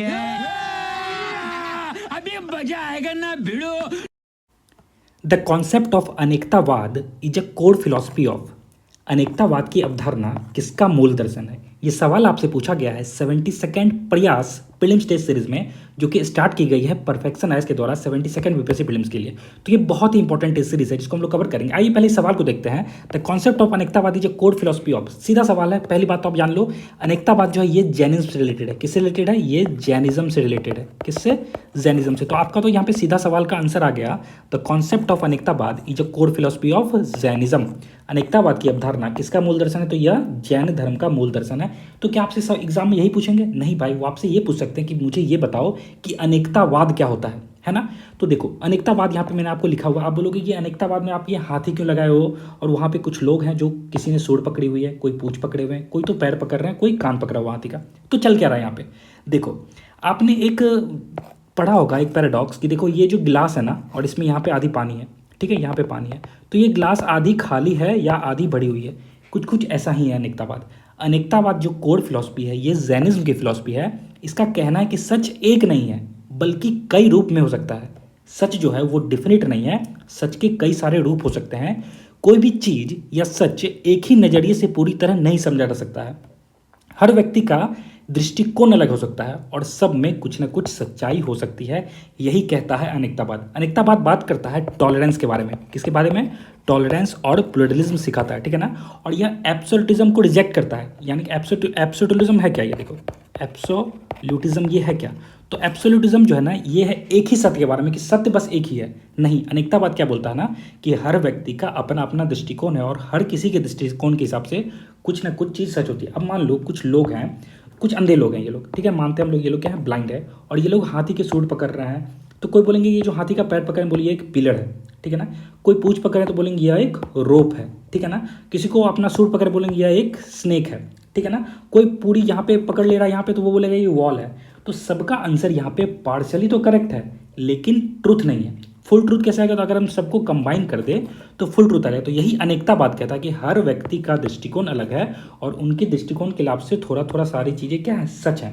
है। अभी मजा आएगा ना भिड़ो। The concept of अनेकतावाद is a core philosophy of. अनेकतावाद की अवधारणा किसका मूल दर्शन है? ये सवाल आपसे पूछा गया है 72nd प्रयास प्रीलिम्स टेस्ट सीरीज में, जो कि स्टार्ट की गई है परफेक्शन आईएएस के द्वारा 72nd बीपीएससी प्रीलिम्स के लिए। तो ये बहुत ही इंपॉर्टेंट टेस्ट सीरीज है जिसको हम लोग कवर करेंगे। आइए पहले इस सवाल को देखते हैं। The concept of अनेकतावाद is a core philosophy of. सीधा सवाल है, पहली बात तो आप जान लो, अनेकतावाद जो है ये जैनिज्म से रिलेटेड है। किससे रिलेटेड है? ये जैनिज्म से रिलेटेड है। किससे? जैनिज्म से। तो आपका तो यहाँ पे सीधा सवाल का आंसर आ गया। The concept of अनेकतावाद is a core philosophy of Jainism. अनेकतावाद की अवधारणा किसका मूल दर्शन है? तो यह जैन धर्म का मूल दर्शन है। तो क्या आपसे एग्जाम में यही पूछेंगे? नहीं भाई, वो आपसे ये पूछ सकते हैं कि मुझे ये बताओ कि अनेकतावाद क्या होता है ना? तो देखो अनेकतावाद यहाँ पे मैंने आपको लिखा हुआ। आप बोलोगे कि अनेकतावाद में आप ये हाथी क्यों लगाए हो, और वहाँ पे कुछ लोग हैं जो किसी ने सूंड पकड़ी हुई है, कोई पूंछ पकड़े हुए हैं, कोई तो पैर पकड़ रहे हैं, कोई कान पकड़ा हुआ हाथी का। तो चल क्या रहा है यहाँ पे? देखो आपने एक पढ़ा होगा एक पैराडॉक्स कि देखो ये जो गिलास है ना, और इसमें यहाँ पे आधी पानी है, ठीक है, यहाँ पे पानी है, तो ये गिलास आधी खाली है या आधी भरी हुई है? कुछ कुछ ऐसा ही है अनेकतावाद। अनेकतावाद जो कोर फिलॉसफी है, ये जैनिज्म की फिलॉसफी है। इसका कहना है कि सच एक नहीं है बल्कि कई रूप में हो सकता है। सच जो है वो डिफिनिट नहीं है, सच के कई सारे रूप हो सकते हैं। कोई भी चीज या सच एक ही नजरिए से पूरी तरह नहीं समझा जा सकता है। हर व्यक्ति का दृष्टिकोण अलग हो सकता है और सब में कुछ न कुछ सच्चाई हो सकती है। यही कहता है अनेकतावाद। अनेकतावाद बात करता है टॉलरेंस के बारे में। किसके बारे में? टॉलरेंस और प्लूरलिज्म सिखाता है, ठीक है ना। और यह एब्सोल्यूटिज्म को रिजेक्ट करता है। यानी कि एब्सोल्यूटिज्म है क्या? ये देखो एब्सोल्यूटिज्म ये है क्या? तो एब्सोल्यूटिज्म जो है ना, ये है एक ही सत्य के बारे में कि सत्य बस एक ही है। नहीं, अनेकतावाद क्या बोलता है ना कि हर व्यक्ति का अपना अपना दृष्टिकोण है और हर किसी के दृष्टिकोण के हिसाब से कुछ ना कुछ चीज़ सच होती है। अब मान लो कुछ लोग हैं, कुछ अंधे लोग हैं, ये लोग, ठीक है, मानते हैं हम लोग ये लोग क्या है, ब्लाइंड है, और ये लोग हाथी के सूंड पकड़ रहे हैं। तो कोई बोलेंगे ये जो हाथी का पैर पकड़ रहे हैं, बोलिए एक पिलर है, ठीक है ना। कोई पूंछ पकड़ रहे हैं तो बोलेंगे यह एक रोप है, ठीक है ना। किसी को अपना सूंड पकड़ बोलेंगे यह एक स्नेक है, ठीक है ना। कोई पूरी यहाँ पे पकड़ ले रहा है यहाँ पे, तो वो बोलेगा ये वॉल है। तो सबका आंसर यहाँ पे पार्शली तो करेक्ट है, लेकिन ट्रुथ नहीं है। फुल ट्रूथ कैसे आएगा? तो अगर हम सबको कंबाइन कर दे तो फुल ट्रूथ आएगा। तो यही अनेकतावाद कहता है कि हर व्यक्ति का दृष्टिकोण अलग है और उनके दृष्टिकोण के लाभ से थोड़ा थोड़ा सारी चीज़ें क्या है, सच है।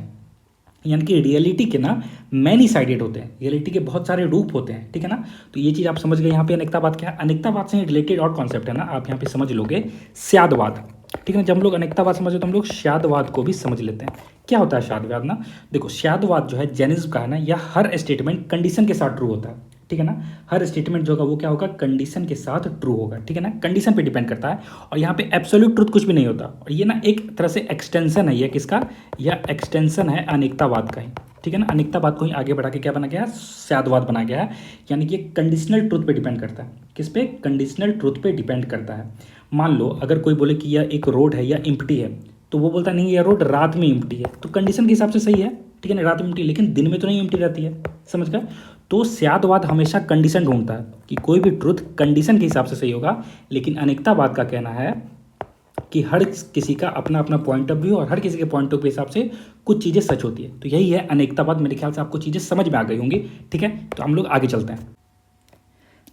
यानी कि रियलिटी के ना मैनी साइडेड होते हैं, रियलिटी के बहुत सारे रूप होते हैं, ठीक है ना। तो ये चीज़ आप समझ गए। यहाँ पे अनेकतावाद क्या है? अनेकतावाद से रिलेटेड और कॉन्सेप्ट है ना, आप यहाँ पे समझ लोगे स्यादवाद, ठीक है ना। जब हम लोग अनेकतावाद समझे तो हम लोग स्यादवाद को भी समझ लेते हैं। क्या होता है स्यादवाद ना? देखो स्यादवाद जो है जैनिज्म का है ना, यह हर स्टेटमेंट कंडीशन के साथ ट्रू होता है, ठीक है ना। हर स्टेटमेंट जो होगा वो क्या होगा? कंडीशन के साथ ट्रू होगा, ठीक है ना। कंडीशन पे डिपेंड करता है और यहाँ पे एब्सोल्यूट ट्रुथ कुछ भी नहीं होता। और ये ना एक तरह से एक्सटेंशन है, ये किसका? यह एक्सटेंशन है अनेकतावाद का ही, ठीक है ना। अनेकतावाद को ही आगे बढ़ा के क्या बना गया है? स्यादवाद बना गया है। यानी कि कंडीशनल ट्रुथ पे डिपेंड करता है। किस पे? कंडीशनल ट्रुथ पे डिपेंड करता है। मान लो अगर कोई बोले कि यह एक रोड है या इम्प्टी है, तो वो बोलता नहीं यह रोड रात में इम्प्टी है, तो कंडीशन के हिसाब से सही है, ठीक है ना, रात में इम्प्टी, लेकिन दिन में तो नहीं इम्प्टी रहती है, समझ गए। तो स्यादवाद हमेशा कंडीशन ढूंढता है कि कोई भी ट्रुथ कंडीशन के हिसाब से सही होगा। लेकिन अनेकतावाद का कहना है कि हर किसी का अपना अपना पॉइंट ऑफ व्यू और हर किसी के पॉइंट ऑफ व्यू के हिसाब से कुछ चीज़ें सच होती है। तो यही है अनेकतावाद। मेरे ख्याल से आपको चीज़ें समझ में आ गई होंगी, ठीक है। तो हम लोग आगे चलते हैं।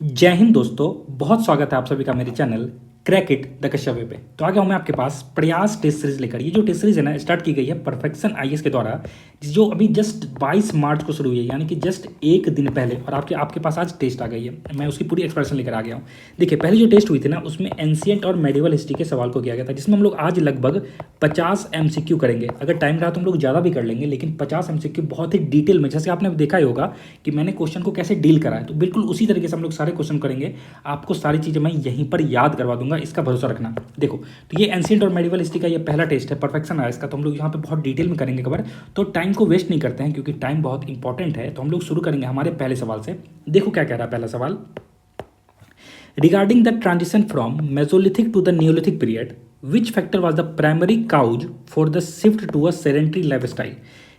जय हिंद दोस्तों, बहुत स्वागत है आप सभी का मेरे channel crack it the Kashyap way पे। तो आ गया हूँ मैं आपके पास प्रयास टेस्ट सीरीज लेकर। ये जो टेस्ट सीरीज है ना, स्टार्ट की गई है परफेक्शन आईएएस के द्वारा, जो अभी जस्ट 22 मार्च को शुरू हुई है, यानी कि जस्ट एक दिन पहले। और आपके पास आज टेस्ट आ गई है, मैं उसकी पूरी एक्सप्लेनेशन लेकर आ गया हूँ। देखिए पहले जो टेस्ट हुई थी ना, उसमें एंशिएंट और मेडिवल हिस्ट्री के सवाल को किया गया था, जिसमें हम लोग आज लगभग 50 MCQ करेंगे। अगर टाइम रहा तो हम लोग ज़्यादा भी कर लेंगे, लेकिन 50 MCQ बहुत ही डिटेल में, जैसे आपने देखा ही होगा कि मैंने क्वेश्चन को कैसे डील करा है, तो बिल्कुल उसी तरीके से हम लोग सारे क्वेश्चन करेंगे। आपको सारी चीज़ें मैं यहीं पर याद करवा दूंगा, इसका भरोसा रखना। देखो तो ये एंशिएंट और मेडिवल हिस्ट्री का ये पहला टेस्ट है परफेक्शन आईएएस का, तो हम लोग यहाँ पे बहुत डिटेल में करेंगे कवर। तो टाइम को वेस्ट नहीं करते हैं क्योंकि टाइम बहुत इंपॉर्टेंट है। तो हम लोग शुरू करेंगे हमारे पहले सवाल से। देखो क्या कह रहा है पहला सवाल। Regarding the transition from Mesolithic to the Neolithic period, which factor was the primary cause for the shift to a sedentary life style.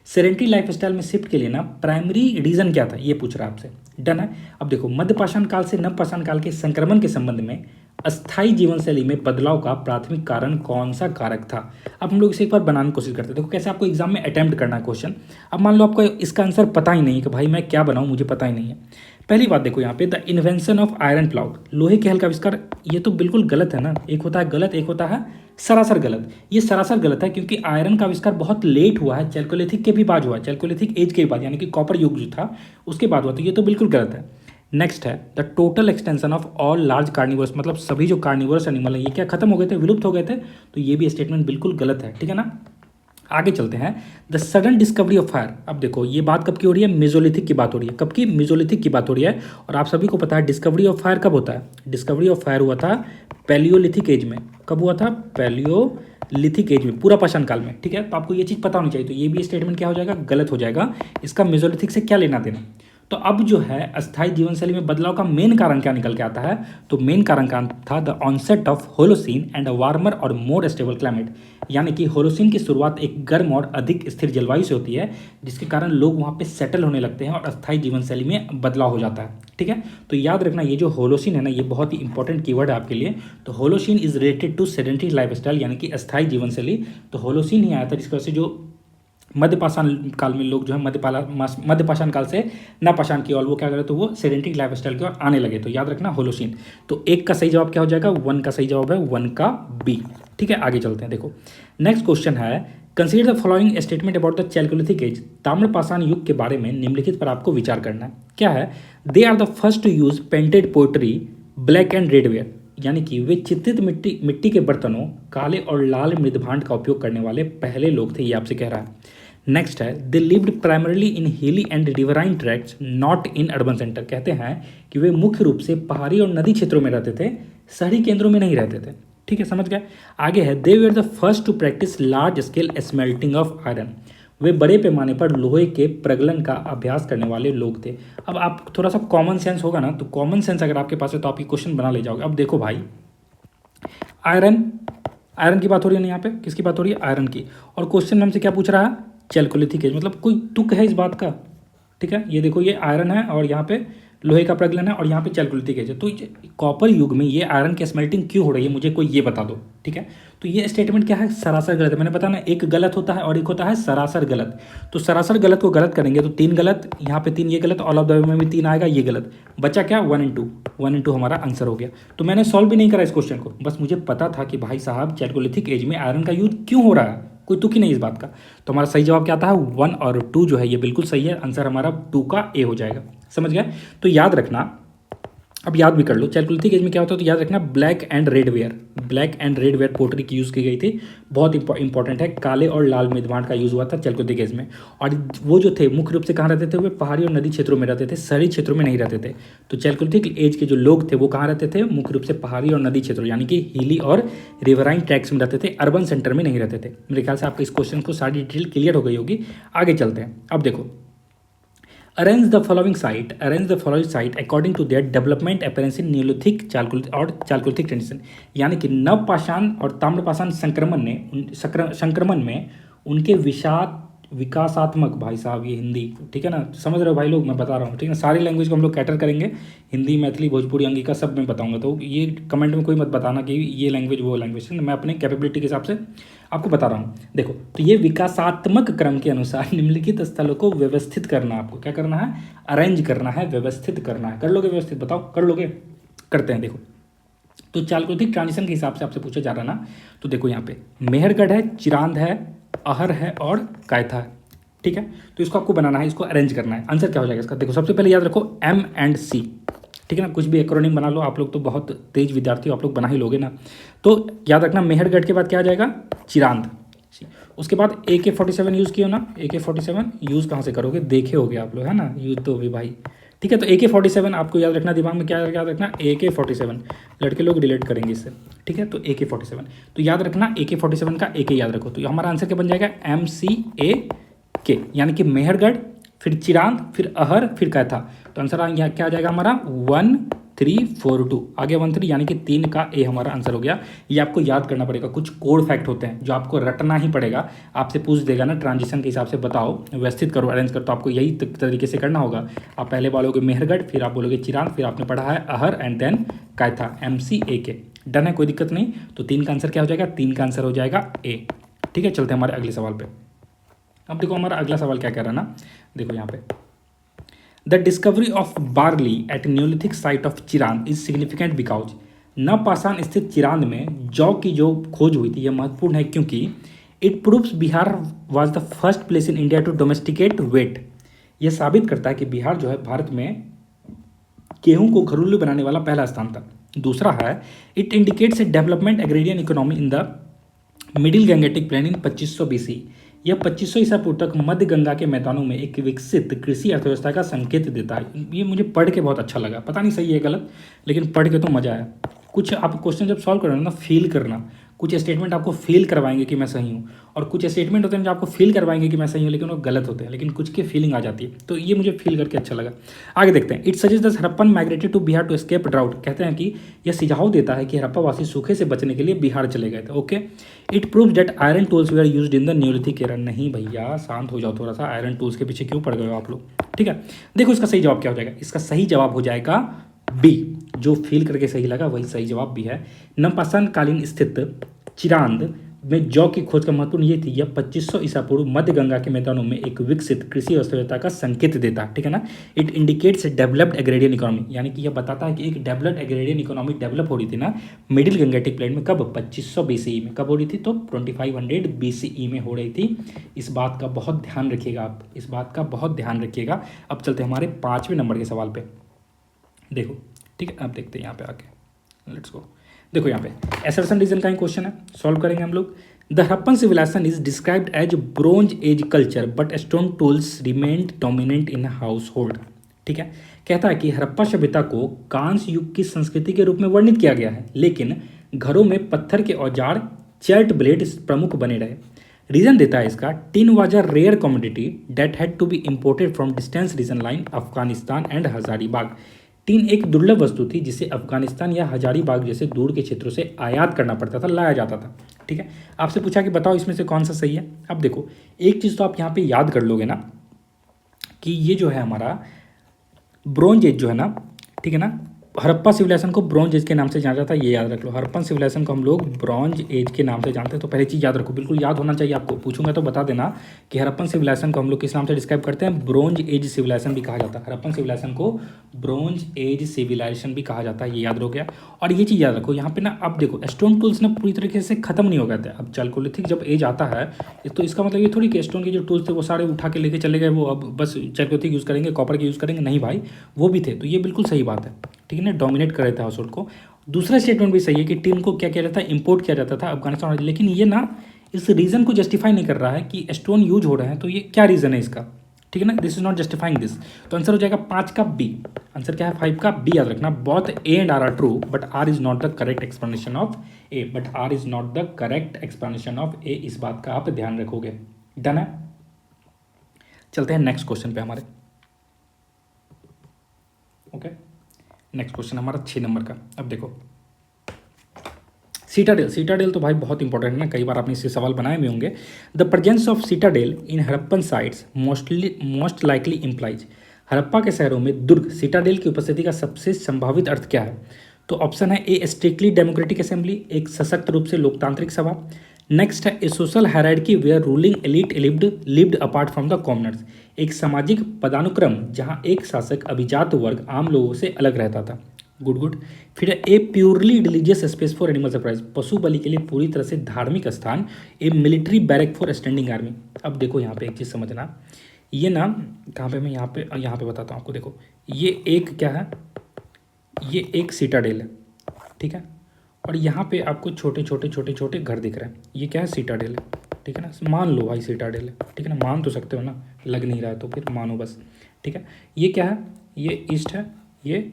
Sedentary life style में शिफ्ट के लिए ना प्राइमरी रीजन क्या था, ये पूछ रहा है आपसे। डन है। अब देखो मध्यपाषाण काल से नवपाषाण काल के संक्रमण के संबंध में अस्थायी जीवन शैली में बदलाव का प्राथमिक कारण कौन सा कारक था। अब हम लोग इसे एक बार बनाने की कोशिश करते हैं। देखो कैसे आपको एग्जाम में अटेम्प्ट करना है क्वेश्चन। अब मान लो आपको इसका आंसर पता ही नहीं है कि भाई मैं क्या बनाऊं, मुझे पता ही नहीं है। पहली बात देखो यहाँ पे the invention of iron plough, लोहे के हल का आविष्कार, ये तो बिल्कुल गलत है ना। एक होता है गलत, एक होता है सरासर गलत। ये सरासर गलत है क्योंकि आयरन का आविष्कार बहुत लेट हुआ है, चैल्कोलिथिक के भी बाद हुआ है, चैल्कोलिथिक एज के बाद, यानी कि कॉपर युग जो था उसके बाद हुआ, तो ये तो बिल्कुल गलत है। नेक्स्ट है the total extension of all large carnivorous, मतलब सभी जो कार्निवोरस एनिमल है ये क्या खत्म हो गए थे, विलुप्त हो गए थे, तो ये भी स्टेटमेंट बिल्कुल गलत है, ठीक है ना। आगे चलते हैं, the sudden discovery of fire. अब देखो ये बात कब की हो रही है, मेसोलिथिक की बात हो रही है। कब की, मेसोलिथिक की बात हो रही है। और आप सभी को पता है डिस्कवरी ऑफ फायर कब होता है, डिस्कवरी ऑफ फायर हुआ था पैलियोलिथिक एज में। कब हुआ था, पैलियोलिथिक एज में, पूरा पाषाण काल में, ठीक है। तो आपको ये चीज़ पता होनी चाहिए, तो ये भी स्टेटमेंट क्या हो जाएगा, गलत हो जाएगा। इसका मेसोलिथिक से क्या लेना देना। तो अब जो है अस्थायी जीवन शैली में बदलाव का मेन कारण क्या निकल के आता है, तो मेन कारण का था the onset of Holocene and a warmer और मोर स्टेबल क्लाइमेट, यानी कि होलोसीन की शुरुआत एक गर्म और अधिक स्थिर जलवायु से होती है, जिसके कारण लोग वहाँ पे सेटल होने लगते हैं और अस्थायी जीवन शैली में बदलाव हो जाता है, ठीक है। तो याद रखना ये जो होलोसीन है ना, ये बहुत ही इंपॉर्टेंट कीवर्ड है आपके लिए। तो Holocene is related to sedentary lifestyle, यानी कि अस्थायी जीवन शैली। तो होलोसीन ही आया था जिसकी वजह से जो मध्यपाषाण काल में लोग जो है मध्यपाषाण काल से नवपाषाण की ओर वो क्या करे, तो वो सेडेंटरी लाइफस्टाइल की ओर आने लगे। तो याद रखना होलोसीन। तो एक का सही जवाब क्या हो जाएगा, 1 का सही जवाब है 1 का बी, ठीक है। आगे चलते हैं, देखो नेक्स्ट क्वेश्चन है, consider the following statement about the chalcolithic age. ताम्रपाषाण युग के बारे में निम्नलिखित पर आपको विचार करना है। क्या है, they are the first to use painted pottery black and red ware, यानी कि वे चित्रित मिट्टी के बर्तनों, काले और लाल मृदभांड का उपयोग करने वाले पहले लोग थे, ये आपसे कह रहा है। नेक्स्ट है, दे लिव्ड प्राइमरली इन हिली and riverine tracts not in urban centre. कहते हैं कि वे मुख्य रूप से पहाड़ी और नदी क्षेत्रों में रहते थे, शहरी केंद्रों में नहीं रहते थे, ठीक है, समझ गए। आगे है, they were the first to practise large scale smelting of iron. वे बड़े पैमाने पर लोहे के प्रगलन का अभ्यास करने वाले लोग थे। अब आप थोड़ा सा कॉमन सेंस होगा ना, तो कॉमन सेंस अगर आपके पास है तो आप ये क्वेश्चन बना ले जाओगे। अब देखो भाई, आयरन की बात हो रही है ना, यहाँ पे किसकी बात हो रही है, आयरन की। और क्वेश्चन हमसे क्या पूछ रहा है, चैल्कोलिथिक एज, मतलब कोई तुक है इस बात का, ठीक है। ये देखो, ये आयरन है और यहाँ पे लोहे का प्रगलन है और यहाँ पे चैल्कोलिथिक एज है। तो कॉपर युग में ये आयरन की स्मेल्टिंग क्यों हो रही है, मुझे कोई ये बता दो, ठीक है। तो ये स्टेटमेंट क्या है, सरासर गलत है। मैंने बताया ना, एक गलत होता है और एक होता है सरासर गलत। तो सरासर गलत को गलत करेंगे तो 3 गलत, यहाँ पे 3 ये गलत, ऑल ऑफ द में भी 3 आएगा, ये गलत। बचा क्या, 1 and 2 हमारा आंसर हो गया। तो मैंने सॉल्व भी नहीं करा इस क्वेश्चन को, बस मुझे पता था कि भाई साहब चैल्कोलिथिक एज में आयरन का यूज क्यों हो रहा है, कोई तुक ही नहीं इस बात का। तो हमारा सही जवाब क्या आता है, 1 और 2 जो है ये बिल्कुल सही है, आंसर हमारा 2 का ए हो जाएगा, समझ गए। तो याद रखना, अब याद भी कर लो चैल्कोलिथिक एज में क्या होता है, तो याद रखना ब्लैक एंड रेड वेयर पोटरी की यूज़ की गई थी, बहुत इंपॉर्टेंट है। काले और लाल मृदभांड का यूज़ हुआ था चैल्कोलिथिक एज में। और वो जो थे मुख्य रूप से कहाँ रहते थे, वे पहाड़ी और नदी क्षेत्रों में रहते थे, शहरी क्षेत्रों में नहीं रहते थे। तो चैल्कोलिथिक एज के जो लोग थे वो कहाँ रहते थे, मुख्य रूप से पहाड़ी और नदी क्षेत्रों, यानी कि हिली और रिवराइन ट्रैक्स में रहते थे, अर्बन सेंटर में नहीं रहते थे। मेरे ख्याल से आपको इस क्वेश्चन को सारी डिटेल क्लियर हो गई होगी। आगे चलते हैं, अब देखो, Arrange the following site according to their development appearance in Neolithic और Chalcolithic tradition, यानी कि नवपाषाण और ताम्रपाषाण संक्रमण में उनके विकासात्मक, भाई साहब ये हिंदी, ठीक है ना, समझ रहे हो भाई लोग, मैं बता रहा हूँ, ठीक है। सारी लैंग्वेज को हम लोग कैटर करेंगे, हिंदी, मैथिली, भोजपुरी, अंगिका सब मैं बताऊंगा। तो ये कमेंट में कोई मत बताना कि ये लैंग्वेज वो लैंग्वेज है, मैं अपने कैपेबिलिटी के हिसाब से आपको बता रहा हूँ। देखो, तो ये विकासात्मक क्रम के अनुसार निम्नलिखित स्थलों को व्यवस्थित करना, आपको क्या करना है, अरेंज करना है, व्यवस्थित करना है। कर लोगे व्यवस्थित, बताओ कर लोगे, करते हैं। देखो, तो चालकोलिथिक ट्रांजिशन के हिसाब से आपसे पूछा जा रहा है ना, तो देखो यहाँ पे मेहरगढ़ है, चिरांद है, अहर है और कायथा है, ठीक है। तो इसको आपको बनाना है, इसको अरेंज करना है। आंसर क्या हो जाएगा इसका, देखो सबसे पहले याद रखो M and C, ठीक है ना, कुछ भी एक्रोनिम बना लो, आप लोग तो बहुत तेज विद्यार्थी हो, आप लोग बना ही लोगे ना। तो याद रखना मेहरगढ़ के बाद क्या आ जाएगा, चिरांद। उसके बाद AK-47 यूज़ किया ना, AK-47 यूज़ कहाँ से करोगे, देखे होगे आप लोग, है ना, यूज़ तो भी भाई, ठीक है। तो AK-47 आपको याद रखना, दिमाग में क्या याद रखना, AK-47, लड़के लोग रिलेट करेंगे इससे, ठीक है। तो AK-47, तो याद रखना AK-47 का AK याद रखो। तो हमारा आंसर क्या बन जाएगा, MCAK, यानी कि मेहरगढ़, फिर चिरांद, फिर अहर, फिर कैथा। तो आंसर यहाँ क्या आ जाएगा हमारा 1342, आगे 13, यानी कि 3 का ए हमारा आंसर हो गया। ये आपको याद करना पड़ेगा, कुछ कोड फैक्ट होते हैं जो आपको रटना ही पड़ेगा। आपसे पूछ देगा ना ट्रांजिशन के हिसाब से बताओ, व्यवस्थित करो, अरेंज करो, तो आपको यही तरीके से करना होगा। आप पहले बोलोगे मेहरगढ़, फिर आप बोलोगे चिरांद, फिर आपने पढ़ा है Ahar and then Kayatha, MCAK। Done है, कोई दिक्कत नहीं। तो 3 का आंसर क्या हो जाएगा, 3 का आंसर हो जाएगा ए, ठीक है। चलते हैं हमारे अगले सवाल पे। अब देखो हमारा अगला सवाल क्या कह रहा है ना, देखो यहाँ पे, the discovery of barley at neolithic site of Chirand is significant because. नवपाषाण स्थित चिरांद में जौ की जो खोज हुई थी यह महत्वपूर्ण है क्योंकि it proves Bihar was the first place in India to domesticate wheat. यह साबित करता है कि बिहार जो है भारत में गेहूं को घरेलू बनाने वाला पहला स्थान था। दूसरा है it indicates a development agrarian economy in the middle Gangetic plain in 2500 BC। यह 2500 ईसा पूर्व तक मध्य गंगा के मैदानों में एक विकसित कृषि अर्थव्यवस्था का संकेत देता है। ये मुझे पढ़ के बहुत अच्छा लगा, पता नहीं सही है गलत, लेकिन पढ़ के तो मजा आया। कुछ आप क्वेश्चन जब सॉल्व करोगे ना फील करना, कुछ स्टेटमेंट आपको फील करवाएंगे कि मैं सही हूँ, और कुछ स्टेटमेंट होते हैं जो आपको फील करवाएंगे कि मैं सही हूँ लेकिन वो गलत होते हैं, लेकिन कुछ की फीलिंग आ जाती है। तो ये मुझे फील करके अच्छा लगा। आगे देखते हैं। It suggest the Harappan migrated to Bihar to escape drought. कहते हैं कि यह सुझाव देता है कि हड़प्पावासी सूखे से बचने के लिए बिहार चले गए थे। Okay. It prove that iron tools were used in the Neolithic era. नहीं भैया शांत हो जाओ थोड़ा सा, आयरन टूल्स के पीछे क्यों पड़ गए हो आप लोग। ठीक है, देखो इसका सही जवाब क्या हो जाएगा। इसका सही जवाब हो जाएगा बी। जो फील करके सही लगा वही सही जवाब भी है। नवपाषाण कालीन स्थित चिरांद में जौ की खोज का महत्वपूर्ण ये थी, यह 2500 ईसा पूर्व मध्य गंगा के मैदानों में एक विकसित कृषि अर्थव्यवस्था का संकेत देता है। ठीक है ना। It indicates developed agrarian economy, यानी कि यह बताता है कि एक डेवलप्ड एग्रेरियन इकोनॉमी डेवलप हो रही थी ना मिडिल गंगेटिक प्लेन में। कब? 2500 BCE में। कब हो रही थी? तो 2500 BCE में हो रही थी। इस बात का बहुत ध्यान रखिएगा आप, इस बात का बहुत ध्यान रखिएगा। अब चलते हैं हमारे 5वें नंबर के सवाल पे। देखो ठीक है, अब देखते हैं यहाँ पे आके, लेट्स गो। देखो यहाँ पे एसर्शन रीजन का ही क्वेश्चन है, सॉल्व करेंगे हम लोग। The Harappan civilization is described as bronze age culture but stone tools remained dominant in household. ठीक है, कहता है कि हड़प्पा सभ्यता को कांस्य युग की संस्कृति के रूप में वर्णित किया गया है, लेकिन घरों में पत्थर के औजार चर्ट ब्लेड प्रमुख बने रहे। रीजन देता है इसका, tin was a rare commodity that had to be imported from distance region like Afghanistan and Hazaribagh. Tin एक दुर्लभ वस्तु थी जिसे अफगानिस्तान या हजारीबाग जैसे दूर के क्षेत्रों से आयात करना पड़ता था, लाया जाता था। ठीक है, आपसे पूछा कि बताओ इसमें से कौन सा सही है। अब देखो एक चीज़ तो आप यहाँ पे याद कर लोगे ना कि ये जो है हमारा ब्रोंज एज जो है ना, ठीक है ना, हड़प्पा सिविलाइजेशन को ब्रॉन्ज एज के नाम से जाना जाता है, ये याद रख लो। हड़प्पन सिविलाइजेशन को हम लोग ब्रॉन्ज एज के नाम से जानते हैं। तो पहली चीज़ याद रखो, बिल्कुल याद होना चाहिए आपको, पूछूंगा तो बता देना कि हड़प्पन सिविलाइजेशन को हम लोग किस नाम से डिस्क्राइब करते हैं, ब्रॉन्ज एज सिविलाइजेशन भी कहा जाता है। हड़प्पन सिविलाइजेशन को ब्रॉन्ज एज सिविलाइजेशन भी कहा जाता है, ये याद रख गया। और ये चीज़ याद रखो यहाँ पे ना, अब देखो स्टोन टूल्स ना पूरी तरीके से खत्म नहीं हो गए थे। अब चैल्कोलिथिक जब एज आता है तो इसका मतलब ये थोड़ी कि स्टोन के जो टूल्स थे वो सारे उठा के लेके चले गए, वो अब बस चैल्कोलिथिक यूज़ करेंगे, कॉपर के यूज़ करेंगे, नहीं भाई, वो भी थे। तो ये बिल्कुल सही बात है, ठीक है ना, डोमिनेट कर रहे थे हाउस होल्ड को। दूसरा स्टेटमेंट भी सही है कि टीन को क्या किया जाता है, इंपोर्ट किया जाता था अफगानिस्तान, लेकिन ये ना इस रीज़न को जस्टिफाई नहीं कर रहा है कि स्टोन यूज हो रहे हैं। तो ये क्या रीज़न है इसका, ठीक है ना, this is not justifying this. तो आंसर हो जाएगा 5 का बी। आंसर क्या है? 5 का बी। याद रखना, both A and R are true but R is not the correct explanation of A, but R is not the correct explanation of A. इस बात का आप ध्यान रखोगे। डन है, चलते हैं नेक्स्ट क्वेश्चन पे हमारे। ओके, नेक्स्ट क्वेश्चन हमारा 6 नंबर का। अब देखो सीटाडेल। सीटाडेल तो भाई बहुत इंपॉर्टेंट है ना, कई बार आपने इससे सवाल बनाए भी होंगे। The presence of citadel in Harappan sites most likely implies. Harappa के शहरों में दुर्ग सीटाडेल की उपस्थिति का सबसे संभावित अर्थ क्या है? तो ऑप्शन है ए स्ट्रिक्टली डेमोक्रेटिक असेंबली, एक सशक्त रूप से लोकतांत्रिक सभा। नेक्स्ट है a social hierarchy where ruling elite lived apart from the commoners, एक सामाजिक पदानुक्रम जहां एक शासक अभिजात वर्ग आम लोगों से अलग रहता था। Good good. फिर a purely religious space for animal sacrifice, पशु बलि के लिए पूरी तरह से धार्मिक स्थान। A military barrack for standing army. अब देखो यहाँ पे एक चीज़ समझना, ये ना कहाँ पे, मैं यहाँ पे बताता हूँ आपको। देखो ये एक क्या है, ये एक सीटाडेल है, ठीक है, और यहाँ पे आपको छोटे छोटे घर दिख रहे हैं, ये क्या है? सीटाडेल है, ठीक है ना। मान लो भाई सीटाडेल है, ठीक है ना, मान तो सकते हो ना, लग नहीं रहा है तो फिर मानो बस, ठीक है। ये क्या है? ये ईस्ट है, ये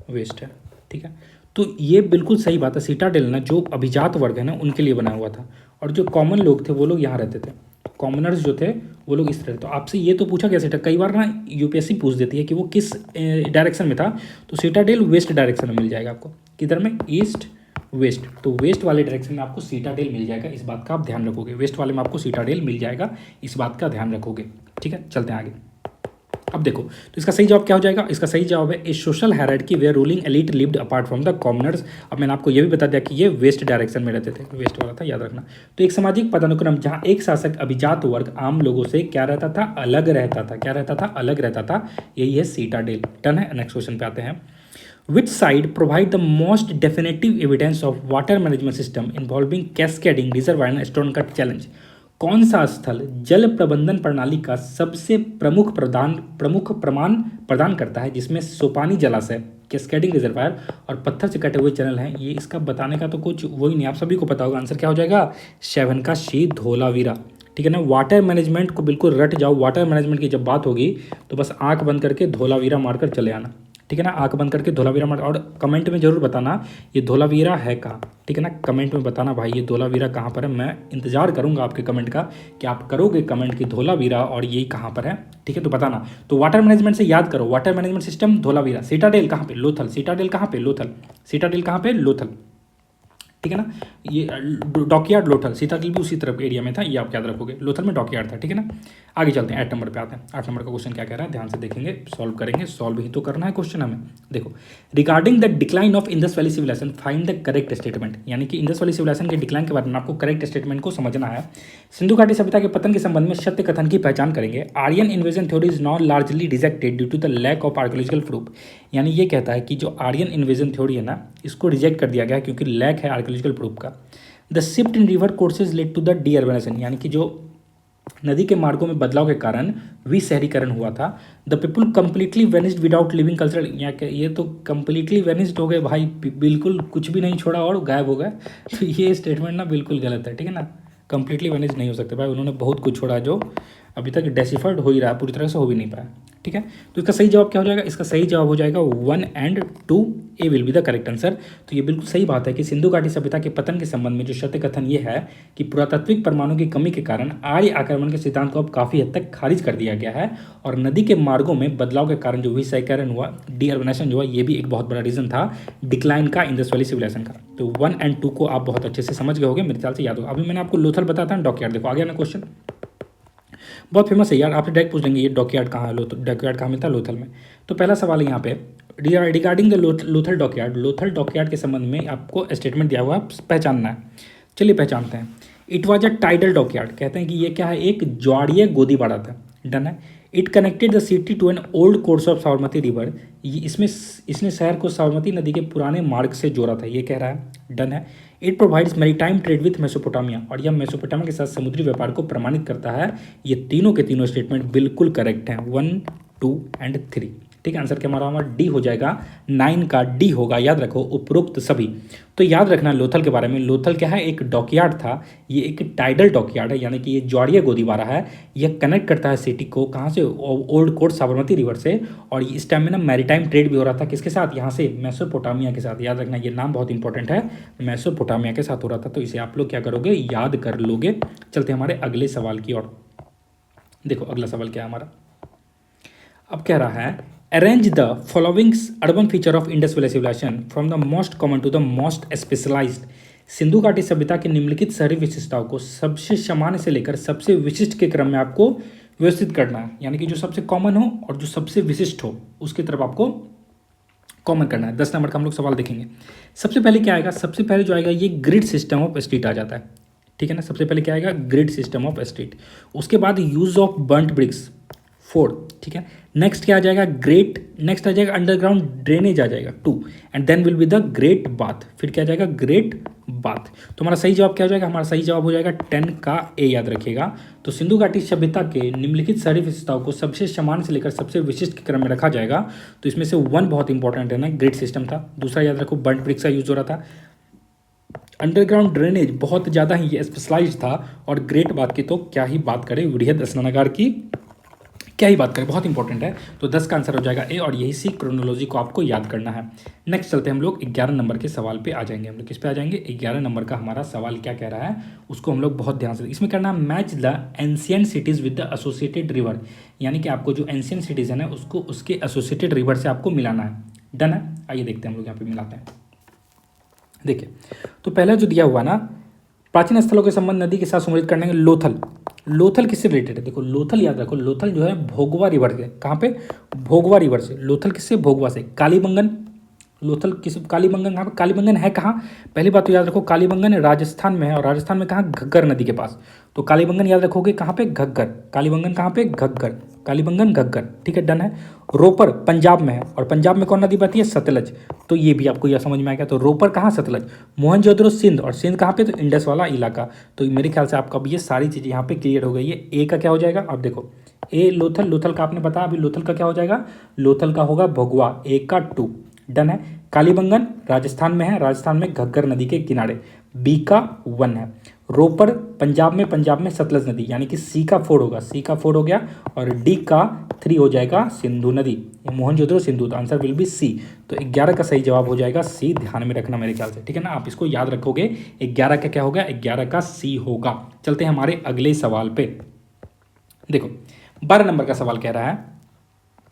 वेस्ट है, ठीक है। तो ये बिल्कुल सही बात है। सीटाडेल ना जो अभिजात वर्ग है ना उनके लिए बना हुआ था, और जो कॉमन लोग थे वो लोग यहाँ रहते थे, कॉमनर्स जो थे वो लोग इस तरह। तो आपसे ये तो पूछा गया सीटा, कई बार ना यूपीएससी पूछ देती है कि वो किस डायरेक्शन में था। तो सीटाडेल वेस्ट डायरेक्शन में मिल जाएगा आपको, किधर में? East west. तो वेस्ट वाले डायरेक्शन में आपको सीटाडेल मिल जाएगा, इस बात का आप ध्यान रखोगे। वेस्ट वाले में आपको सीटाडेल मिल जाएगा, इस बात का ध्यान रखोगे, ठीक है। चलते हैं आगे। अब देखो तो इसका सही जवाब क्या हो जाएगा? इसका सही जवाब है a social hierarchy where ruling elite lived apart from the commoners. अब मैंने आपको ये भी बता दिया कि ये वेस्ट डायरेक्शन में रहते थे, वेस्ट वाला था, याद रखना। तो एक सामाजिक पदानुक्रम जहां एक शासक अभिजात वर्ग आम लोगों से क्या रहता था? अलग रहता था। क्या रहता था? अलग रहता था। यही है सीटाडेल। डन है। नेक्स्ट क्वेश्चन पे आते हैं। Which side provide the most definitive evidence of water management system involving cascading reservoir and stone cut challenge? कौन सा स्थल जल प्रबंधन प्रणाली का सबसे प्रमुख प्रमाण प्रदान करता है जिसमें सोपानी जलाशय, कैस्केडिंग रिजर्वायर और पत्थर से कटे हुए चैनल हैं? ये इसका बताने का तो कुछ वही नहीं, आप सभी को पता होगा। आंसर क्या हो जाएगा? सेवन का सी, धोलावीरा। ठीक है ना, वाटर मैनेजमेंट को बिल्कुल रट जाओ। वाटर मैनेजमेंट की जब बात होगी तो बस आंख बंद करके धोलावीरा मारकर चले आना। ठीक है ना, आंख बंद करके धोलावीरा मार, और कमेंट में जरूर बताना ये धोलावीरा है कहाँ। ठीक है ना, कमेंट में बताना भाई ये धोलावीरा कहाँ पर है। मैं इंतजार करूंगा आपके कमेंट का कि आप करोगे कमेंट की धोलावीरा और ये कहाँ पर है। ठीक है, तो बताना। तो वाटर मैनेजमेंट से याद करो, water management system Dholavira. Citadel कहाँ पे? लोथल। सीटाडेल कहाँ पे? लोथल। सीटाडेल कहाँ पे? लोथल। ठीक है ना, ये डॉकयार्ड लोथल, सीतादिल भी उसी तरफ एरिया में था, ये आप याद रखोगे। लोथल में डॉकयार्ड था। ठीक है ना, आगे चलते हैं, 8 नंबर पे आते हैं। 8 नंबर का क्वेश्चन क्या कह रहा है, ध्यान से देखेंगे, सॉल्व करेंगे। सॉल्व ही तो करना है क्वेश्चन हमें। देखो, regarding the decline of Indus Valley Civilization find the correct statement. यानी कि इंडस वैली सिविलाइजेशन के डिक्लाइन के बारे में आपको करेक्ट स्टेटमेंट को समझना है। सिंधु घाटी सभ्यता के पतन के संबंध में सत्य कथन की पहचान करेंगे। Aryan invasion theory is not largely rejected due to the lack of archaeological proof. यानी ये कहता है कि जो आर्यन इन्वेजन थ्योरी है ना, इसको रिजेक्ट कर दिया गया क्योंकि लैक है आर्कोलॉजिकल प्रूफ का। The shift in river courses led to the deurbanization. यानी कि जो नदी के मार्गों में बदलाव के कारण विशहरीकरण हुआ था। The people completely vanished without leaving culture. ये तो कंप्लीटली वेनिस्ड हो गए भाई, बिल्कुल कुछ भी नहीं छोड़ा और गायब हो गए। तो ये स्टेटमेंट ना बिल्कुल गलत है। ठीक है ना, कंप्लीटली वेनिस्ड नहीं हो सकते भाई, उन्होंने बहुत कुछ छोड़ा जो अभी तक डेसिफर्ड हो ही रहा है, पूरी तरह से हो भी नहीं पाया। ठीक है, तो इसका सही जवाब क्या हो जाएगा? इसका सही जवाब हो जाएगा 1 and 2, A will be the correct answer. तो ये बिल्कुल सही बात है कि सिंधु घाटी सभ्यता के पतन के संबंध में जो सत्य कथन ये है कि पुरातात्विक प्रमाणों की कमी के कारण आर्य आक्रमण के सिद्धांत को अब काफ़ी हद तक खारिज कर दिया गया है, और नदी के मार्गों में बदलाव के कारण जो विशहरीकरण हुआ, डी अर्बनाइजेशन जो हुआ, ये भी एक बहुत बड़ा रीजन था डिक्लाइन का इंडस वैली सिविलाइजेशन का। तो 1 and 2 को आप बहुत अच्छे से समझ गए होगे, मेरे ख्याल से याद होगा। अभी मैंने आपको लोथल बताया था, डॉकयार्ड। देखो आ गया ना क्वेश्चन, बहुत फेमस है यार, आपसे डायरेक्ट पूछ लेंगे ये डॉकयार्ड कहाँ है, डॉकयार्ड कहाँ मिलता है? लोथल में। तो पहला सवाल है यहाँ पे, regarding the Lothal dockyard. Lothal dockyard के संबंध में आपको स्टेटमेंट दिया हुआ है, पहचानना है। चलिए पहचानते हैं। It was a tidal dockyard. कहते हैं कि ये क्या है? एक ज्वारीय गोदीबाड़ा था। डन है। It connected the city to an old course of Sabarmati river. इसने शहर को साबरमती नदी के पुराने मार्ग से जोड़ा था, ये कह रहा है। डन है। It provides maritime trade with Mesopotamia. और यह मेसोपोटामिया के साथ समुद्री व्यापार को प्रमाणित करता है। ये तीनों के तीनों स्टेटमेंट बिल्कुल करेक्ट हैं, 1, 2 and 3। ठीक है, आंसर क्या हमारा डी हो जाएगा, 9 का डी होगा। याद रखो उपरोक्त सभी। तो याद रखना लोथल के बारे में, लोथल क्या है? एक डॉकयार्ड था, ये एक टाइडल डॉकयार्ड है, यानी कि ये ज्वारीय गोदीबाड़ा है। यह कनेक्ट करता है सिटी को कहाँ से? ओल्ड कोर्ट साबरमती रिवर से। और इस टाइम में ना मैरीटाइम ट्रेड भी हो रहा था, किसके साथ? यहाँ से मेसोपोटामिया के साथ। याद रखना ये नाम बहुत इंपॉर्टेंट है, मेसोपोटामिया के साथ हो रहा था। तो इसे आप लोग क्या करोगे? याद कर लोगे। चलते हमारे अगले सवाल की ओर। देखो अगला सवाल क्या है हमारा, अब कह रहा है arrange the following urban feature of Indus Valley Civilization from the most common to the most specialized. सिंधु घाटी सभ्यता की निम्नलिखित शहरी विशिष्टताओं को सबसे सामान्य से लेकर सबसे विशिष्ट के क्रम में आपको व्यवस्थित करना है। यानी कि जो सबसे कॉमन हो और जो सबसे विशिष्ट हो उसकी तरफ आपको कॉमन करना है। 10 नंबर का हम लोग सवाल देखेंगे। सबसे पहले क्या आएगा? सबसे पहले जो आएगा ये ग्रिड सिस्टम ऑफ स्ट्रीट आ जाता है। ठीक है ना, सबसे पहले क्या आएगा? Grid system of street. उसके बाद यूज ऑफ बर्न्ट ब्रिक्स 4। ठीक है, नेक्स्ट क्या आ जाएगा? नेक्स्ट आ जाएगा अंडरग्राउंड ड्रेनेज आ जाएगा 2, and then will be the great bath. फिर क्या आ जाएगा? Great bath. तो हमारा सही जवाब क्या हो जाएगा? हमारा सही जवाब हो जाएगा 10 का ए, याद रखिएगा। तो सिंधु घाटी सभ्यता के निम्नलिखित शहरी विशेषताओं को सबसे सामान्य से लेकर सबसे विशिष्ट के क्रम में रखा जाएगा। तो इसमें से 1 बहुत इंपॉर्टेंट है ना, ग्रिड सिस्टम था। दूसरा याद रखो बर्न्ट ब्रिक्स का यूज हो रहा था। अंडरग्राउंड ड्रेनेज बहुत ज़्यादा ही ये स्पेशलाइज था। और ग्रेट बात की तो क्या ही बात करें, वृहद स्नानागार की क्या ही बात करें, बहुत इंपॉर्टेंट है। तो 10 का आंसर हो जाएगा ए, और यही सी क्रोनोलॉजी को आपको याद करना है। नेक्स्ट चलते हैं हम लोग 11 नंबर के सवाल पे आ जाएंगे। हम लोग किस पे आ जाएंगे? 11 नंबर का हमारा सवाल क्या कह रहा है उसको हम लोग बहुत ध्यान से, इसमें करना है match the ancient cities with the associated river. यानी कि आपको जो एंशियंट सिटीज़ है ना उसको उसके एसोसिएटेड रिवर से आपको मिलाना है। डन है, आइए देखते हैं हम लोग यहाँ पे मिलाते हैं। देखिए, तो पहला जो दिया हुआ ना, प्राचीन स्थलों के संबंध नदी के साथ सम्मिलित करने के लोथल। लोथल किससे रिलेटेड है? देखो लोथल याद रखो, लोथल जो है भोगवा रिवर के, कहाँ पे? भोगवा रिवर से। लोथल किससे? भोगवा से। कालीबंगन, लोथल किस, कालीबंगन कहाँ पे, कालीबंगन है कहाँ? पहली बात तो याद रखो कालीबंगन राजस्थान में है, और राजस्थान में कहाँ? घग्गर नदी के पास। तो कालीबंगन याद रखोगे कहाँ पे? घग्गर। कालीबंगन कहाँ पे? घग्गर। कालीबंगन घग्गर, ठीक है, डन है। रोपर पंजाब में है, और पंजाब में कौन नदी बहती है? सतलज। तो ये भी आपको यह समझ में आ गया। तो रोपर कहाँ? सतलज। मोहनजोदड़ो सिंध, और सिंध कहाँ पे? तो इंडस वाला इलाका। तो मेरे ख्याल से आपका भी ये सारी चीज़ें यहाँ पे क्लियर हो गई है। ए का क्या हो जाएगा? अब देखो, ए लोथल, लोथल का आपने बताया, अभी लोथल का क्या हो जाएगा? लोथल का होगा भगवा, ए का 2, डन है। कालीबंगन राजस्थान में है, राजस्थान में घग्गर नदी के किनारे, बी का 1 है। रोपर पंजाब में, पंजाब में सतलज नदी, यानी कि सी का 4 होगा, सी का 4 हो गया। और डी का 3 हो जाएगा सिंधु नदी, मोहनजोदड़ो सिंधु। तो आंसर विल बी सी। तो 11 का सही जवाब हो जाएगा सी, ध्यान में रखना मेरे ख्याल से, ठीक है ना, आप इसको याद रखोगे। 11 का क्या होगा? 11 का सी होगा। चलते हैं हमारे अगले सवाल पे। देखो 12 नंबर का सवाल कह रहा है,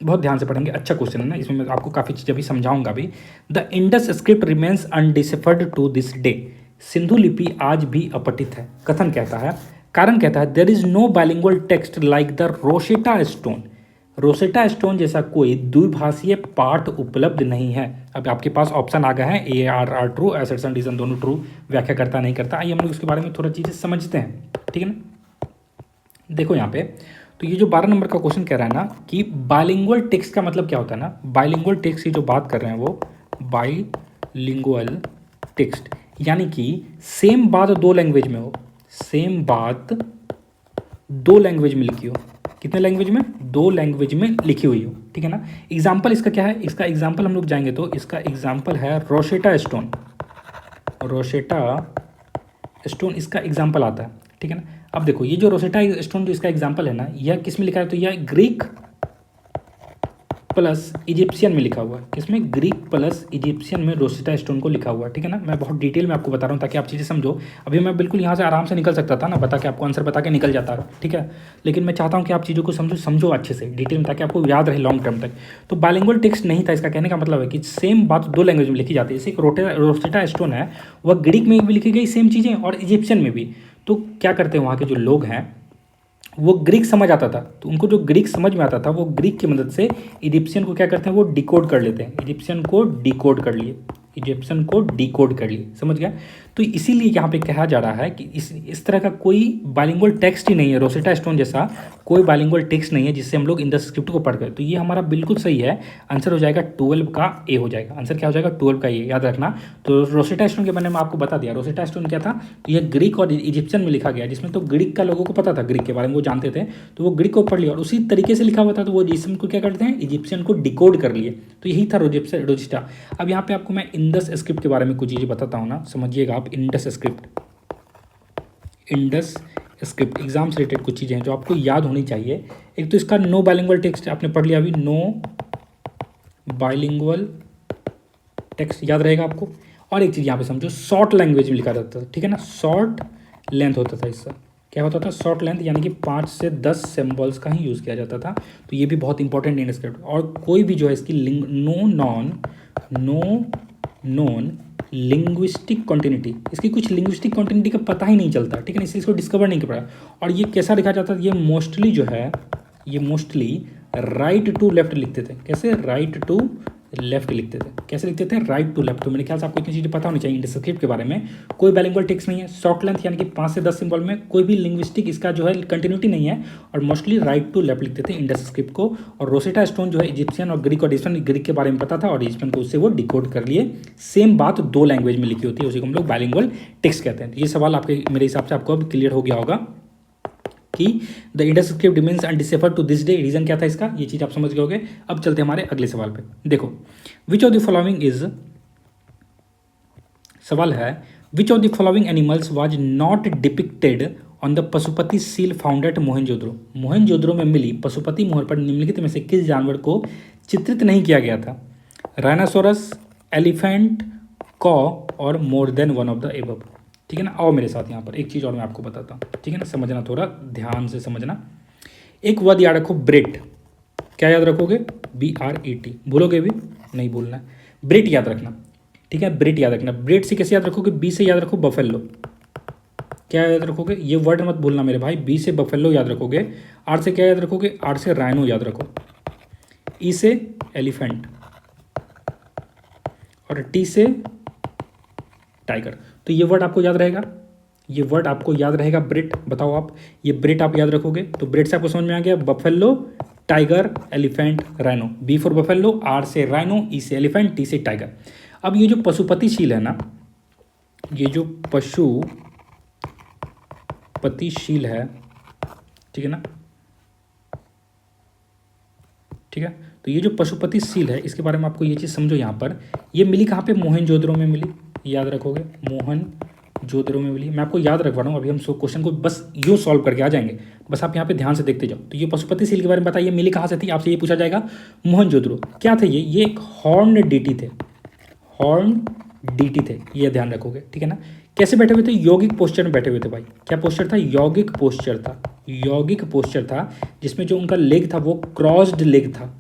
बहुत ध्यान से पढ़ेंगे, अच्छा क्वेश्चन है ना, इसमें मैं आपको काफ़ी चीज़ें भी समझाऊंगा भी। The Indus script remains undeciphered to this day. सिंधु लिपि आज भी अपठित है। कथन कहता है, कारण कहता है, there is no bilingual text like the Rosetta Stone. Rosetta Stone जैसा कोई द्विभाषीय पाठ उपलब्ध नहीं है। अब आपके पास ऑप्शन आ गया है, A R true, assertion decision दोनों ट्रू, व्याख्या करता नहीं करता। आइए हम लोग इसके बारे में थोड़ा चीज़ें समझते हैं, ठीक है ना। देखो यहाँ पे, तो ये जो 12 नंबर का क्वेश्चन कह रहा है ना कि बाइलिंगुअल टेक्स्ट का मतलब क्या होता है ना, बाइलिंगुअल टेक्स्ट की जो बात कर रहे हैं वो बाइलिंगुअल टेक्स्ट, यानी कि सेम बात दो लैंग्वेज में हो, सेम बात दो लैंग्वेज में लिखी हो। कितने लैंग्वेज में? 2 लैंग्वेज में लिखी हुई हो, ठीक है ना। एग्जाम्पल इसका क्या है? इसका एग्जाम्पल हम लोग जाएंगे तो इसका एग्जाम्पल है रोसेटा स्टोन। रोसेटा स्टोन इसका एग्जाम्पल आता है, ठीक है ना। अब देखो ये जो रोसेटा स्टोन जो इसका एग्जाम्पल है ना, यह किस में लिखा है? तो यह ग्रीक प्लस इजिप्शियन में लिखा हुआ है। किसमें? ग्रीक प्लस इजिप्शियन में रोसेटा स्टोन को लिखा हुआ है, ठीक है ना। मैं बहुत डिटेल में आपको बता रहा हूँ ताकि आप चीज़ें समझो। अभी मैं बिल्कुल यहाँ से आराम से निकल सकता था ना, बता के आपको आंसर बता के निकल जाता है, ठीक है, लेकिन मैं चाहता हूँ कि आप चीज़ों को समझो अच्छे से डिटेल में, ताकि आपको याद रहे लॉन्ग टर्म तक। तो बाइलिंगुअल टेक्स्ट नहीं था, इसका कहने का मतलब है कि सेम बात 2 लैंग्वेज में लिखी जाती है। जैसे एक रोसेटा स्टोन है, वह ग्रीक में भी लिखी गई सेम चीज़ें, और इजिप्शियन में भी। तो क्या करते हैं वहाँ के जो लोग हैं, वो ग्रीक समझ आता था, तो उनको जो ग्रीक समझ में आता था वो ग्रीक की मदद से इजिप्शियन को क्या करते हैं? वो डिकोड कर लेते हैं। इजिप्शियन को डिकोड कर लिए, इजिप्शियन को डिकोड कर लिए, समझ गया। तो इसीलिए यहाँ पे कहा जा रहा है कि इस तरह का कोई बाइलिंगुअल टेक्स्ट ही नहीं है, रोसेटा स्टोन जैसा कोई बाइलिंगुअल टेक्स्ट नहीं है जिससे हम लोग इंडस स्क्रिप्ट को पढ़ कर। तो ये हमारा बिल्कुल सही है, आंसर हो जाएगा 12 का ए हो जाएगा। आंसर क्या हो जाएगा? 12 का ए, याद रखना। तो रोसेटा स्टोन के बारे में आपको बता दिया। रोसेटा स्टोन क्या था? यह ग्रीक और इजिप्शियन में लिखा गया, जिसमें तो ग्रीक का लोगों को पता था, ग्रीक के बारे में वो जानते थे, तो वो ग्रीक को पढ़ लिया और उसी तरीके से लिखा हुआ था, तो वो जिसम को क्या करते हैं? इजिप्शियन को डिकोड कर लिए। तो यही था रोजेस्टा। अब यहाँ पे आपको मैं इंडस स्क्रिप्ट के बारे में कुछ चीज़ें बताता हूँ ना, समझिएगा आप। Indus script, Indus script exam से रिलेटेड कुछ चीज़ें हैं जो आपको याद होनी चाहिए। एक तो इसका नो बाइलिंगुअल टेक्स्ट आपने पढ़ लिया अभी, नो बाइलिंगुअल टेक्स्ट याद रहेगा आपको। और एक चीज़ यहाँ पे समझो, शॉर्ट लैंग्वेज में लिखा जाता था, ठीक है ना, शॉर्ट लेंथ होता था इसका। क्या होता था? शॉर्ट लेंथ, यानी कि 5 से 10 सिंबल्स का ही यूज़ किया जाता था। तो ये भी बहुत इंपॉर्टेंट इंडस स्क्रिप्ट। और कोई भी जो है इसकी नो नॉन लिंग्विस्टिक कॉन्टिन्यूटी, इसकी कुछ लिंग्विस्टिक कॉन्टिन्यूटी का पता ही नहीं चलता, ठीक है ना, इसलिए इसको डिस्कवर नहीं कर पाया। और ये कैसा लिखा जाता था? ये मोस्टली जो है, ये मोस्टली राइट टू लेफ्ट लिखते थे। कैसे? राइट टू लेफ्ट लिखते थे। कैसे लिखते थे? Right to left. तो मेरे ख्याल से आपको इतनी चीज़ें पता होनी चाहिए इंडस स्क्रिप्ट के बारे में। कोई बाइलिंगुअल टेक्स्ट नहीं है, शॉर्ट लेंथ यानी कि 5 से 10 सिंबल में, कोई भी लिंग्विस्टिक इसका जो है कंटिन्यूटी नहीं है, और मोस्टली राइट टू लेफ्ट लिखते थे इंडस स्क्रिप्ट को। और रोसेटा स्टोन जो है इजिप्शियन और ग्रीक, और इजिप्शियन ग्रीक के बारे में पता था, और इजिप्शियन को उससे वो डिकोड कर लिए। सेम बात 2 लैंग्वेज में लिखी होती है, उसी को हम लोग बाइलिंगुअल टेक्स्ट कहते हैं। ये सवाल आपके, मेरे हिसाब से आपको अब क्लियर हो गया होगा कि the Indus script remains undeciphered to this day. Reason क्या था इसका, ये चीज़ आप समझ गए होगे। अब चलते हैं हमारे अगले सवाल पे। देखो, which of the following is, सवाल है, which of the following animals was not depicted on the Pashupati seal found at Mohenjodaro. Mohenjodaro में मिली पशुपति मोहर पर निम्नलिखित में से किस जानवर को चित्रित नहीं किया गया था? राइनासोरस, एलिफेंट, कॉ, और more than one of the above, ठीक है ना। आओ मेरे साथ यहाँ पर एक चीज़ और मैं आपको बताता हूँ, ठीक है ना, समझना, थोड़ा ध्यान से समझना। एक वर्ड याद रखो, ब्रेट। क्या याद रखोगे? BRET, भूलोगे भी नहीं भूलना है। ब्रेट याद रखना, ठीक है, ब्रेट याद रखना। ब्रेट से कैसे याद रखोगे? बी से याद रखो बफेलो। क्या याद रखोगे? ये वर्ड मत भूलना मेरे भाई। बी से बफेलो याद रखोगे। आर से क्या याद रखोगे? आर से राइनो याद रखो। ई से एलिफेंट, और टी से टाइगर। तो ये वर्ड आपको याद रहेगा, ये वर्ड आपको याद रहेगा ब्रिट। बताओ आप, ये ब्रिट आप याद रखोगे तो ब्रिट से आपको समझ में आ गया buffalo, tiger, elephant, rhino. B for buffalo, R से राइनो, ई से एलिफेंट, टी से टाइगर। अब ये जो पशुपतिशील है ना, ये जो पशुपतिशील है, ठीक है ना, ठीक है। तो ये जो पशुपतिशील है इसके बारे में आपको ये चीज़ समझो। यहाँ पर ये मिली कहाँ पे, मोहनजोदड़ो में मिली, याद रखोगे, मोहनजोदड़ो में मिली। मैं आपको याद रखवा रहा हूँ, अभी हम क्वेश्चन को बस यूँ सॉल्व करके आ जाएंगे, बस आप यहाँ पे ध्यान से देखते जाओ। तो ये पशुपतिशील के बारे में बताइए, मिली कहाँ से थी, आपसे ये पूछा जाएगा। मोहनजोदड़ो। क्या थे ये एक हॉर्न डीटी थे, हॉर्न डीटी थे, ये ध्यान रखोगे, ठीक है ना। कैसे बैठे हुए थे, यौगिक पोस्चर में बैठे हुए थे भाई। क्या पोस्चर था, यौगिक पोस्चर था, यौगिक पोस्चर था, जिसमें जो उनका लेग था वो क्रॉस्ड लेग था।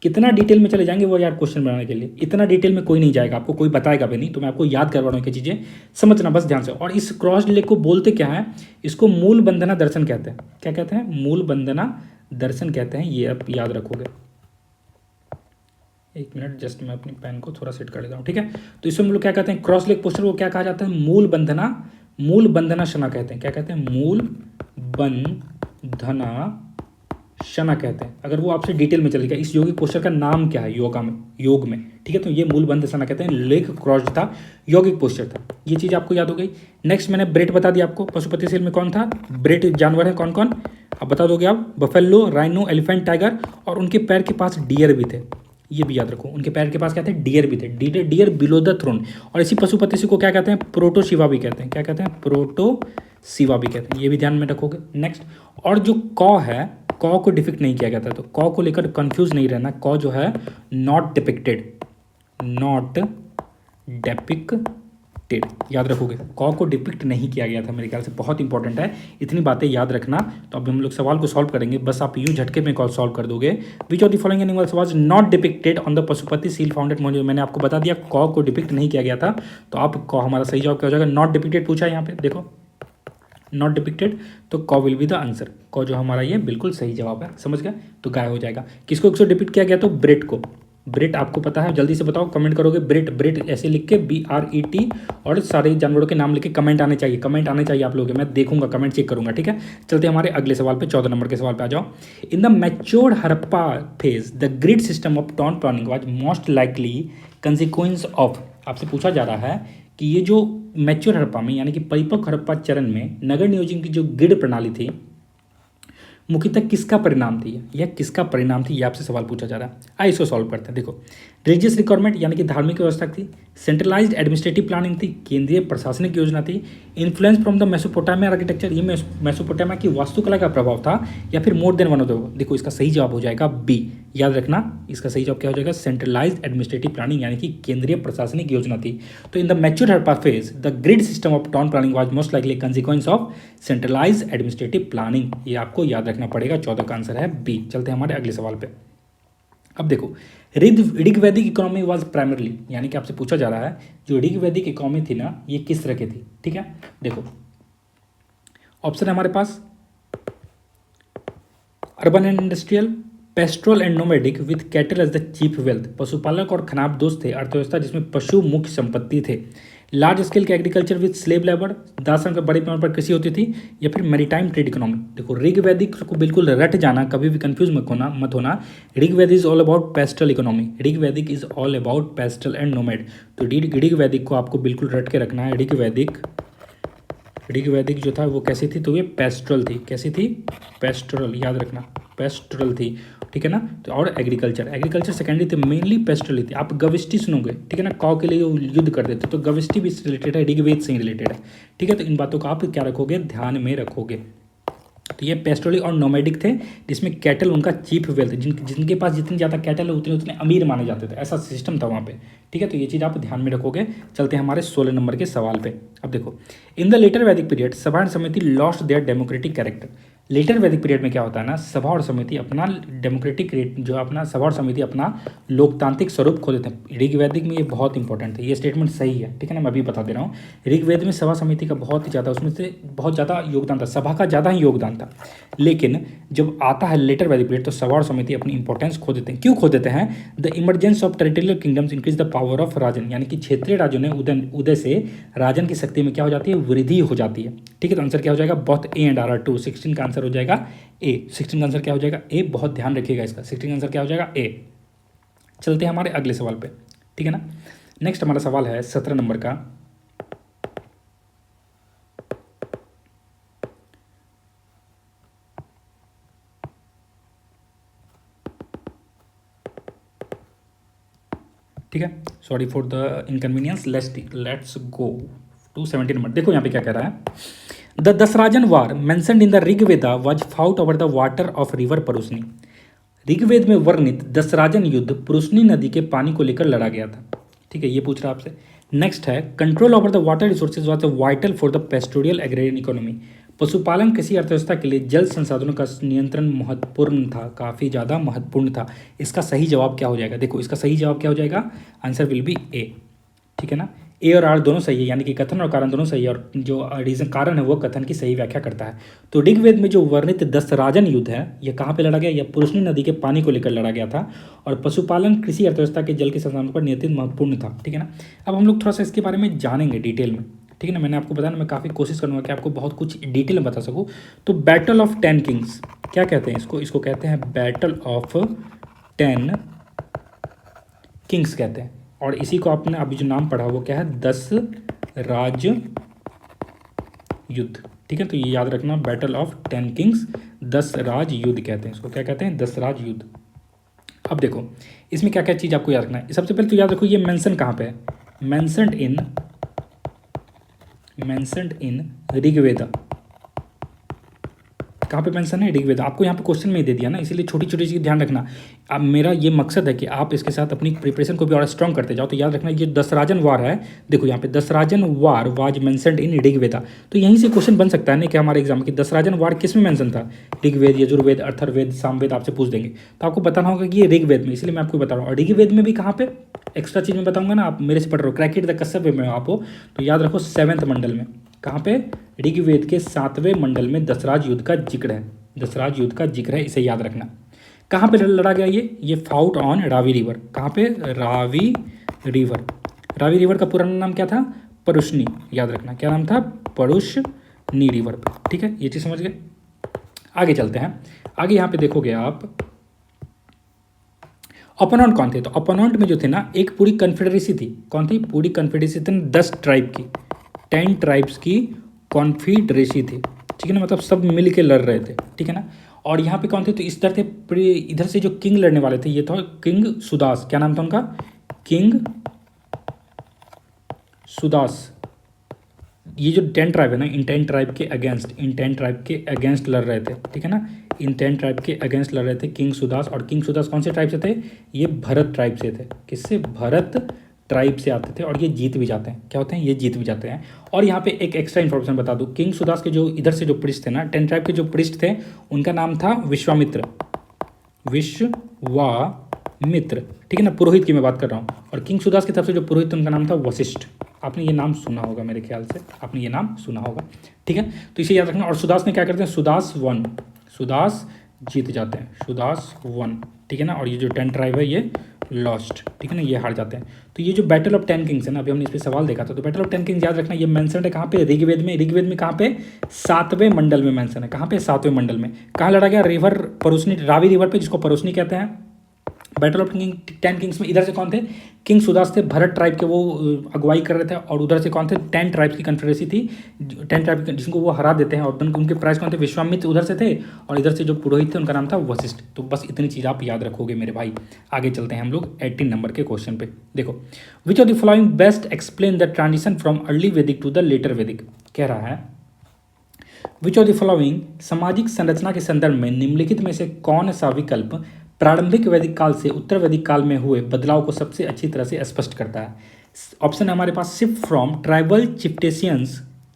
कितना डिटेल में चले जाएंगे वो यार क्वेश्चन बनाने के लिए, इतना डिटेल में कोई नहीं जाएगा, आपको कोई बताएगा भी नहीं, तो मैं आपको याद करवा रहा हूँ कि चीज़ें समझना बस ध्यान से। और इस क्रॉस्ड लेग को बोलते क्या है, इसको मूल बंधना दर्शन कहते हैं। क्या कहते हैं, मूल बंधना दर्शन कहते हैं, ये आप याद रखोगे। एक मिनट, जस्ट मैं अपनी पेन को थोड़ा सेट कर लेता हूँ, ठीक है। तो इसमें हम लोग क्या कहते हैं, क्रॉस लेग पोस्चर को क्या कहा जाता है, मूल बंधना शना कहते हैं। क्या कहते हैं, मूल बंधना शना कहते हैं। अगर वो आपसे डिटेल में चलेगा इस यौगिक पोस्चर का नाम क्या है योग में, ठीक है। तो ये मूल बंध शना कहते हैं, लेग क्रॉस्ड था, यौगिक पोस्चर था। ये चीज़ आपको याद हो गई। नेक्स्ट मैंने ब्रेड बता दिया आपको, पशुपतिशील में कौन था, ब्रेड जानवर है कौन कौन, अब बता दोगे आप, बफेलो, राइनो, एलिफेंट, टाइगर। और उनके पैर के पास डियर भी थे, ये भी याद रखो, उनके पैर के पास क्या थे, डियर भी थे, डियर बिलो द थ्रोन। और इसी पशुपतिशी को क्या कहते हैं, प्रोटोशिवा भी कहते हैं। क्या कहते हैं, प्रोटोशिवा भी कहते हैं, ये भी ध्यान में रखोगे। नेक्स्ट, और जो कॉ है, कॉ को डिपिक्ट नहीं किया गया था, तो कॉ को लेकर कंफ्यूज नहीं रहना। कॉ जो है नॉट डिपिक्टेड, नॉट डेपिक्टेड, याद रखोगे। कॉ को डिपिक्ट नहीं किया गया था, मेरे ख्याल से बहुत इंपॉर्टेंट है, इतनी बातें याद रखना। तो अब हम लोग सवाल को सॉल्व करेंगे, बस आप यूं झटके में कॉल सॉल्व कर दोगे। Which of the following animals was not depicted on the Pashupati seal founded monument. मैंने आपको बता दिया कॉ को डिपिक्ट नहीं किया गया था, तो आप कॉ हमारा सही जवाब क्या हो जाएगा, नॉट डिपिक्टेड पूछा है यहाँ पे, देखो नॉट डिपिक्टेड, तो कॉ विल बी द आंसर। कॉ जो हमारा ये बिल्कुल सही जवाब है, समझ गए, तो गाय हो जाएगा। किसको किसको डिपिक्ट किया गया, तो ब्रेड को। ब्रेड आपको पता है, जल्दी से बताओ, कमेंट करोगे ब्रेड, ब्रेड ऐसे लिख के BRET, और सारे जानवरों के नाम लिख के कमेंट आने चाहिए, कमेंट आने चाहिए आप लोगों के, मैं देखूंगा, कमेंट चेक करूंगा, ठीक है। चलते हमारे अगले सवाल पे, 14 नंबर के सवाल पे आ जाओ। In the matured Harappa phase the grid system of town planning was most likely consequence of. आपसे पूछा जा रहा है कि ये जो मैच्योर हड़प्पा में, यानी कि परिपक्व हड़प्पा चरण में नगर नियोजन की जो ग्रिड प्रणाली थी, मुख्यतः किसका परिणाम थी, यह किसका परिणाम थी, यह आपसे सवाल पूछा जा रहा है। आइए इसको सॉल्व करते हैं। देखो, रिलीजियस रिक्वायरमेंट यानी कि धार्मिक व्यवस्था थी, सेंट्रलाइज्ड एडमिनिस्ट्रेटिव प्लानिंग थी, केंद्रीय प्रशासनिक योजना थी, influence from the Mesopotamia architecture, ये मेसोपोटामिया की वास्तुकला का प्रभाव था, या फिर more than one of the. देखो इसका सही जवाब हो जाएगा बी, याद रखना, इसका सही जवाब क्या हो जाएगा, सेंट्रलाइज्ड एडमिनिस्ट्रेटिव प्लानिंग, यानी कि केंद्रीय प्रशासनिक योजना थी। तो in the mature Harappa phase the grid system of town planning was most likely consequence of centralised administrative planning, ये आपको याद रखना पड़ेगा। 14 का आंसर है बी। चलते हैं हमारे अगले सवाल पे। अब देखो, ऋग्वैदिक इकोनॉमी वाज प्राइमरली, यानी कि आपसे पूछा जा रहा है जो ऋग्वैदिक इकोनॉमी थी ना, ये किस तरह की थी, ठीक है। देखो ऑप्शन है हमारे पास, urban and industrial, pastoral and nomadic with cattle as the chief wealth, पशुपालक और खनाबदोश थे, अर्थव्यवस्था जिसमें पशु मुख्य संपत्ति थे, लार्ज स्केल के एग्रीकल्चर विद स्लेव लेबर, दासन का बड़े पैमाने पर कृषि होती थी, या फिर मैरीटाइम ट्रेड इकोनॉमी। देखो ऋग्वैदिक को बिल्कुल रट जाना, कभी भी कंफ्यूज मत होना। Rigvedic is all about pastoral economy, Rigvedic is all about pastoral and nomad. तो ऋग्वैदिक को आपको बिल्कुल रट के रखना है। ऋग्वैदिक जो था वो कैसी थी, तो ये पेस्ट्रल थी। कैसी थी, पेस्ट्रल, याद रखना, पेस्ट्रल थी, ठीक है ना। तो और एग्रीकल्चर सेकेंडरी थी, मेनली पेस्ट्रल थी। आप गविष्टि सुनोगे, ठीक है ना, कौ के लिए युद्ध कर देते, तो गविष्टि भी इससे रिलेटेड है, ऋग्वेद से ही रिलेटेड है, ठीक है। तो इन बातों को आप क्या रखोगे, ध्यान में रखोगे। तो ये पेस्टोरली और नोमैडिक थे, जिसमें कैटल उनका चीफ वेल्थ, जिनके पास जितनी ज़्यादा कैटल है उतने अमीर माने जाते थे, ऐसा सिस्टम था वहाँ पे, ठीक है। तो ये चीज़ आप ध्यान में रखोगे। चलते हैं हमारे 16 नंबर के सवाल पे। अब देखो, in the later Vedic period sabha and samiti lost their democratic character. Later Vedic period में क्या होता है ना, सभा और समिति अपना डेमोक्रेटिक रेट जो अपना सभा और समिति अपना लोकतांत्रिक स्वरूप खो देते हैं। ऋग्वैदिक में ये बहुत इंपॉर्टेंट है, ये स्टेटमेंट सही है, ठीक है ना, मैं अभी बता दे रहा हूँ। ऋग्वेद में सभा समिति का बहुत ही ज़्यादा, उसमें से बहुत ज़्यादा योगदान था, सभा का ज़्यादा ही योगदान था। लेकिन जब आता है लेटर वैदिक पीरियड तो सभा और समिति अपनी इंपॉर्टेंस खो देते हैं। क्यों खो देते हैं? The emergence of territorial kingdoms increase the power of rajan, यानी कि क्षेत्रीय राज्यों ने उदय से राजन की शक्ति में क्या हो जाती है, वृद्धि हो जाती है। ठीक है, तो आंसर क्या हो जाएगा, both A and R are true. 16 का आंसर हो जाएगा ए। 16 का आंसर क्या हो जाएगा, ए। बहुत ध्यान रखिएगा इसका, 16 का आंसर क्या हो जाएगा, ए। चलते हैं हमारे अगले सवाल पे, ठीक है ना। नेक्स्ट हमारा सवाल है 17 नंबर का। ठीक है, sorry for the inconvenience, let's go to 17 number. देखो यहाँ पे क्या कह रहा है, the Dasarajna war mentioned in the Rigveda was fought over the water of river Parushni. Rigveda में वर्णित दसराजन युद्ध परुष्णी नदी के पानी को लेकर लड़ा गया था। ठीक है, ये पूछ रहा है आपसे। नेक्स्ट है, control over the water resources was vital for the pastoral agrarian economy. पशुपालन कृषि अर्थव्यवस्था के लिए जल संसाधनों का नियंत्रण महत्वपूर्ण था, काफ़ी ज़्यादा महत्वपूर्ण था। इसका सही जवाब क्या हो जाएगा, देखो इसका सही जवाब क्या हो जाएगा, आंसर विल बी ए। ठीक है ना, ए और आर दोनों सही है, यानी कि कथन और कारण दोनों सही है, और जो रीजन कारण है वो कथन की सही व्याख्या करता है। तो ऋग्वेद में जो वर्णित दसराजन युद्ध है ये कहाँ पे लड़ा गया, यह परुष्णी नदी के पानी को लेकर लड़ा गया था, और पशुपालन कृषि अर्थव्यवस्था के जल के संसाधनों पर नियंत्रित महत्वपूर्ण था। ठीक है ना, अब हम लोग थोड़ा सा इसके बारे में जानेंगे डिटेल में। ठीक है ना, मैंने आपको बताया ना, मैं काफ़ी कोशिश करूँगा कि आपको बहुत कुछ डिटेल में बता सकूँ। तो बैटल ऑफ 10 किंग्स क्या कहते हैं इसको कहते हैं बैटल ऑफ 10 किंग्स कहते हैं, और इसी को आपने अभी जो नाम पढ़ा वो क्या है, 10 राज युद्ध। ठीक है, तो ये याद रखना, बैटल ऑफ 10 किंग्स, 10 राज युद्ध कहते हैं इसको, क्या कहते हैं, 10 राज युद्ध। अब देखो इसमें क्या क्या चीज़ आपको याद रखना है। सबसे पहले तो याद रखो ये मेंशन कहाँ पे है, मेंशन्ड इन ऋग्वेदा। कहाँ पे मेंशन है, ऋग्वेद। आपको यहाँ पे क्वेश्चन में ही दे दिया ना, इसीलिए छोटी छोटी चीज़ ध्यान रखना। अब मेरा ये मकसद है कि आप इसके साथ अपनी प्रिपरेशन को भी और स्ट्रॉन्ग करते जाओ। तो याद रखना ये दसराजन वार है, देखो यहाँ पे Dasarajna war was mentioned in Rigveda. तो यहीं से क्वेश्चन बन सकता है ना कि हमारे एग्जाम की दसराजन वार किस में मेंशन था, ऋग्वेद, यजुर्वेद, अथर्ववेद, सामवेद आपसे पूछ देंगे, तो आपको बताना होगा कि ये ऋग्वेद में, इसलिए मैं आपको बता रहा हूँ। और ऋग्वेद में भी कहाँ पे एक्स्ट्रा चीज़ में बताऊंगा ना, आप मेरे से पढ़ रहे हो, क्रैकेट द कश्यप में आप हो, तो याद रखो 7वें मंडल में, कहाँ पे, ऋग्वेद के 7वें मंडल में दसराज युद्ध का जिक्र है, दसराज युद्ध का जिक्र है, इसे याद रखना। कहाँ पे लड़ा गया ये फाउट ऑन रावी रिवर। कहाँ पे, रावी रिवर। रावी रिवर का पूरा नाम क्या था, परुष्णी, याद रखना क्या नाम था, परुष्णी रिवर पे। ठीक है, ये चीज़ समझ गए। आगे चलते हैं, आगे यहाँ पे देखोगे आप अपोनेंट कौन थे, तो अपोनेंट में जो थे ना एक पूरी कॉन्फेडरेसी थी। कौन थी, पूरी कॉन्फेडरेसी थी, 10 ट्राइब की, 10 ट्राइब्स की कॉन्फेडरेसी थी। ठीक है ना, मतलब सब मिल के लड़ रहे थे। ठीक है ना, और यहाँ पे कौन थे, तो इस तरह थे, इधर से जो किंग लड़ने वाले थे ये था किंग सुदास, क्या नाम था उनका, किंग सुदास। ये जो 10 ट्राइब है ना, इन 10 ट्राइब के अगेंस्ट लड़ रहे थे। ठीक है ना, इन 10 ट्राइब के अगेंस्ट लड़ रहे थे किंग सुदास। और किंग सुदास कौन से ट्राइब से थे, ये भरत ट्राइब से थे। किससे, भरत ट्राइब से आते थे, और ये जीत भी जाते हैं। क्या होते हैं, ये जीत भी जाते हैं। और यहाँ पे एक एक्स्ट्रा इन्फॉर्मेशन बता दूँ, किंग सुदास के जो इधर से जो प्रिस्ट थे ना, 10 ट्राइब के जो प्रिस्ट थे उनका नाम था विश्वामित्र, विश्वामित्र। ठीक है ना, पुरोहित की मैं बात कर रहा हूँ। और किंग सुदास की तरफ से जो पुरोहित उनका नाम था वशिष्ठ। आपने ये नाम सुना होगा, मेरे ख्याल से आपने ये नाम सुना होगा। ठीक है, तो इसे याद रखना। और सुदास ने क्या करते हैं, सुदास वन, सुदास जीत जाते हैं, सुदास वन। ठीक है ना, और ये जो 10 ट्राइब है ये लॉस्ट। ठीक है ना, ये हार जाते हैं। तो ये जो बैटल ऑफ 10 किंग्स है ना, अभी हमने इस पर सवाल देखा था, तो बैटल ऑफ 10 किंग्स याद रखना, ये मेंशन है कहाँ पे, ऋग्वेद में। ऋग्वेद में कहाँ पे, 7वें मंडल में मेंशन है। कहाँ पे, 7वें मंडल में। कहाँ लड़ा गया, रिवर परुष्णी, रावी रिवर पे, जिसको परुष्णी कहते हैं। बैटल ऑफ 10 किंग्स में इधर से कौन थे, किंग सुदास थे, भरत ट्राइब के, वो अगुवाई कर रहे थे। और उधर से कौन थे, 10 ट्राइब्स की कन्फेडरेसी थी, 10 ट्राइब जिनको वो हरा देते हैं। और उनके प्राइस कौन थे, विश्वामित्र उधर से थे, और इधर से जो पुरोहित थे उनका नाम था वशिष्ठ। तो बस इतनी चीज़ आप याद रखोगे मेरे भाई। आगे चलते हैं हम लोग 18 नंबर के क्वेश्चन पे। देखो, which of the following best explain the transition from early वैदिक टू द लेटर वैदिक। कह रहा है, विच ऑफ द फॉलोइंग सामाजिक संरचना के संदर्भ में निम्नलिखित में से कौन सा विकल्प प्रारंभिक वैदिक काल से उत्तर वैदिक काल में हुए बदलाव को सबसे अच्छी तरह से स्पष्ट करता है। ऑप्शन है हमारे पास, shift from tribal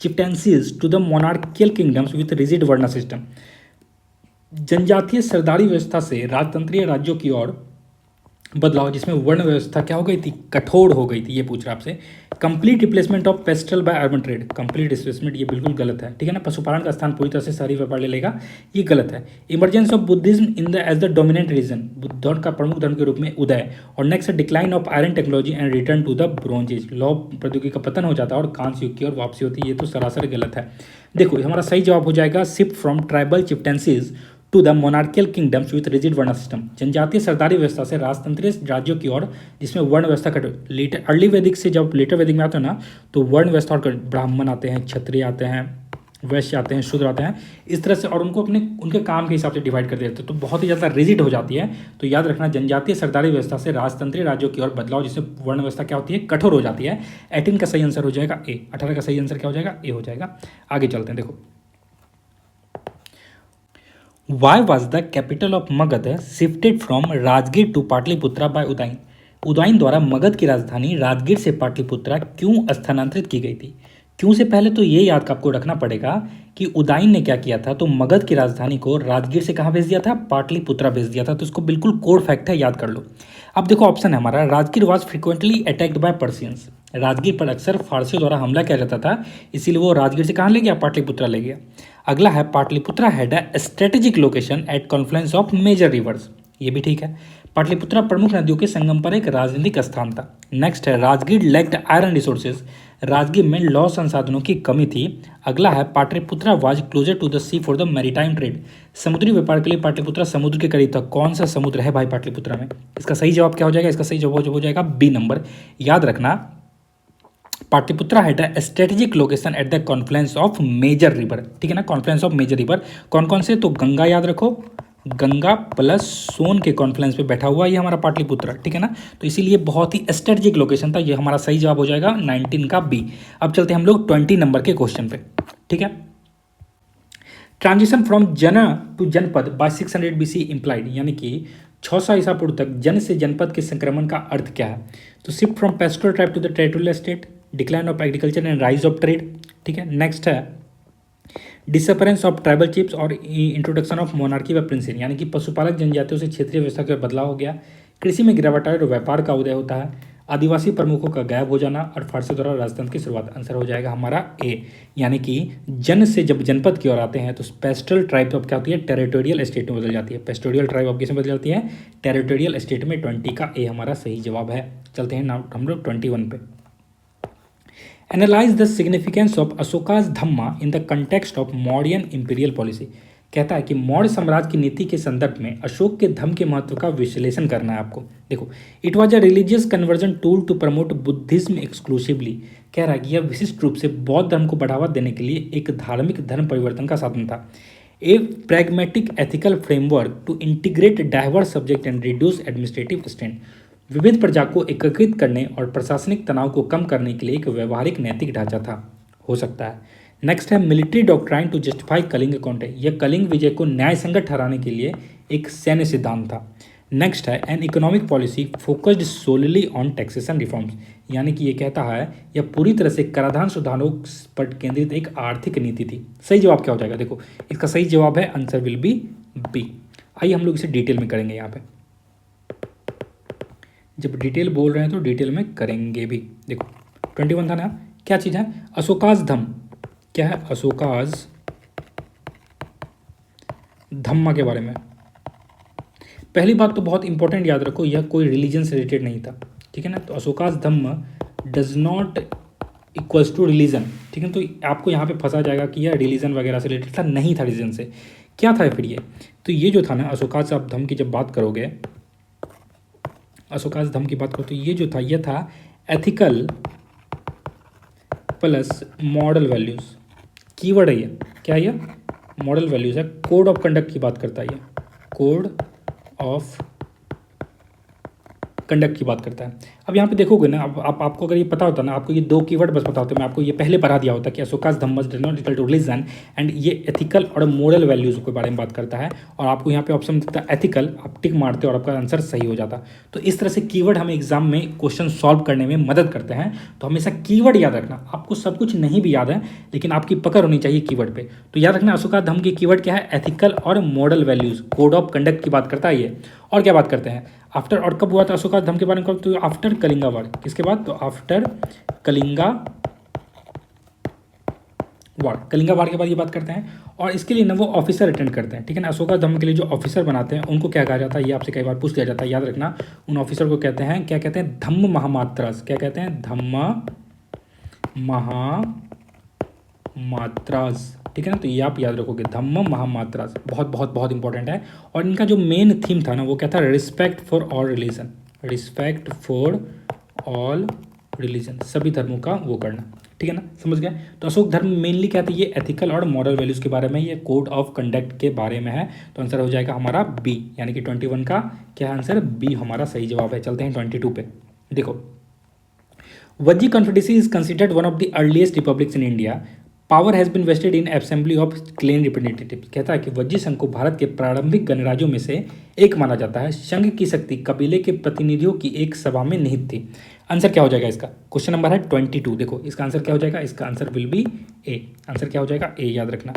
chieftaincies to the monarchical kingdoms with rigid varna system. जनजातीय सरदारी व्यवस्था से राजतंत्रीय राज्यों की ओर बदलाव जिसमें वर्ण व्यवस्था क्या हो गई थी, कठोर हो गई थी, ये पूछ रहा है आपसे। Complete replacement of pastoral by urban trade, complete replacement ये बिल्कुल गलत है, ठीक है ना। पशुपालन का स्थान पूरी तरह से शहरी व्यापार ले लेगा, ये गलत है। Emergence of Buddhism in the as the dominant religion, Buddha धर्म का प्रमुख धर्म के रूप में उदय। और नेक्स्ट है decline of iron technology and return to the bronze age, लौ प्रौद्योगिकी का पतन हो जाता है और कांस्य युग की ओर वापसी होती है, ये तो सरासर गलत है। देखो हमारा सही जवाब हो जाएगा shift from tribal chieftaincies to the monarchical kingdoms with rigid varna system, जनजातीय सरदारी व्यवस्था से राजतंत्रीय राज्यों की ओर जिसमें वर्ण व्यवस्था का लेटर अर्ली वैदिक से जब लेटर वैदिक में आते हैं ना तो वर्ण व्यवस्था और ब्राह्मण आते हैं, क्षत्रिय आते हैं, वैश्य आते हैं, शूद्र आते हैं, इस तरह से, और उनको अपने उनके काम के हिसाब से डिवाइड कर देते हैं, तो बहुत ही ज़्यादा रिजिड हो जाती है। तो याद रखना जनजातीय सरदारी व्यवस्था से राजतंत्रीय राज्यों की ओर बदलाव जिससे वर्ण व्यवस्था क्या होती है, कठोर हो जाती है। 18 का सही आंसर हो जाएगा ए, 18 का सही आंसर क्या हो जाएगा, ए हो जाएगा। आगे चलते हैं, देखो Why was the capital of Magध shifted from Rajgir to Pataliputra by Udayan? Udayan द्वारा मगध की राजधानी राजगीर से पाटलिपुत्रा क्यों स्थानांतरित की गई थी? क्यों से पहले तो ये याद आपको रखना पड़ेगा कि उदयन ने क्या किया था, तो मगध की राजधानी को राजगीर से कहाँ भेज दिया था, पाटलिपुत्रा भेज दिया था। तो इसको बिल्कुल कोड फैक्ट है, याद कर लो। अब देखो ऑप्शन है हमारा, Rajgir was frequently attacked by पर्सियंस, Rajgir पर अक्सर फारसियों द्वारा हमला किया जाता था, इसीलिए वो राजगीर से कहाँ ले गया, पाटलिपुत्रा ले गया। अगला है Pataliputra had a strategic location at confluence of major rivers, ये भी ठीक है। पाटलिपुत्रा प्रमुख नदियों के संगम पर एक राजनीतिक स्थान था। नेक्स्ट है Rajgir lacked iron resources, Rajgir में लौह संसाधनों की कमी थी। अगला है Pataliputra was closer to the sea for the maritime trade, समुद्री व्यापार के लिए पाटलिपुत्रा समुद्र के करीब था। कौन सा समुद्र है भाई पाटलिपुत्रा में, इसका सही जवाब क्या हो जाएगा, इसका सही जवाब हो जाएगा बी नंबर। याद रखना Pataliputra had a strategic location at the confluence of major river, ठीक है ना, कॉन्फ्लुएंस ऑफ मेजर रिवर कौन कौन से, तो गंगा याद रखो, गंगा प्लस सोन के कॉन्फ्लुएंस पे बैठा हुआ ये हमारा पाटलिपुत्रा, ठीक है ना। तो इसीलिए बहुत ही स्ट्रेटेजिक लोकेशन था, ये हमारा सही जवाब हो जाएगा 19 का बी। अब चलते हैं हम लोग 20 नंबर के क्वेश्चन पे, ठीक है। ट्रांजिशन फ्रॉम जन टू जनपद बाय 600 BC इम्प्लाइड, यानी कि 600 ईसा पूर्व तक जन से जनपद के संक्रमण का अर्थ क्या है, तो shift from pastoral tribe to the territorial state, decline of agriculture and rise of trade, ठीक है। नेक्स्ट है डिसअपरेंस ऑफ ट्राइबल चिप्स और इंट्रोडक्शन ऑफ मोनार्की व प्रिंसिन, यानी कि पशुपालक जनजातियों से क्षेत्रीय व्यवस्था का बदलाव हो गया, कृषि में गिरावट और व्यापार का उदय होता है, आदिवासी प्रमुखों का गायब हो जाना और फारसी द्वारा राजतंत्र की शुरुआत। आंसर हो जाएगा हमारा ए, यानी कि जन से जब जनपद की ओर आते हैं तो पेस्टोरल ट्राइब अब क्या होती है, टेरिटोरियल स्टेट में बदल जाती है। पेस्टोरियल ट्राइब अब किसमें बदल जाती है, टेरिटोरियल स्टेट में। 20 का ए हमारा सही जवाब है। चलते हैं नाउ हम लोग 21 पे। Analyse the significance of Ashoka's Dhamma in the context of Mauryan imperial policy, कहता है कि मौर्य साम्राज्य की नीति के संदर्भ में अशोक के धम्म के महत्व का विश्लेषण करना है आपको। देखो it was a religious conversion tool to promote Buddhism exclusively, कह रहा है कि यह विशिष्ट रूप से बौद्ध धर्म को बढ़ावा देने के लिए एक धार्मिक धर्म परिवर्तन का साधन था। A pragmatic ethical framework to integrate diverse subject and reduce administrative strain, विविध प्रजा को एकीकृत करने और प्रशासनिक तनाव को कम करने के लिए एक व्यवहारिक नैतिक ढांचा था, हो सकता है। नेक्स्ट है military doctrine to justify Kalinga conquest, यह कलिंग विजय को न्याय संगत ठहराने के लिए एक सैन्य सिद्धांत था। नेक्स्ट है an economic policy focused solely on taxation reforms, यानी कि ये कहता है यह पूरी तरह से कराधान सुधारों पर केंद्रित एक आर्थिक नीति थी। सही जवाब क्या हो जाएगा, देखो इसका सही जवाब है आंसर विल बी बी। आइए हम लोग इसे डिटेल में करेंगे, यहाँ पे जब डिटेल बोल रहे हैं तो डिटेल में करेंगे भी। देखो 21 था ना, क्या चीज़ है, अशोकाज धम्म, क्या है अशोकाज धम्मा के बारे में। पहली बात तो बहुत इंपॉर्टेंट याद रखो, यह कोई रिलीजन से रिलेटेड नहीं था, ठीक है ना। तो Ashoka's dhamma does not equals to religion, ठीक है। तो आपको यहाँ पे फंसा जाएगा कि यह रिलीजन वगैरह से रिलेटेड था, नहीं था रिलीजन से। क्या था फिर ये, तो ये जो था ना अशोकाज धम्म की जब बात करोगे, अशोकाज धम्म की बात करो तो ये जो था यह था ethical plus model values, keyword है ये, क्या ये मॉडल वैल्यूज है। कोड ऑफ कंडक्ट की बात करता है ये, कोड ऑफ कंडक्ट की बात करता है। अब यहाँ पे देखोगे ना, अब आपको अगर ये पता होता ना, आपको ये दो कीवर्ड बस पता होते, मैं आपको ये पहले पढ़ा दिया होता कि Ashoka's dhammas does not equal to religion, and ये एथिकल और मोरल वैल्यूज़ के बारे में बात करता है, और आपको यहाँ पे ऑप्शन दिखता है एथिकल, आप टिक मारते हो और आपका आंसर सही हो जाता। तो इस तरह से कीवर्ड हमें एग्जाम में क्वेश्चन सॉल्व करने में मदद करते हैं। तो हमेशा कीवर्ड याद रखना, आपको सब कुछ नहीं भी याद है लेकिन आपकी पकड़ होनी चाहिए कीवर्ड पे। तो याद रखना अशोकास धम्म की कीवर्ड क्या है, एथिकल और moral values, code of conduct की बात करता है ये। और क्या बात करते हैं आफ्टर, और कब हुआ था अशोकास धम्म के बारे में, कब, तो आफ्टर कलिंगा वार, किसके बाद, तो आफ्टर कलिंगा वार, कलिंगा वार के बाद ये बात करते हैं। और इसके लिए ना वो ऑफिसर अटेंड करते हैं, ठीक है ना। अशोकास धम्म के लिए जो ऑफिसर बनाते हैं उनको क्या कहा जाता है, ये आपसे कई बार पूछ लिया जाता है, याद रखना। उन ऑफिसर को कहते हैं, क्या कहते हैं, धम्म महामात्रास, क्या कहते हैं, धम्म महामात्रास, ठीक है ना। तो ये आप याद रखोगे, धम्म महामात्रास, बहुत बहुत बहुत इंपॉर्टेंट है। और इनका जो मेन थीम था ना वो क्या था, respect for all religion, respect for all religion, सभी धर्मों का वो करना, ठीक है ना, समझ गए। तो अशोक धर्म मेनली क्या था, ये एथिकल और मॉरल वैल्यूज़ के बारे में, ये कोड ऑफ कंडक्ट के बारे में है। तो आंसर हो जाएगा हमारा बी, यानी कि 21 का क्या आंसर, बी हमारा सही जवाब है। चलते हैं 22 पे। देखो, Vajji confederacy is considered one of the earliest republics in India, power has been vested in assembly of clan representative. कहता है कि वज्जी संघ को भारत के प्रारंभिक गणराज्यों में से एक माना जाता है। संघ की शक्ति कबीले के प्रतिनिधियों की एक सभा में निहित थी। आंसर क्या हो जाएगा इसका, क्वेश्चन नंबर है 22। देखो इसका आंसर क्या हो जाएगा, इसका answer will be A, answer क्या हो जाएगा, ए, याद रखना,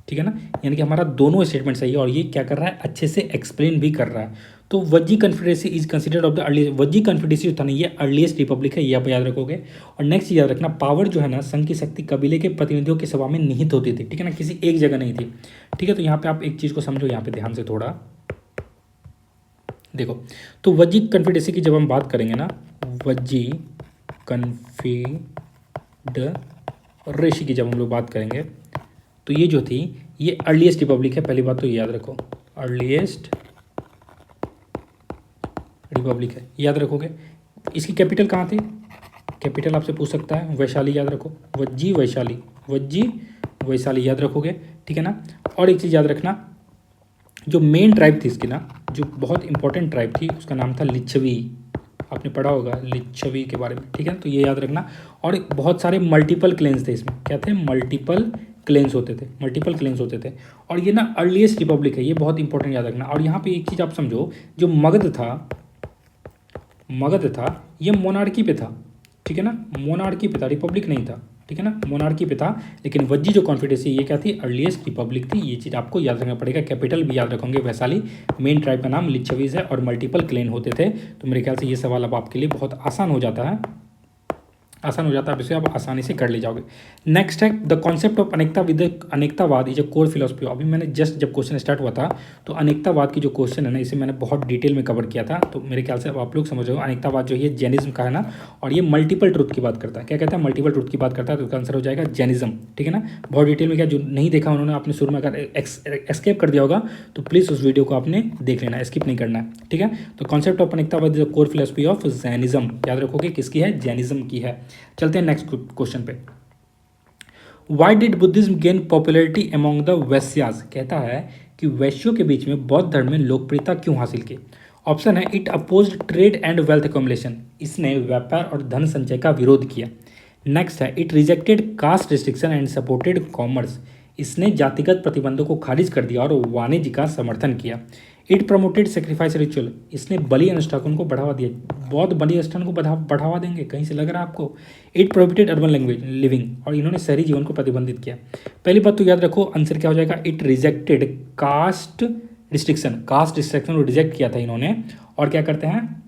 ठीक है ना। यानी कि हमारा दोनों स्टेटमेंट सही है और ये क्या कर रहा है, अच्छे से एक्सप्लेन भी कर रहा है। तो Vajji confederacy is considered of the earliest, Vajji confederacy जो था ना ये अर्लीस्ट रिपब्लिक है, ये आप याद रखोगे। और नेक्स्ट याद रखना, पावर जो है ना, संघ की शक्ति कबीले के प्रतिनिधियों की सभा में निहित होती थी, ठीक है ना, किसी एक जगह नहीं थी, ठीक है। तो यहाँ पे आप एक चीज़ को समझो यहाँ पे ध्यान से थोड़ा देखो। तो वज्जी कॉन्फेडरेसी की जब हम बात करेंगे ना, वज्जी कॉन्फेडरेसी की जब हम लोग बात करेंगे तो ये जो थी ये अर्लीस्ट रिपब्लिक है, पहली बात तो याद रखो, अर्लीस्ट रिपब्लिक है, याद रखोगे। इसकी कैपिटल कहाँ थी, कैपिटल आपसे पूछ सकता है, वैशाली, याद रखो, वज्जी वैशाली, वज्जी वैशाली, याद रखोगे, ठीक है ना। और एक चीज़ याद रखना, जो मेन ट्राइब थी इसकी ना, जो बहुत इंपॉर्टेंट ट्राइब थी उसका नाम था लिच्छवी, आपने पढ़ा होगा लिच्छवी के बारे में, ठीक है, तो ये याद रखना। और बहुत सारे मल्टीपल क्लेन्स थे इसमें, क्या थे, मल्टीपल क्लेन्स होते थे, मल्टीपल क्लेन्स होते थे। और ये ना अर्लीस्ट रिपब्लिक है, ये बहुत इंपॉर्टेंट याद रखना। और यहाँ पे एक चीज़ आप समझो, जो मगध था ये मोनार्की पे था, ठीक है ना, मोनार्की पे था, रिपब्लिक नहीं था, ठीक है ना, मोनार्की पे था। लेकिन वज्जी जो कॉन्फेडरेसी ये क्या थी, अर्लीस्ट रिपब्लिक थी, ये चीज़ आपको याद रखना पड़ेगा। कैपिटल भी याद रखोगे वैशाली, मेन ट्राइब का नाम लिच्छवीज है और मल्टीपल क्लेन होते थे। तो मेरे ख्याल से ये सवाल अब आपके लिए बहुत आसान हो जाता है, आसान हो जाता है, इसे आप आसानी से कर ले जाओगे। नेक्स्ट है the concept of anekata with anekatavada is a core philosophy. अभी मैंने जस्ट जब क्वेश्चन स्टार्ट हुआ था तो अनेकतावाद की जो क्वेश्चन है ना इसे मैंने बहुत डिटेल में कवर किया था। तो मेरे ख्याल से अब आप लोग समझ रहे हो, अनेकतावाद जो ये जैनिज्म का है ना, और ये मल्टीपल ट्रुथ की बात करता है। क्या कहता है, मल्टीपल ट्रुथ की बात करता है, तो उसका आंसर हो जाएगा जैनिज्म, ठीक है ना। बहुत डिटेल में, क्या जो नहीं देखा उन्होंने आपने शुरू में अगर एस्केप कर दिया होगा तो प्लीज़ उस वीडियो को आपने देख लेना, स्किप नहीं करना है, ठीक है। तो concept of अनेकतावाद is the core philosophy of Jainism, याद रखोगे किसकी है, जैनिज्म की है। चलते हैं नेक्स्ट क्वेश्चन पे। Why did Buddhism gain popularity among the Vaishyas. कहता है कि वैश्यों के बीच में बौद्ध धर्म में लोकप्रियता क्यों हासिल की। ऑप्शन है it opposed trade and wealth accumulation, इसने व्यापार और धन संचय का विरोध किया। नेक्स्ट है it rejected caste restriction and supported commerce, इसने जातिगत प्रतिबंधों को खारिज कर दिया और वाणिज्य का समर्थन किया। इट प्रमोटेड सेक्रीफाइस रिचुअल, इसने बलि अनुष्ठान को बढ़ावा दिया, बौद्ध बलि अनुष्ठान को बढ़ावा देंगे, कहीं से लग रहा है आपको। It prohibited urban language living, और इन्होंने शहरी जीवन को प्रतिबंधित किया। पहली बात तो याद रखो, आंसर क्या हो जाएगा, it rejected caste restriction, caste restriction को रिजेक्ट किया था इन्होंने। और क्या करते हैं,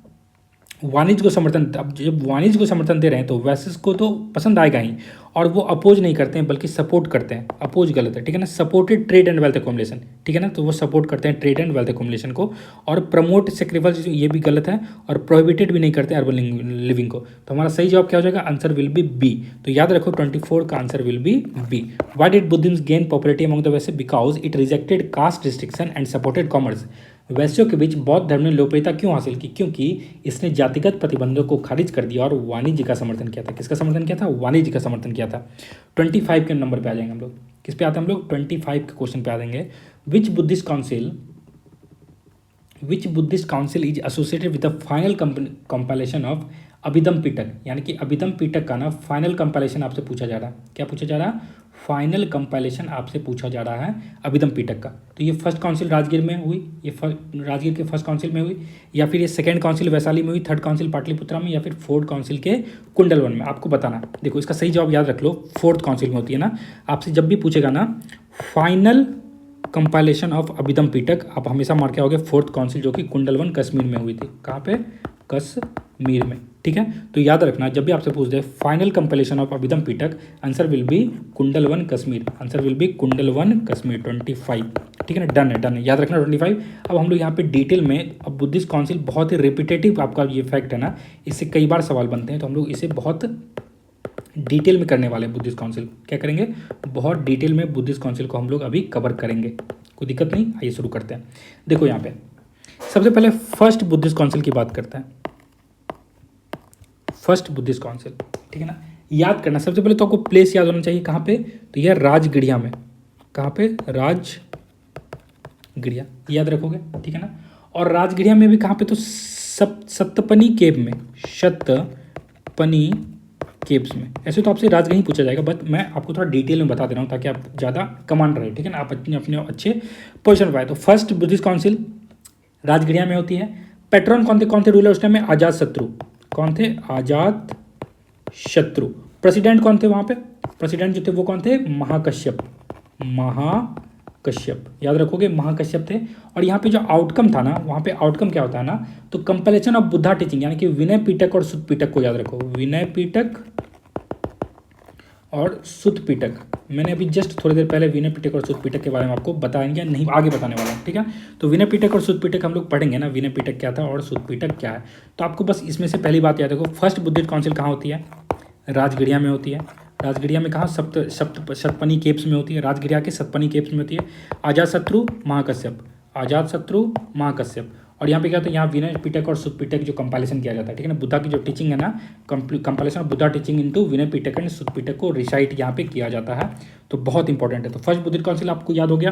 वाणिज्य को समर्थन। अब जब वाणिज्य को समर्थन दे रहे हैं तो वैसे को तो पसंद आएगा ही, और वो अपोज नहीं करते हैं बल्कि सपोर्ट करते हैं। अपोज गलत है, ठीक है ना, supported trade and wealth accumulation, ठीक है ना, तो वो सपोर्ट करते हैं ट्रेड एंड वेल्थ अकोमोलेशन को। और प्रमोट सेक्रीफाइस, ये भी गलत है, और प्रोहिबिटेड भी नहीं करते अर्बन लिविंग को। तो हमारा सही जवाब क्या हो जाएगा, आंसर विल बी बी। तो याद रखो 24 का answer will be B. Why did Buddhism gain popularity among the Vaishya, because it rejected caste restriction and supported commerce. वैश्यों के बीच बौद्ध धर्म ने लोकप्रियता क्यों हासिल की, क्योंकि इसने जातिगत प्रतिबंधों को खारिज कर दिया और वाणिज्य का समर्थन किया था। किसका समर्थन किया था, वाणिज्य का समर्थन किया था। 25 के नंबर पे आ जाएंगे हम लोग, किस पे आते हैं हम लोग, 25 के क्वेश्चन पे आ जाएंगे। Which Buddhist council which Buddhist council is associated with the final compilation of Abhidhamma Pitaka, यानी कि अभिधम पिटक का ना फाइनल कंपाइलेशन आपसे पूछा जा रहा है। क्या पूछा जा रहा है? फाइनल कंपाइलेशन आपसे पूछा जा रहा है अभिधम पिटक का। तो ये फर्स्ट काउंसिल राजगीर में हुई, ये राजगीर के फर्स्ट काउंसिल में हुई, या फिर ये सेकंड काउंसिल वैशाली में हुई, थर्ड काउंसिल पाटलिपुत्रा में, या फिर फोर्थ काउंसिल के कुंडलवन में। आपको बताना, देखो इसका सही जवाब याद रख लो, फोर्थ काउंसिल में होती है ना। आपसे जब भी पूछेगा ना फाइनल कंपाइलेशन ऑफ अभिधम पिटक, आप हमेशा मार के आओगे फोर्थ काउंसिल, जो कि कुंडलवन कश्मीर में हुई थी। कहाँ पे? कश्मीर में। ठीक है, तो याद रखना जब भी आपसे पूछ दे final compilation of Abhidhamma Pitaka, answer will be Kundalvan Kashmir, answer will be Kundalvan Kashmir 25। ठीक है ना, डन है, डन है, याद रखना 25। अब हम लोग यहाँ पे डिटेल में, अब बुद्धिस्ट काउंसिल बहुत ही रिपीटेटिव आपका ये फैक्ट है ना, इससे कई बार सवाल बनते हैं, तो हम लोग इसे बहुत डिटेल में करने वाले हैं। बुद्धिस्ट काउंसिल क्या करेंगे? बहुत डिटेल में बुद्धिस्ट काउंसिल को हम लोग अभी कवर करेंगे, कोई दिक्कत नहीं। आइए शुरू करते हैं। देखो यहाँ पे सबसे पहले फर्स्ट बुद्धिस्ट काउंसिल की बात करते हैं। फर्स्ट बुद्धिस्ट काउंसिल, ठीक है ना, याद करना सबसे पहले तो आपको प्लेस याद होना चाहिए। कहाँ पे? तो यह राजगढ़िया में। कहाँ पे? राजगढ़िया, याद रखोगे, ठीक है ना। और राजगढ़िया में भी कहाँ पे? तो सतपनी केव में, सतपनी केव्स में। ऐसे तो आपसे राजगढ़ी पूछा जाएगा, बट मैं आपको थोड़ा डिटेल में बता दे रहा हूँ ताकि आप ज़्यादा कमांड रहे, ठीक है ना, आप अपने अपने अच्छे पोजिशन पाए। तो फर्स्ट बुद्धिस्ट काउंसिल राजगढ़िया में होती है। पैट्रन कौन थे रूलर उस टाइम में? अजात शत्रु। कौन थे? अजात शत्रु। प्रेसिडेंट कौन थे वहाँ पे? प्रेसिडेंट जो थे वो कौन थे? महाकश्यप। महाकश्यप, याद रखोगे, महाकश्यप थे। और यहाँ पे जो आउटकम था ना, वहाँ पे आउटकम क्या होता है ना, तो कंपैलेशन ऑफ बुद्धा टीचिंग, यानी कि विनय पिटक और सुत पिटक को याद रखो। विनय पिटक और सुत पिटक, मैंने अभी जस्ट थोड़ी देर पहले विनय पिटक और सुत पिटक के बारे में आपको बताएंगे, नहीं आगे बताने वाला हूँ, ठीक है। तो विनय पिटक और सुत पिटक हम लोग पढ़ेंगे ना, विनय पिटक क्या था और सुत पिटक क्या है। तो आपको बस इसमें से पहली बात याद रखो, फर्स्ट बुद्धिस्ट काउंसिल कहाँ होती है? राजगढ़िया में होती है। राजगढ़िया में कहाँ? सतपनी केव्स में होती है। राजगढ़िया के सतपनी केव्स में होती है। अजातशत्रु महाकश्यप, अजातशत्रु महाकश्यप। और यहाँ पे क्या होता है? यहाँ विनय पिटक और सुत पिटक जो कंपाइलेशन किया जाता है, ठीक है ना, बुद्धा की जो टीचिंग है ना, compilation of Buddha teaching into Vinaya Pitaka and सुत पिटक को रिसाइट यहाँ पे किया जाता है। तो बहुत इंपॉर्टेंट है। तो फर्स्ट बुद्धिस्ट काउंसिल आपको याद हो गया,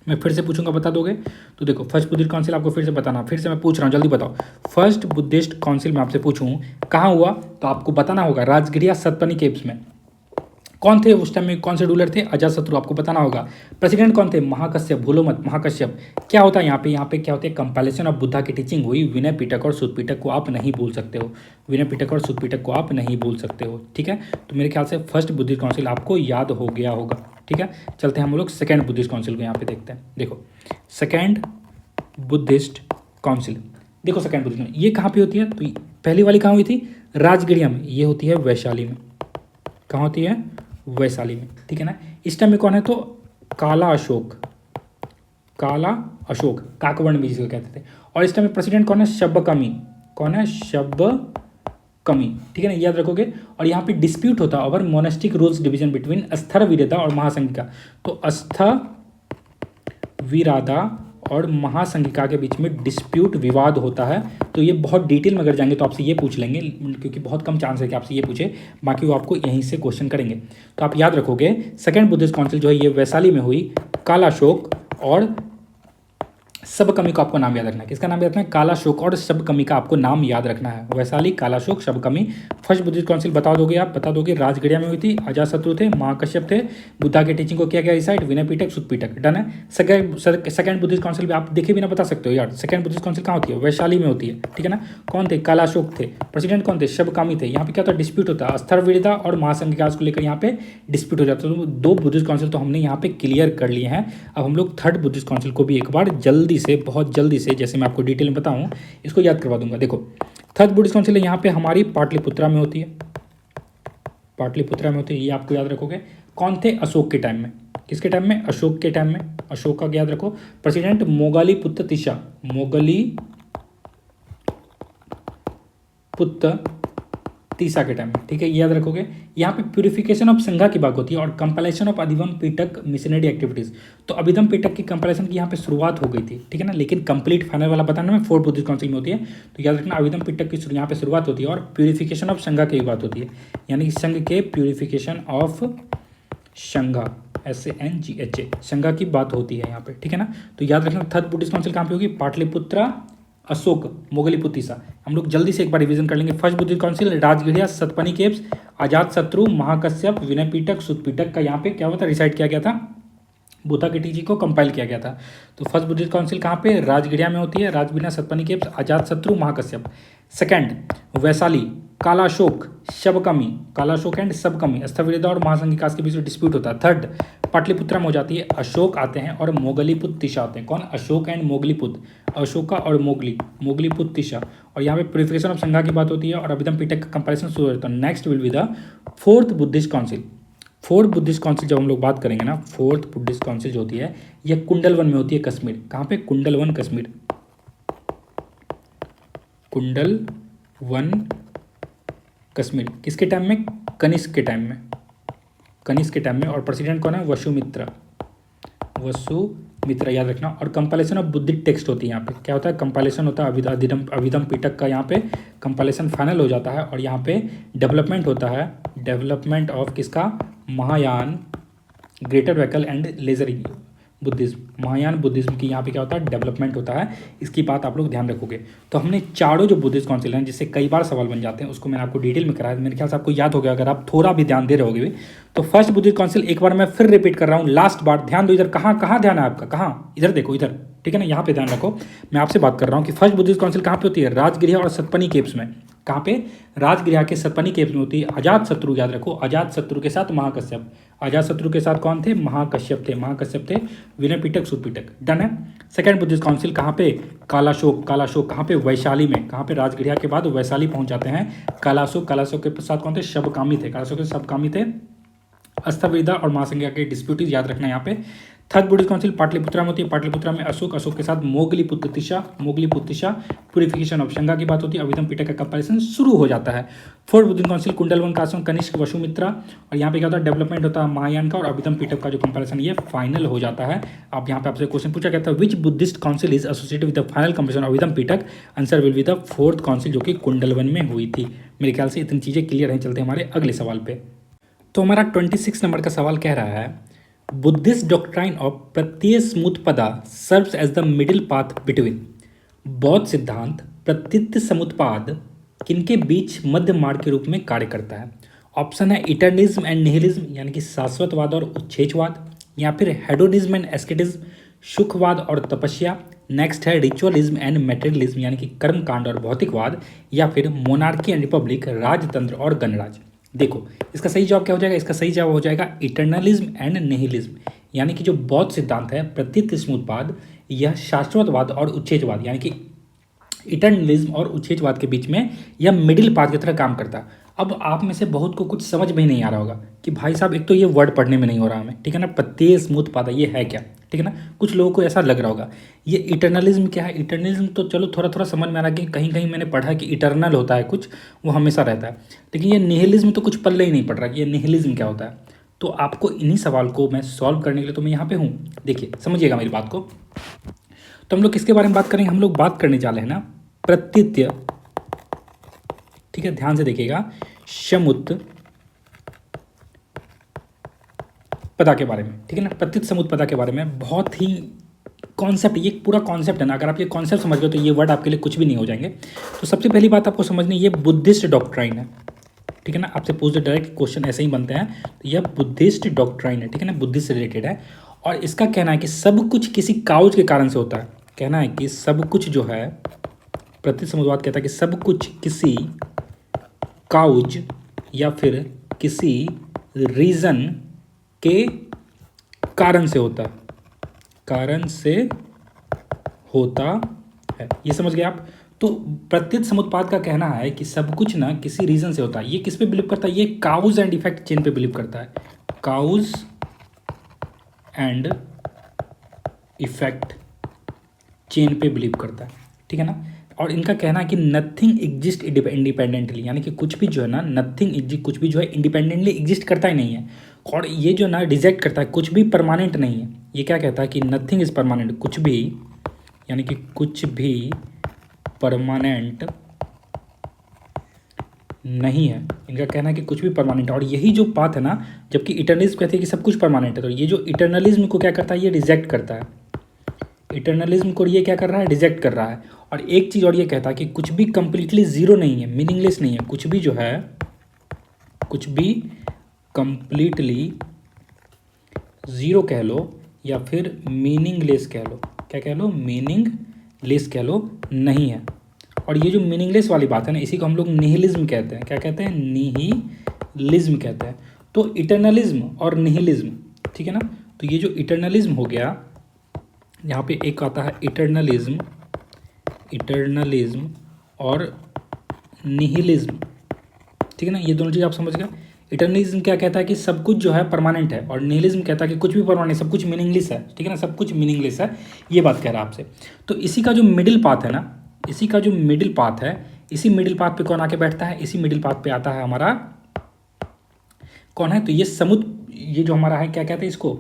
मैं फिर से पूछूंगा, बता दोगे? तो देखो फर्स्ट बुद्धिस्ट काउंसिल आपको फिर से बताना, फिर से मैं पूछ रहा हूँ, जल्दी बताओ। फर्स्ट बुद्धिस्ट काउंसिल में आपसे पूछूं कहाँ हुआ, तो आपको बताना होगा राजगढ़िया सतपनी केव्स में। कौन थे उस टाइम में? कौन से रूलर थे? अजातशत्रु, आपको बताना होगा। प्रेसिडेंट कौन थे? महाकश्यप, भूलो मत, महाकश्यप। क्या होता है यहाँ पे? यहाँ पे क्या होता है? कंपाइलेशन ऑफ बुद्धा की टीचिंग हुई। विनय पिटक और सुत पिटक को आप नहीं भूल सकते हो, विनय पिटक और सुत पिटक को आप नहीं भूल सकते हो, ठीक है। तो मेरे ख्याल से फर्स्ट बुद्धिस्ट काउंसिल आपको याद हो गया होगा, ठीक है। चलते हैं हम लोग सेकेंड बुद्धिस्ट काउंसिल को यहाँ पे देखते हैं। देखो सेकेंड बुद्धिस्ट काउंसिल, देखो सेकेंड बुद्धिस्ट काउंसिल ये कहाँ पे होती है? तो पहली वाली कहाँ हुई थी? राजगढ़िया में। ये होती है वैशाली में। कहाँ होती है? वैशाली में, ठीक है ना। इस टाइम में कौन है? तो काला अशोक, काला अशोक, काकवर्ण भी जिसको कहते थे। और इस टाइम में प्रेसिडेंट कौन है? शब्बकमी। कौन है? शब्बकमी, ठीक है ना, याद रखोगे। और यहाँ पे डिस्प्यूट होता है over monastic rules division between Sthaviravada और महासंघिका। तो स्थविरादा और महासंघिका के बीच में डिस्प्यूट, विवाद होता है। तो ये बहुत डिटेल में अगर जाएंगे तो आपसे ये पूछ लेंगे, क्योंकि बहुत कम चांस है कि आपसे ये पूछे, बाकी वो आपको यहीं से क्वेश्चन करेंगे। तो आप याद रखोगे सेकेंड बुद्धिस्ट काउंसिल जो है ये वैशाली में हुई। कालाशोक और शब्बकमी को आपको नाम याद रखना है। किसका नाम याद रखना है? कालाशोक और शब्बकमी का आपको नाम याद रखना है। Vaishali, Kalashoka, Sabakami. First Buddhist council बता दोगे आप? बता दोगे। राजगढ़िया में हुई थी। अजातशत्रु थे, महाकश्यप थे। बुद्धा के टीचिंग को किया गया रिसाइट, विनय पिटक, सुत पिटक, डन है। सेकंड बुद्धिस्ट काउंसिल भी आप देखे भी ना बता सकते हो यार। सेकंड बुद्धिस्ट काउंसिल कहाँ होती है? वैशाली में होती है, ठीक है ना। कौन थे? कालाशोक थे। प्रेसिडेंट कौन थे? शब्बकमी थे। यहाँ पे क्या होता है? डिस्प्यूट होता है। स्थरवीरदा और महासंघिका को लेकर यहाँ पे डिस्प्यूट हो जाता है। तो दो बुद्धिस्ट काउंसिल तो हमने यहाँ पे क्लियर कर लिए हैं। अब हम लोग थर्ड बुद्धिस्ट काउंसिल को भी एक बार जल्दी से, बहुत जल्दी से, जैसे मैं आपको डिटेल में बताऊं, इसको याद करवा दूंगा। देखो थर्ड बुद्धिस्ट काउंसिल यहाँ पे हमारी पाटलिपुत्रा में होती है। पाटलिपुत्रा में होती है, ये आपको याद रखोगे। कौन थे? अशोक के टाइम में। किसके टाइम में? अशोक के टाइम में। अशोक का याद रखो। प्रेसिडेंट मोगाली पुत्र तीसा, मोगली पुत्र तीसा के टाइम में, ठीक है, ये याद रखोगे। यहाँ पे प्यूरिफिकेशन ऑफ संघा की बात होती है और compilation of Abhidhamma Pitaka missionary activities. तो अभिधम पिटक की कंपाइलेशन की यहाँ पे शुरुआत हो गई थी, ठीक है ना, लेकिन कंप्लीट फाइनल वाला बताना में फोर्थ बुद्धिस्ट काउंसिल में होती है। तो याद रखना अभिधम पिटक की यहाँ पे शुरुआत होती है और प्यूरिफिकेशन ऑफ संघा की बात होती है, यानी कि संघ के प्यूरिफिकेशन ऑफ संघा, SANGHA, संघा की बात होती है यहाँ पे, ठीक है ना। तो याद रखना थर्ड बुद्धिस्ट काउंसिल कहाँ पे होगी, पाटलिपुत्रा, अशोक, मोगलीपुतिसा। हम लोग जल्दी से एक बार रिवीजन कर लेंगे। First Buddhist council Rajgriha, Saptaparni caves, Ajatashatru, Mahakashyap, Vinaya Pitaka, सुत पिटक का यहाँ पे क्या हुआ था, रिसाइड किया गया था, बुद्धा किटी जी को कंपाइल किया गया था। तो फर्स्ट बुद्धिस्ट काउंसिल कहाँ पे, राजगृह में होती है, Rajgriha, Saptaparni caves, Ajatashatru, Mahakashyap. Second Vaishali, Kalashoka, शबकमी, Kalashoka and सबकमी, स्थविरदा और महासंघिकास के बीच में डिस्प्यूट होता है। थर्ड पाटलिपुत्रा में हो जाती है, अशोक आते हैं और मोगलीपुत तिशा आते हैं। कौन, अशोक एंड मोगलीपुत, अशोका और मोगलीपुत तिशा। और यहाँ पे प्यूरिफिकेशन ऑफ संघा की बात होती है और अभिधम पिटक का कंपैरिजन शुरू होता है। Next will be the fourth Buddhist council. Fourth Buddhist council जब हम लोग बात करेंगे ना, फोर्थ बुद्धिस्ट काउंसिल जो होती है यह कुंडलवन में होती है, कश्मीर। कहाँ पे, कुंडलवन, कश्मीर, कुंडलवन, कश्मीर। किसके टाइम में, कनिष्क के टाइम में, कनिष्क के टाइम में। और प्रेसिडेंट कौन है, वसुमित्रा, वसुमित्रा याद रखना। और कंपाइलेशन ऑफ बुद्धिस्ट टेक्स्ट होती है यहाँ पे, क्या होता है, कंपाइलेशन होता है अभिधम पिटक का, यहाँ पे कंपाइलेशन फाइनल हो जाता है। और यहाँ पे डेवलपमेंट होता है, डेवलपमेंट ऑफ किसका, Mahayana, greater vehicle and lesser Buddhism, Mahayana Buddhism की यहाँ पे क्या होता है, डेवलपमेंट होता है। इसकी बात आप लोग ध्यान रखोगे। तो हमने चारों जो बुद्धिस्ट काउंसिल हैं जिससे कई बार सवाल बन जाते हैं उसको मैंने आपको डिटेल में कराया, मेरे ख्याल से आपको याद हो गया अगर आप थोड़ा भी ध्यान दे रहे होगे। तो फर्स्ट बुद्धिस्ट काउंसिल एक बार मैं फिर रिपीट कर रहा हूँ, लास्ट बार ध्यान दो। इधर कहाँ ध्यान है आपका, कहाँ, इधर देखो, इधर, ठीक है ना, यहाँ पे ध्यान रखो। मैं आपसे बात कर रहा हूँ कि फर्स्ट बुद्धिस्ट काउंसिल कहाँ पे होती है, राजगृह और सतपनी केव्स में। कहाँ पे, राजगृह के सतपनी केव्स में होती है। अजात शत्रु याद रखो, अजात शत्रु के साथ महाकश्यप, अजात शत्रु के साथ कौन थे, महाकश्यप थे, विनय पिटक, सुरपिटक, डन है। सेकंड बुद्धिस्ट काउंसिल कहाँ पे, कालाशोक, कहाँ पे, वैशाली में। कहाँ पे, राजगृह के बाद वैशाली पहुंच जाते हैं कालाशोक के साथ कौन थे, शबकामी थे, कालाशोक के सबकामी थे। स्थविरदा और महासंज्ञा के डिस्प्यूट याद रखना यहाँ पे। थर्ड बुद्धिस्ट काउंसिल पाटलिपुत्रा में होती है, पाटलिपुत्रा में अशोक के साथ मोगलीपुतिशा, प्यूरिफिकेशन ऑफ संघा की बात होती है, अभिधम पिटक का कंपैरिजन शुरू हो जाता है। Fourth Buddhist council Kundalvan, Kashmir, Kanishka, Vasumitra. और यहाँ पे क्या होता है, डेवलपमेंट होता है महायान का और अभिधम पिटक का जो कंपैरिजन ये फाइनल हो जाता है। अब यहाँ पे आपसे क्वेश्चन पूछा गया था, which Buddhist council is associated with the final comparison of Abhidhamma Pitaka, answer will be the fourth council जो कि कुंडलवन में हुई थी। मेरे ख्याल से इतनी चीज़ें क्लियर हैं। चलते हमारे अगले सवाल पे। तो हमारा 26 नंबर का सवाल कह रहा है, Buddhist doctrine of pratityasamutpada serves as the middle path between. बौद्ध सिद्धांत प्रत्यय समुत्पाद किनके बीच मध्य मार्ग के रूप में कार्य करता है। ऑप्शन है इटर्निज्म एंड निहिलिज्म, यानी कि शाश्वतवाद और उच्छेजवाद, या फिर हेडोनिज्म एंड एस्केटिज्म, सुखवाद और तपस्या। नेक्स्ट है रिचुअलिज्म एंड मेटेरियलिज्म, यानी कि कर्मकांड और भौतिकवाद, या फिर मोनार्की एंड रिपब्लिक, राजतंत्र और गणराज। देखो इसका सही जवाब क्या हो जाएगा, इसका सही जवाब हो जाएगा इटर्नलिज्म एंड निहिलिज्म, यानी कि जो बौद्ध सिद्धांत है प्रतीत समुत्पाद, यह शाश्वतवाद और उच्छेजवाद, यानी कि इटर्नलिज्म और उच्छेजवाद के बीच में यह मिडिल पाथ की तरह काम करता है। अब आप में से बहुत को कुछ समझ में ही नहीं आ रहा होगा कि भाई साहब एक तो ये वर्ड पढ़ने में नहीं हो रहा हमें, ठीक है ना, प्रत्यय समुत्पाद ये है क्या, ठीक है ना। कुछ लोगों को ऐसा लग रहा होगा ये इटर्नलिज्म क्या है। इटर्नलिज्म तो चलो थोड़ा थोड़ा समझ में आ रहा है कि कहीं कहीं मैंने पढ़ा कि इटर्नल होता है कुछ, वो हमेशा रहता है, लेकिन ये निहिलिज्म तो कुछ पल्ले ही नहीं पड़ रहा कि ये निहिलिज्म क्या होता है। तो आपको इन्हीं सवाल को मैं सॉल्व करने के लिए तो मैं यहाँ पे हूँ। देखिए समझिएगा मेरी बात को। तो हम लोग किसके बारे में बात करेंगे, हम लोग बात करने जा रहे हैं ना प्रत्यय, ठीक है, ध्यान से देखिएगा, समुत्पदा के बारे में, ठीक है ना, प्रत्यय समुत्पदा के बारे में। बहुत ही कॉन्सेप्ट, ये पूरा कॉन्सेप्ट है ना, अगर आप ये कॉन्सेप्ट समझ गए तो ये वर्ड आपके लिए कुछ भी नहीं हो जाएंगे। तो सबसे पहली बात आपको समझनी, ये बुद्धिस्ट डॉक्ट्राइन है, ठीक है ना। आपसे पूछ दो डायरेक्ट क्वेश्चन ऐसे ही बनते हैं, तो यह बुद्धिस्ट डॉक्ट्राइन है, ठीक है ना, बुद्धिस्ट से रिलेटेड है। और इसका कहना है कि सब कुछ किसी काउज के कारण से होता है। कहना है कि सब कुछ जो है, प्रत्यय समुत्पाद कहता है कि सब कुछ किसी काउज या फिर किसी रीजन के कारण से होता है, कारण से होता है, ये समझ गए आप। तो प्रत्यय समुत्पाद का कहना है कि सब कुछ ना किसी रीजन से होता है। ये किस पे बिलीव करता है, ये काउज एंड इफेक्ट चेन पे बिलीव करता है, काउज एंड इफेक्ट चेन पे बिलीव करता है, ठीक है ना। और इनका कहना है कि नथिंग एग्जिस्ट इंडिपेंडेंटली, यानी कि कुछ भी जो है ना, नथिंग एग्जिस्ट, कुछ भी जो है इंडिपेंडेंटली एग्जिस्ट करता ही नहीं है। और ये जो ना रिजेक्ट करता है, कुछ भी परमानेंट नहीं है। ये क्या कहता है कि नथिंग इज परमानेंट, कुछ भी, यानी कि कुछ भी परमानेंट नहीं है। इनका कहना है कि कुछ भी परमानेंट है, और यही जो बात है ना, जबकि इटर्नलिज्म कहती है कि सब कुछ परमानेंट है, तो ये जो इटर्नलिज्म को क्या करता है, ये रिजेक्ट करता है। इटर्नलिज्म को ये क्या कर रहा है, रिजेक्ट कर रहा है। और एक चीज़ और ये कहता है कि कुछ भी कंप्लीटली ज़ीरो नहीं है, मीनिंगलेस नहीं है। कुछ भी जो है, कुछ भी कंप्लीटली ज़ीरो कह लो या फिर मीनिंगलेस कह लो, क्या कह लो, मीनिंगलेस कह लो, नहीं है। और ये जो मीनिंगलेस वाली बात है ना, इसी को हम लोग निहिलिज्म कहते हैं। क्या कहते हैं, निहिलिज्म कहते हैं। तो इटर्नलिज्म और निहिलिज्म, ठीक है ना। तो ये जो इटर्नलिज्म हो गया, यहाँ पे एक आता है इटर्नलिज्म, इटर्नलिज्म और निहिलिज्म, ठीक है ना। ये दोनों चीज़ आप समझ गए। इटर्नलिज्म क्या कहता है कि सब कुछ जो है परमानेंट है, और निहिलिज्म कहता है कि कुछ भी परमानेंट, सब कुछ मीनिंगलेस है, ठीक है ना, सब कुछ मीनिंगलेस है। ये बात कह रहा है आपसे। तो इसी का जो मिडिल पाथ है ना, इसी का जो मिडिल पाथ है, इसी मिडिल पाथ पे कौन आके बैठता है, इसी मिडिल पाथ पे आता है हमारा, कौन है, तो ये ये जो हमारा है, क्या कहते हैं इसको,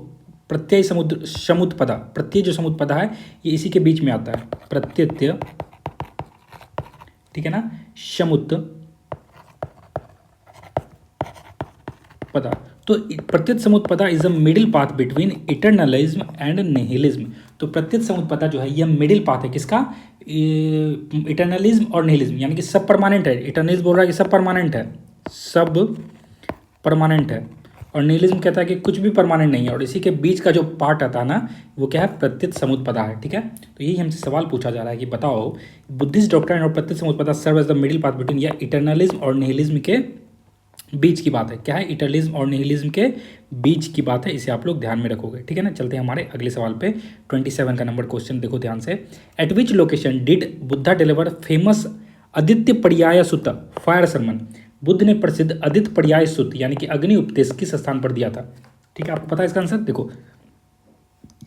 प्रत्यय समुत्पदा। प्रत्यय जो समुत्पदा है, ये इसी के बीच में आता है, प्रत्यय, ठीक है ना, समुत्पदा। तो pratitya samutpada is a middle path between eternalism and nihilism. तो प्रत्यय समुत्पदा जो है, यह मिडिल पाथ है किसका, इटर्नलिज्म और निहिलिज्म, यानी कि सब परमानेंट है। इटर्नलिज्म बोल रहा है कि सब परमानेंट है, सब परमानेंट है, और निहिलिज्म कहता है कि कुछ भी परमानेंट नहीं है। और इसी के बीच का जो पार्ट आता है ना, वो क्या है, प्रत्यय समुत्पदा है, ठीक है। तो यही हमसे सवाल पूछा जा रहा है कि बताओ, बुद्धिस्ट डॉक्ट्रिन और pratitya samutpada serve as the middle path between, या इटर्नलिज्म और निहिलिज्म के बीच की बात है। क्या है, इटर्नलिज्म और निहिलिज्म के बीच की बात है। इसे आप लोग ध्यान में रखोगे, ठीक है ना। चलते हैं हमारे अगले सवाल पे। 27 का नंबर क्वेश्चन देखो ध्यान से। Eight which location did Buddha deliver famous Aditya पर्याय सुत फायर सरमन। बुद्ध ने प्रसिद्ध आदित्य पर्याय सुत यानी कि अग्नि उपदेश किस स्थान पर दिया था। ठीक है, आपको पता है इसका आंसर, देखो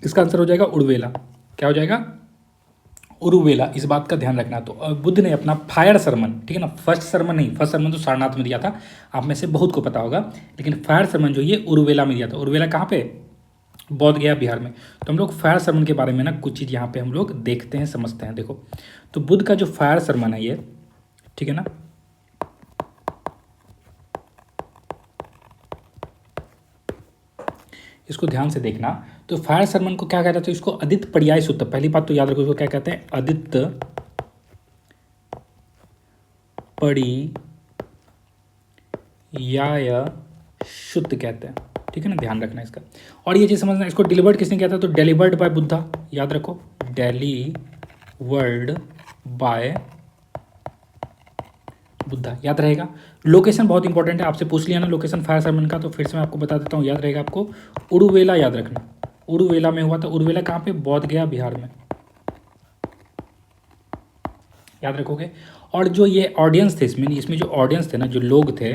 इसका आंसर हो जाएगा उड़वेला। क्या हो जाएगा, उरुवेला। इस बात का ध्यान रखना। तो बुद्ध ने अपना फायर सरमन, ठीक है ना, फर्स्ट सरमन नहीं, फर्स्ट सरमन तो सारनाथ में दिया था, आप में से बहुत को पता होगा, लेकिन फायर सरमन जो ये उरुवेला में दिया था। उरुवेला कहाँ पे, बोध गया बिहार में। तो हम लोग फायर सरमन के बारे में ना कुछ चीज़ यहाँ पे हम लोग देखते हैं, समझते हैं। देखो, तो बुद्ध का जो फायर सरमन है ये, ठीक है ना, इसको ध्यान से देखना। तो फायर सरमन को क्या कहते हैं, तो इसको आदित्य पर्याय सुत्त, पहली बात तो याद रखो, इसको क्या कहते हैं, आदित्य पर्याय शुद्ध कहते हैं, ठीक है ना, ध्यान रखना इसका। और ये चीज़ समझना, इसको डिलीवर्ड किसने किया था, तो डिलीवर्ड बाय बुद्धा, याद रखो, डिलीवर्ड बाय बुद्धा, याद रहेगा। लोकेशन बहुत इंपॉर्टेंट है, आपसे पूछ लिया ना लोकेशन फायर सरमन का, तो फिर से मैं आपको बता देता हूँ, याद रहेगा आपको। उड़ुवेला याद रखना, उड़ुवेला में हुआ था। उड़ुवेला कहाँ पे, बोध गया बिहार में, याद रखोगे। और जो ये ऑडियंस थे इसमें जो ऑडियंस थे ना, जो लोग थे,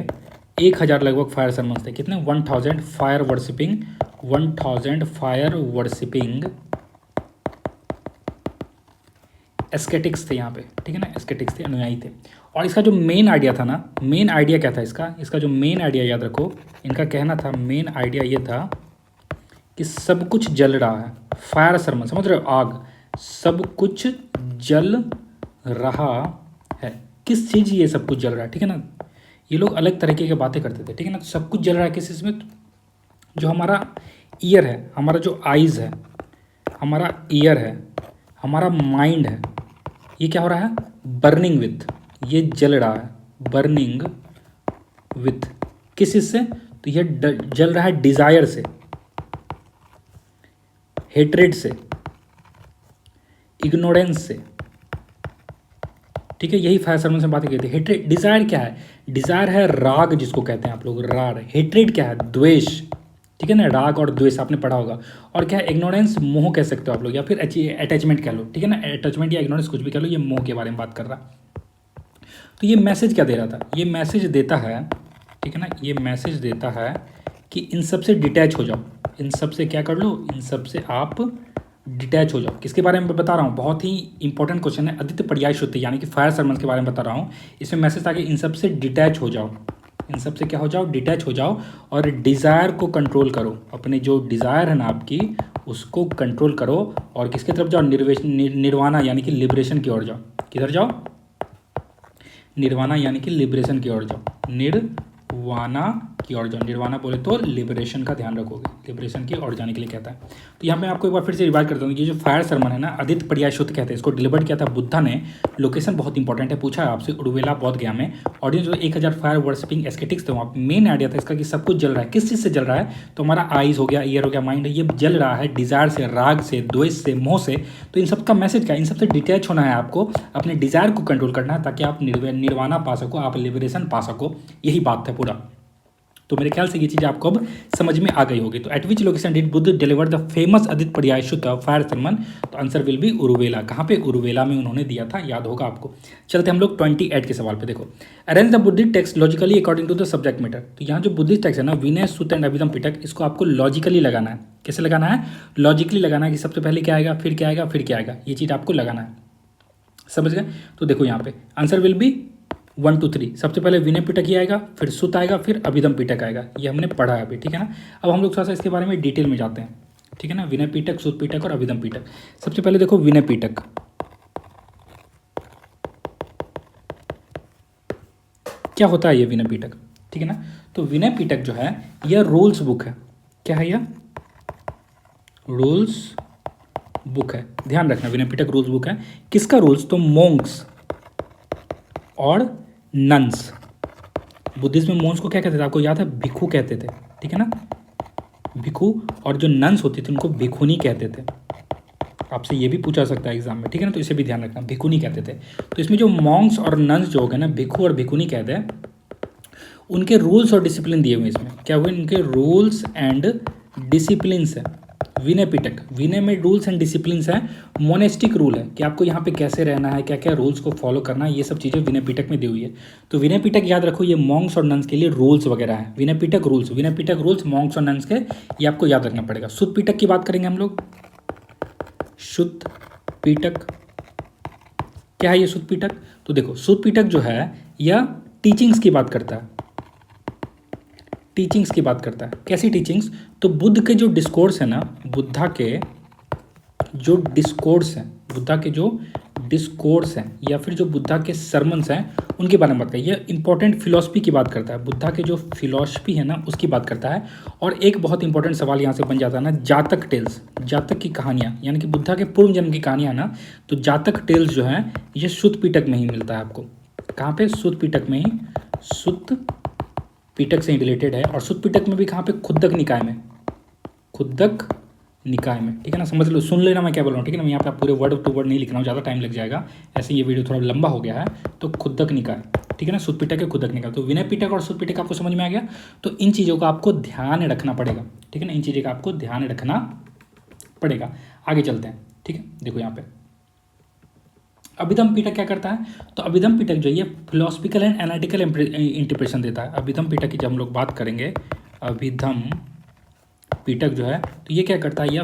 1000 लगभग फायर सरमन थे। कितने, 1000 फायर वर्शिपिंग, 1000 फायर वर्शिपिंग एस्केटिक्स थे यहाँ पे, ठीक है ना, एस्केटिक्स थे, अनुयायी थे। और इसका जो मेन आइडिया था ना, मेन आइडिया क्या था इसका जो मेन आइडिया, याद रखो, इनका कहना था, मेन आइडिया ये था कि सब कुछ जल रहा है। फायर सरमन, समझ रहे हो, आग, सब कुछ जल रहा है। किस चीज़ ये सब कुछ जल रहा है, ठीक है ना। ये लोग अलग तरीके की बातें करते थे, ठीक है ना। तो सब कुछ जल रहा है किस चीज़ में, जो हमारा ईयर है, हमारा जो आइज़ है, हमारा ईयर है, हमारा माइंड है, ये क्या हो रहा है, बर्निंग विथ, ये जल रहा है, बर्निंग विथ, किस चीज़ से, तो ये जल रहा है डिज़ायर से, हेट्रेड से, इग्नोरेंस से, ठीक है। यही फायर सरमन से बातें की थी। हेट्रेड, डिज़ायर क्या है, डिज़ायर है राग, जिसको कहते हैं आप लोग राग। हेट्रेड क्या है, द्वेष, ठीक है ना, राग और द्वेष आपने पढ़ा होगा। और क्या है, इग्नोरेंस, मोह कह सकते हो आप लोग, या फिर अटैचमेंट कह लो, ठीक है ना, अटैचमेंट या इग्नोरेंस कुछ भी कह लो, ये मोह के बारे में बात कर रहा। तो ये मैसेज क्या दे रहा था, ये मैसेज देता है, ठीक है ना, ये मैसेज देता है कि इन सब से डिटैच हो जाओ, इन सब से क्या कर लो, इन सब से आप डिटैच हो जाओ। किसके बारे में बता रहा हूँ, बहुत ही इंपॉर्टेंट क्वेश्चन है, आदित्य पर्याय शुद्धि यानी कि फायर सरमन के बारे में बता रहा हूँ। इसमें मैसेज था कि इन सब से डिटैच हो जाओ, इन सब से क्या हो जाओ, डिटैच हो जाओ, और डिज़ायर को कंट्रोल करो, अपने जो डिज़ायर है ना आपकी, उसको कंट्रोल करो, और किसकी तरफ जाओ, निर्वाणा यानी कि लिबरेशन की ओर जाओ। किधर जाओ, निर्वाणा यानी कि लिबरेशन की ओर जाओ, निर्वाणा की ओर जाओ। निर्वाणा बोले तो लिबरेशन का ध्यान रखोगे, लिबरेशन की ओर जाने के लिए कहता है। तो यहाँ पे आपको एक बार फिर से रिवाइज करता हूँ, ये जो फायर सरमन है ना, आदित्य पर्यायशुद्ध कहते हैं, इसको डिलीवर्ड किया था बुद्धा ने। लोकेशन बहुत इंपॉर्टेंट है, पूछा है आपसे, उर्वेला बौद्ध गया में। ऑडियंस जो 1000 फायर वर्शिपिंग एस्केटिक्स थे वहाँ पे मेन आइडिया था इसका कि सब कुछ जल रहा है। किस चीज़ से जल रहा है? तो हमारा आइज हो गया, ईयर हो गया, माइंड है, ये जल रहा है डिजायर से, राग से, द्वेष से, मोह से। तो इन सब का मैसेज क्या है? इन सबसे डिटैच होना है आपको, अपने डिजायर को कंट्रोल करना है ताकि आप निर्वाणा पा सको, आप लिबरेशन पा सको। यही बात है पूरा। तो मेरे ख्याल से ये चीज़ आपको अब समझ में आ गई होगी। तो at which location did Buddha deliver the famous Aditya Paryayashuddha fire sermon? तो आंसर विल बी उरुवेला। कहाँ पे? उरुवेला में उन्होंने दिया था, याद होगा आपको। चलते हम लोग 28 के सवाल पे। देखो, arrange the Buddhist text logically according to the subject matter. तो यहाँ जो बुद्धिस्ट टेक्स्ट है ना, विनय, सूत्र एंड अभिधम पिटक, इसको आपको लॉजिकली लगाना है। कैसे लगाना है? लॉजिकली लगाना है कि सबसे पहले क्या आएगा, फिर क्या आएगा, फिर क्या आएगा, ये चीज़ आपको लगाना है। समझ गए? तो देखो यहाँ पे आंसर विल बी 1 2 3। सबसे पहले विनय पिटक ही आएगा, फिर सुत आएगा, फिर अभिधम पिटक आएगा। ये हमने पढ़ा है अभी, ठीक है ना। अब हम लोग थोड़ा सा इसके बारे में डिटेल में जाते हैं, ठीक है ना। विनय पिटक, सुत पिटक और अभिधम पिटक। सबसे पहले देखो विनय पिटक, क्या होता है ये विनय पिटक, ठीक है ना। तो विनय पिटक जो है यह रूल्स बुक है। क्या है यह? रूल्स बुक है। ध्यान रखना, विनय पिटक रूल्स बुक है। किसका रूल्स? तो मोंक्स और नन्स। बुद्धिज्म में मोंक्स को क्या कहते थे? आपको याद है? भिक्षु कहते थे, ठीक है ना। भिक्षु, और जो नन्स होती थी उनको भिक्षुनी कहते थे। आपसे ये भी पूछा सकता है एग्जाम में, ठीक है ना। तो इसे भी ध्यान रखना, भिक्षुनी कहते थे। तो इसमें जो मॉन्क्स और नन्स जो हो गए ना, भिक्षु और भिक्षुनी कहते हैं, उनके रूल्स और डिसिप्लिन दिए हुए इसमें। क्या हुए? उनके रूल्स एंड डिसिप्लिन्स है विनय पिटक। विनय में रूल्स एंड डिसिप्लिन्स है। मोनेस्टिक रूल है कि आपको यहाँ पे कैसे रहना है, क्या क्या रूल्स को फॉलो करना है, ये सब चीज़ें विनय पिटक में दी हुई है। तो विनय पिटक याद रखो, ये मॉन्क्स और नन्स के लिए रूल्स वगैरह है। Vinaya Pitaka rules, Vinaya Pitaka rules Monks और नन्स के, ये आपको याद रखना पड़ेगा। शुद्ध पिटक की बात करेंगे हम लोग। शुद्ध पिटक क्या है? ये शुद्ध पिटक, तो देखो शुद्ध पिटक जो है यह टीचिंग्स की बात करता है। टीचिंग्स की बात करता है। कैसी टीचिंग्स? तो बुद्ध के जो डिस्कोर्स है ना, बुद्धा के जो डिस्कोर्स हैं, बुद्धा के जो डिस्कोर्स हैं या फिर जो बुद्धा के सरमन्स हैं, उनके बारे में बात करता है। ये इंपॉर्टेंट फिलॉसफी की बात करता है। बुद्धा के जो फिलॉसफी है ना, उसकी बात करता है। और एक बहुत इंपॉर्टेंट सवाल यहाँ से बन जाता है ना, जातक टेल्स, जातक की कहानियाँ, यानी कि बुद्धा के पूर्व जन्म की कहानियाँ ना। तो जातक टेल्स जो है ये शुद्ध पिटक में ही मिलता है आपको। कहाँ पे? शुद्ध पिटक में ही। शुद्ध पिटक से रिलेटेड है। और शुद्ध पिटक में भी कहाँ पे? खुद्दक निकाय में। खुद्दक निकाय में, ठीक है ना। समझ लो, सुन लेना मैं क्या बोल रहा हूँ, ठीक है ना। मैं यहाँ पे पूरे वर्ड टू वर्ड नहीं लिख रहा हूँ, ज़्यादा टाइम लग जाएगा, ऐसे ये वीडियो थोड़ा लंबा हो गया है। तो खुद्दक निकाय, ठीक है ना। शुद्ध पिटक है, खुद्दक निकाय। तो विनय पिटक और शुद्ध पिटक आपको समझ में आ गया। तो इन चीज़ों का आपको ध्यान रखना पड़ेगा, ठीक है ना। इन चीज़ों का आपको ध्यान रखना पड़ेगा। आगे चलते हैं, ठीक है। देखो यहाँ पे अभिधम पिटक क्या करता है? तो अभिधम पिटक जो ये फिलोसफिकल एंड एनालिटिकल इंटरप्रिटेशन देता है। अभिधम पिटक की जब हम लोग बात करेंगे, अभिधम पिटक जो है, तो ये क्या करता है? यह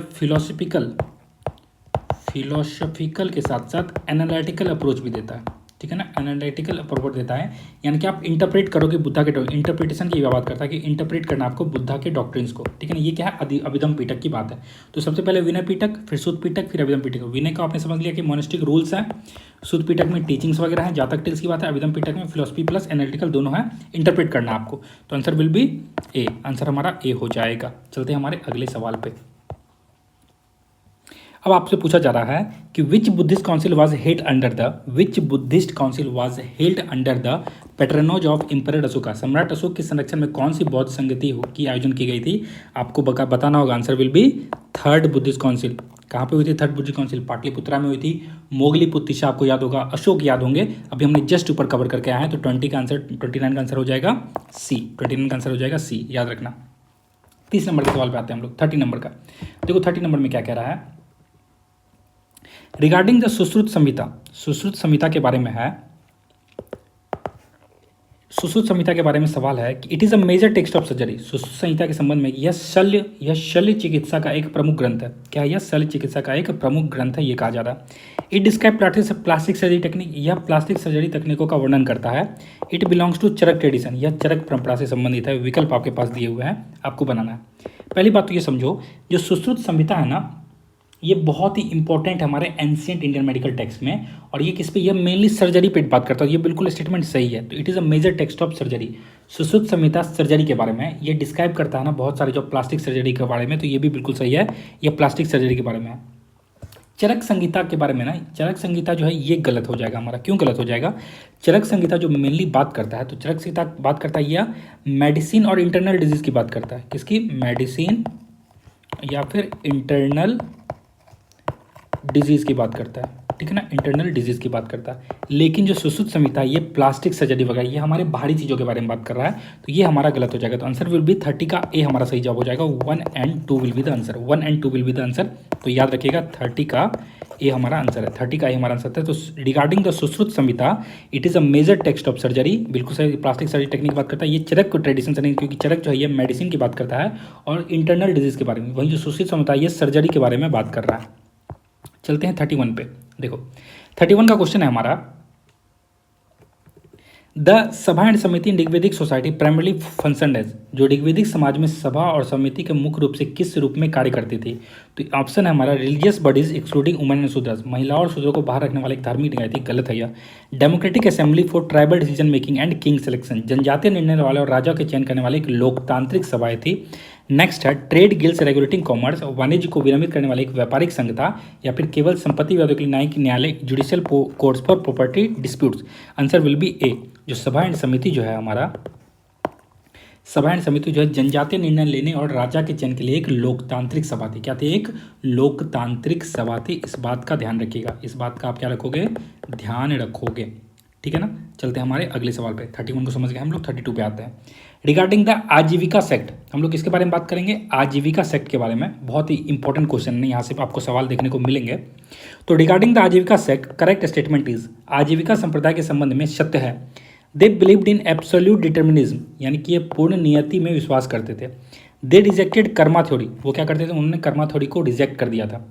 फिलोसफिकल के साथ साथ एनालिटिकल अप्रोच भी देता है, ठीक है ना। एनालिटिकल अप्रोच देता है, यानी कि आप इंटरप्रेट करोगे बुद्धा के इंटरप्रिटेशन की बात करता है कि इंटरप्रेट करना आपको बुद्धा के डॉक्ट्रिन्स को, ठीक है ना। ये क्या है? अभिधम पिटक की बात है। तो सबसे पहले विनय पिटक, फिर शुद्ध पिटक, फिर अभिधम पिटक। विनय का आपने समझ लिया कि मोनेस्टिक रूल्स है, शुद्ध पिटक में टीचिंग्स वगैरह है, जातक टेल्स की बात है, अभिधम पिटक में फिलोसफी प्लस एनालिटिकल दोनों है, इंटरप्रेट करना आपको। तो answer will be A. Answer हमारा ए हो जाएगा। चलते हैं हमारे अगले सवाल पे। अब आपसे पूछा जा रहा है कि which Buddhist council was held under the patronage of emperor Ashoka. सम्राट अशोक के संरक्षण में कौन सी बौद्ध संगति की आयोजन की गई थी? आपको बताना होगा। Answer will B third Buddhist council. कहाँ पे हुई थी थर्ड बुद्धिस्ट काउंसिल? पाटलिपुत्रा में हुई थी। मोगलीपुत्तिशा आपको याद होगा, अशोक याद होंगे, अभी हमने जस्ट ऊपर कवर करके आए हैं। तो 29 का आंसर हो जाएगा सी। 29 का आंसर हो जाएगा सी, याद रखना। 30 नंबर के सवाल पे आते हैं हम लोग, 30 नंबर का। देखो 30 नंबर में क्या कह रहा है? रिगार्डिंग द सुश्रुत संहिता, सुश्रुत संहिता के बारे में है। सुश्रुत संहिता के बारे में सवाल है कि it is a major text of surgery. Sushruta Samhita के संबंध में यह शल्य चिकित्सा का एक प्रमुख ग्रंथ है। क्या है? यह शल्य चिकित्सा का एक प्रमुख ग्रंथ है, ये कहा जा रहा है। It describe plastic surgery technique, यह प्लास्टिक सर्जरी तकनीकों का वर्णन करता है। It belongs to Charaka tradition, यह चरक परंपरा से संबंधित है। विकल्प आपके पास दिए हुए हैं, आपको बनाना है। पहली बात तो ये समझो, जो सुश्रुत संहिता है ना, ये बहुत ही इंपॉर्टेंट है हमारे एंशियंट इंडियन मेडिकल टेक्स्ट में। और ये किस पे, ये मेनली सर्जरी पे बात करता है। ये बिल्कुल स्टेटमेंट सही है। तो it is a major text of surgery. Sushruta Samhita surgery के बारे में ये डिस्क्राइब करता है ना बहुत सारे जो प्लास्टिक सर्जरी के बारे में, तो ये भी बिल्कुल सही है, ये प्लास्टिक सर्जरी के बारे में है। चरक संहिता के बारे में ना, चरक संहिता जो है ये गलत हो जाएगा हमारा। क्यों गलत हो जाएगा? चरक संहिता जो मेनली बात करता है, तो चरक संहिता बात करता है या मेडिसिन और इंटरनल डिजीज की बात करता है। किसकी? मेडिसिन या फिर इंटरनल डिजीज़ की बात करता है, ठीक है ना, इंटरनल डिजीज़ की बात करता है। लेकिन जो सुश्रुत संहिता ये प्लास्टिक सर्जरी वगैरह, ये हमारे बाहरी चीज़ों के बारे में बात कर रहा है, तो ये हमारा गलत हो जाएगा। तो आंसर विल बी 30 का ए हमारा सही जवाब हो जाएगा। 1 and 2 will be the answer. 1 and 2 will be the answer. तो याद रखिएगा 30 का ए हमारा आंसर है। 30 का ए हमारा आंसर है। तो regarding the Sushruta Samhita, it is a major text of surgery. बिल्कुल सही, प्लास्टिक सर्जरी टेक्निक की बात करता है। ये चरक को ट्रेडिशन से नहीं, क्योंकि चरक जो है ये मेडिसिन की बात करता है और इंटरनल डिजीज़ के बारे में। वहीं जो सुश्रुत संहिता है ये सर्जरी के बारे में बात कर रहा है। चलते हैं 31 पे। देखो 31 का क्वेश्चन है हमारा, द सभा एंड समिति इन ऋग्वेदिक सोसाइटी प्राइमरली फंक्शनड एज। जो ऋग्वेदिक समाज में सभा और समिति के मुख्य रूप से किस रूप में कार्य करती थी? तो ऑप्शन है हमारा religious bodies excluding women and Shudras. महिलाओं और शूद्रों को बाहर रखने वाली एक धार्मिक निकाय थी। गलत है यह। Democratic assembly for tribal decision making and king selection. जनजातीय निर्णय वाले और राजा के चयन करने वाली एक लोकतांत्रिक सभाएं थी। नेक्स्ट है ट्रेड गिल्ड्स रेगुलेटिंग कॉमर्स। वाणिज्य को विनियमित करने वाली एक व्यापारिक संघ था। या फिर केवल संपत्ति विवादों के लिए न्यायिक न्यायालय judicial courts for property disputes. Answer will be A. जो सभा एंड समिति जो है हमारा, सभा एंड समिति जो है जनजातीय निर्णय लेने और राजा के चयन के लिए एक लोकतांत्रिक सभा थी। क्या थी? एक लोकतांत्रिक सभा थी। इस बात का ध्यान रखिएगा, इस बात का आप क्या रखोगे? ध्यान रखोगे, ठीक है ना। चलते हैं हमारे अगले सवाल पे। 31 को समझ गए हम लोग, 32 पे आते हैं। रिगार्डिंग द आजीविका सेक्ट, हम लोग किसके बारे में बात करेंगे? आजीविका सेक्ट के बारे में। बहुत ही इंपॉर्टेंट क्वेश्चन है, यहाँ से आपको सवाल देखने को मिलेंगे। तो रिगार्डिंग द आजीविका सेक्ट, करेक्ट स्टेटमेंट इज, आजीविका संप्रदाय के संबंध में सत्य है। They believed in absolute determinism, यानी कि ये पूर्ण नियति में विश्वास करते थे। दे रिजेक्टेड कर्मा थ्योरी, वो क्या करते थे? उन्होंने कर्मा थ्योरी को रिजेक्ट कर दिया था।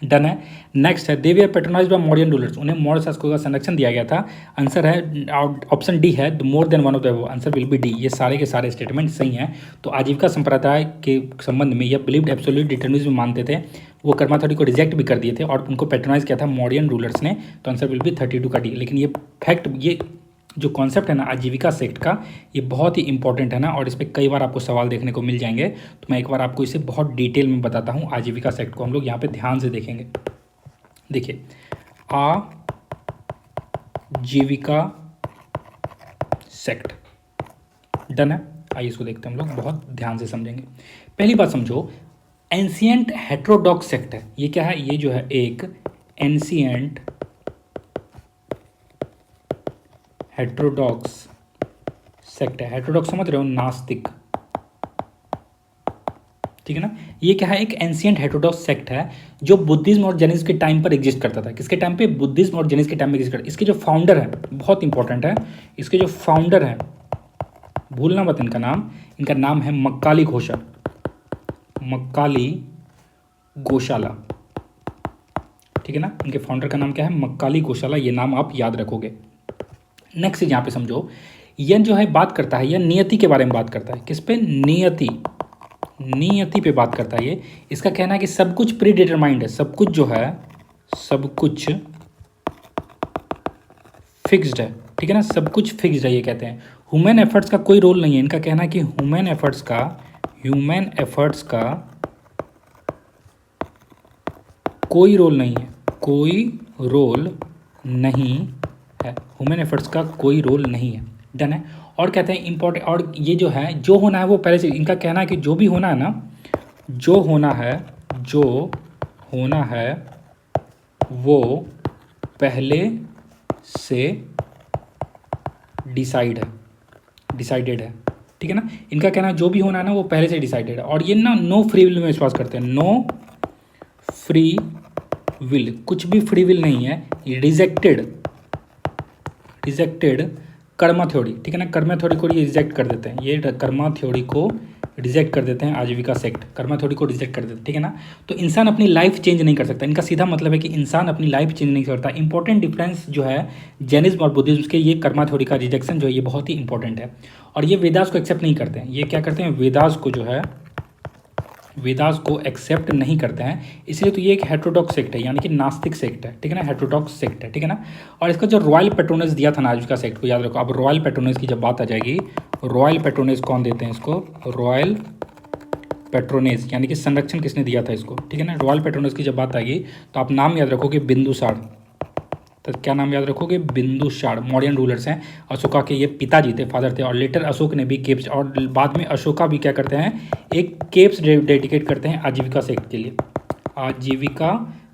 डन है। नेक्स्ट है दे वे पेट्रोनाइज बाय मॉडर्न रूलर्स, उन्हें मौर्य शासकों का संरक्षण दिया गया था। आंसर है ऑप्शन डी है, more than one of the, answer will B D. ये सारे के सारे स्टेटमेंट सही हैं। तो आजीविका संप्रदाय के संबंध में यह बिलीव्ड एब्सोल्यूट डिटर्मिनिज्म मानते थे, वो कर्मा थ्योरी को रिजेक्ट भी कर दिए थे और उनको पेट्रोनाइज किया था मॉडर्न रूलर्स ने। तो आंसर विल बी 32 का डी। लेकिन ये फैक्ट, ये जो कॉन्सेप्ट है ना आजीविका सेक्ट का, ये बहुत ही इंपॉर्टेंट है ना, और इस पर कई बार आपको सवाल देखने को मिल जाएंगे। तो मैं एक बार आपको इसे बहुत डिटेल में बताता हूँ। आजीविका सेक्ट को हम लोग यहाँ पे ध्यान से देखेंगे। देखिए, आजीविका सेक्ट, डन है। आइए इसको देखते हैं हम लोग, बहुत ध्यान से समझेंगे। पहली बात समझो, एंशियंट हेट्रोडॉक्स सेक्ट है। ये क्या है? ये जो है एक एंशियंट हेट्रोडॉक्स सेक्ट है। हेट्रोडॉक्स समझ रहे हो? नास्तिक, ठीक है ना। ये क्या है? एक एंशियंट हेट्रोडॉक्स सेक्ट है जो बुद्धिज्म और जैनिज्म के टाइम पर एग्जिस्ट करता था। किसके टाइम पे? बुद्धिज्म और जैनिज्म के टाइम में एग्जिस्ट करता। इसके जो फाउंडर है, बहुत इंपॉर्टेंट है, इसके जो फाउंडर है, भूलना मत इनका नाम है मक्काली घोषा, मक्काली गोशाला, ठीक है ना। इनके फाउंडर का नाम क्या है? मक्काली गोशाला। ये नाम आप याद रखोगे। नेक्स्ट यहाँ पे समझो, यह जो है बात करता है, यह नियति के बारे में बात करता है। किस पे? नियति, नियति पे बात करता है ये। इसका कहना है कि सब कुछ प्री डिटरमाइंड है, सब कुछ जो है, सब कुछ फिक्स्ड है, ठीक है ना, सब कुछ फिक्स्ड है ये कहते हैं। ह्यूमन एफर्ट्स का कोई रोल नहीं है। इनका कहना है कि ह्यूमन एफर्ट्स का कोई रोल नहीं है, कोई रोल नहीं है, ह्यूमन एफर्ट्स का कोई रोल नहीं है। डन है। और कहते हैं इम्पोर्टेंट, और ये जो है, जो होना है वो पहले से, इनका कहना है कि जो भी होना है ना, जो होना है वो पहले से डिसाइडेड है, ठीक है ना। इनका कहना है जो भी होना है ना वो पहले से डिसाइडेड है। और ये ना नो फ्री विल में विश्वास करते हैं। नो फ्री विल, कुछ भी फ्री विल नहीं है। रिजेक्टेड कर्मा थ्योरी, ठीक है ना। कर्मा थ्योरी को रिजेक्ट कर देते हैं, ये कर्मा थ्योरी को रिजेक्ट कर देते हैं। आजीविका सेक्ट कर्मा थ्योरी को रिजेक्ट कर देते हैं, ठीक है ना। तो इंसान अपनी लाइफ चेंज नहीं कर सकता। इनका सीधा मतलब है कि इंसान अपनी लाइफ चेंज नहीं कर सकता। इंपॉर्टेंट डिफरेंस जो है जैनिज्म और बुद्धिज्म के, ये कर्मा थ्योरी का रिजेक्शन जो है ये बहुत ही इंपॉर्टेंट है। और ये वेदास को एक्सेप्ट नहीं करते हैं। ये क्या करते हैं? वेदास को जो है वेदास को एक्सेप्ट नहीं करते हैं, इसलिए तो ये एक हेटेरोडॉक्स सेक्ट है, यानी कि नास्तिक सेक्ट है, ठीक है ना, हेटेरोडॉक्स सेक्ट है, ठीक है ना। और इसका जो रॉयल पेट्रोनेज दिया था ना आजीविका सेक्ट को, याद रखो। अब रॉयल पेट्रोनेज की जब बात आ जाएगी, रॉयल पेट्रोनेज कौन देते हैं इसको, रॉयल पेट्रोनेज यानी कि संरक्षण किसने दिया था इसको, ठीक है ना। रॉयल पेट्रोनेज की जब बात आएगी तो आप नाम याद रखोगे बिंदुसार, तो क्या नाम याद रखोगे, बिंदुसार। मौर्यन रूलर्स हैं, अशोका के ये पिताजी थे, फादर थे, और लेटर अशोक ने भी केप्स, और बाद में अशोका भी क्या करते हैं, एक केप्स डेडिकेट करते हैं आजीविका सेक्ट के लिए, आजीविका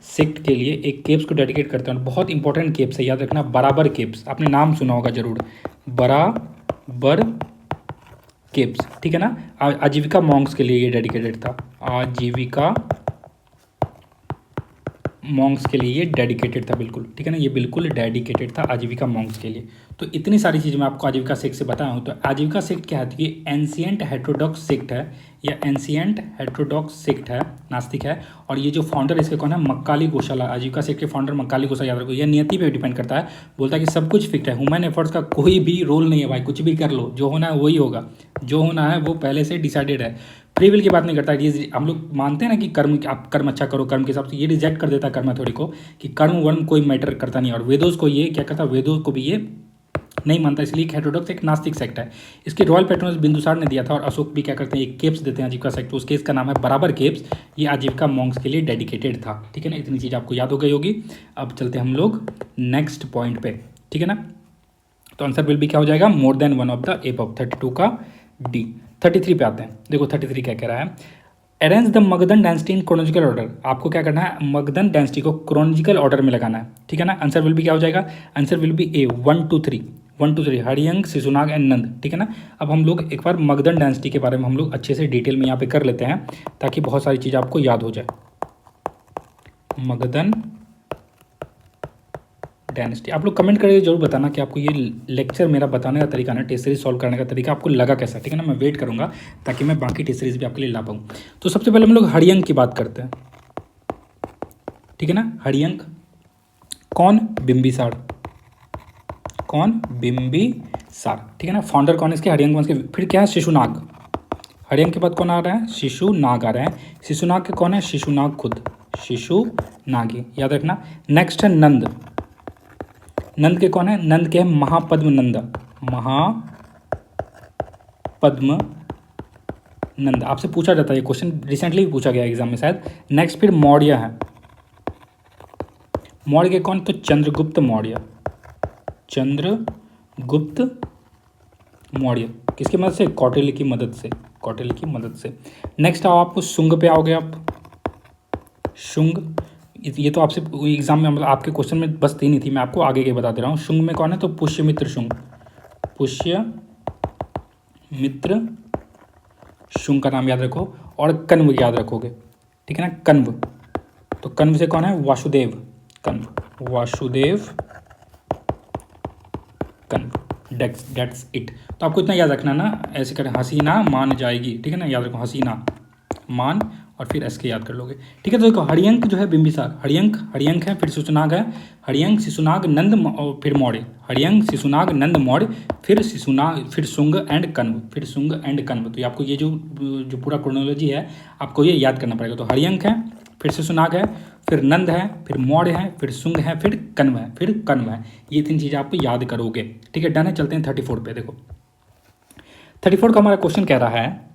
सेक्ट के लिए एक केप्स को डेडिकेट करते हैं। बहुत इंपॉर्टेंट केप्स है, याद रखना, बराबर केप्स, आपने नाम सुना होगा जरूर, बराबर केप्स, ठीक है ना। आजीविका मॉन्क्स के लिए ये डेडिकेटेड था, आजीविका मॉन्क्स के लिए ये डेडिकेटेड था, बिल्कुल, ठीक है ना, ये बिल्कुल डेडिकेटेड था आजीविका मॉन्क्स के लिए। तो इतनी सारी चीज़ें मैं आपको आजीविका सेक्ट से बताया हूँ। तो आजीविका सेक्ट क्या है, ये एंशिएंट हेटेरोडॉक्स सेक्ट है, या एंशिएंट हेटेरोडॉक्स सेक्ट है, नास्तिक है। और ये जो फाउंडर इसके कौन है, मक्काली गोशाला, आजीविका सेक्ट के फाउंडर मक्काली गोशाला, याद रखो। यह नियति पे डिपेंड करता है, बोलता है कि सब कुछ फिक्स है, ह्यूमन एफर्ट्स का कोई भी रोल नहीं है भाई, कुछ भी कर लो, जो होना है वही होगा, जो होना है वो पहले से डिसाइडेड है। फ्री विल की बात नहीं करता। ये हम लोग मानते हैं ना कि कर्म, आप कर्म अच्छा करो, कर्म के हिसाब से, ये रिजेक्ट कर देता है कर्म थोड़ी को, कि कर्म वर्म कोई मैटर करता नहीं। और वेदोस को ये क्या करता है, वेदोस को भी ये नहीं मानता, इसलिए हेटेरोडॉक्स एक नास्तिक सेक्ट है। इसके रॉयल पेट्रोनस बिंदुसार ने दिया था, और अशोक भी क्या करते हैं, एक केप्स देते हैं आजीविका सेक्ट, उस केस का नाम है बराबर केप्स, ये आजीविका मॉन्क्स के लिए डेडिकेटेड था, ठीक है ना। इतनी चीज़ आपको याद हो गई होगी। अब चलते हैं हम लोग नेक्स्ट पॉइंट पे, ठीक है ना। तो आंसर विल भी क्या हो जाएगा, more than one of the above, 32 का डी। 33 पे आते हैं, देखो 33 क्या कह रहा है, arrange the Magadhan dynasty in chronological order. आपको क्या करना है, मगधन डायनेस्टी को क्रोनोलॉजिकल ऑर्डर में लगाना है, ठीक है ना। आंसर विल भी क्या हो जाएगा, आंसर विल भी ए 1 2 3, 1 2 3, हरियंग, शिशुनाग एंड नंद, ठीक है ना। अब हम लोग एक बार मगधन डायनेस्टी के बारे में हम लोग अच्छे से डिटेल में यहाँ पे कर लेते हैं, ताकि बहुत सारी चीज़ आपको याद हो जाए। मगधन डायनेस्टी, आप लोग कमेंट करके जरूर बताना कि आपको ये लेक्चर मेरा बताने का तरीका ना, टेस्ट सीरीज सॉल्व करने का तरीका आपको लगा कैसा, ठीक है ना। मैं वेट करूंगा ताकि मैं बाकी टेस्ट सीरीज भी आपके लिए ला पाऊँ। तो सबसे पहले हम लोग हरियंक की बात करते हैं, ठीक है ना। हरियंक कौन, बिंबिसार, कौन, बिंबिसार, ठीक है ना। फाउंडर कौन है इसके, हरियंक वंश के। फिर क्या है, शिशुनाग, हरियंक के बाद कौन आ रहा है, शिशुनाग आ रहा है। शिशुनाग के कौन है, शिशुनाग खुद, शिशुनाग ही याद रखना। नेक्स्ट है नंद, नंद के कौन है, नंद के है महापद्म नंद, महापद्म नंद। आपसे पूछा जाता है ये क्वेश्चन, रिसेंटली भी पूछा गया एग्जाम में शायद। नेक्स्ट फिर मौर्य है, मौर्य के कौन, तो चंद्रगुप्त मौर्य, चंद्रगुप्त मौर्य, किसकी मदद से, कौटिल्य की मदद से, कौटिल्य की मदद से। नेक्स्ट आओ आपको शुंग पे आओगे आप, शुंग, ये तो आपसे एग्जाम में मतलब आपके क्वेश्चन में बस तीन ही थी, मैं आपको आगे के बता दे रहा हूँ। शुंग में कौन है, तो पुष्यमित्र शुंग, पुष्यमित्र शुंग का नाम याद रखो। और कण्व याद रखोगे, ठीक है ना, कण्व। तो कण्व से कौन है, वासुदेव, कण्व, वासुदेव कण्व, डेट्स इट। तो आपको इतना याद रखना ना, ऐसे करें, हसीना मान जाएगी, ठीक है ना, याद रखो, हसीना मान, और फिर एस के याद कर लोगे, ठीक है। तो देखो हरियंक जो है बिंबिसार, हरियंक, हरियंक है, फिर शिशुनाग है, हरियंक, शिशुनाग, नंद, और फिर मौर्य, हरियंक, शिशुनाग, नंद, मौर्य, फिर शिशुनाग, फिर शुंग एंड कण्व, फिर शुंग एंड कण्व। तो आपको ये जो पूरा क्रोनोलॉजी है आपको ये याद करना पड़ेगा। तो हरियंक है, फिर शिशुनाग है, फिर नंद है, फिर मौर्य है, फिर शुंग है, फिर कण्व है, फिर कण्व है। ये तीन चीज़ें आपको याद करोगे, ठीक है, डन है। चलते हैं 34 पे। देखो 34 का हमारा क्वेश्चन कह रहा है,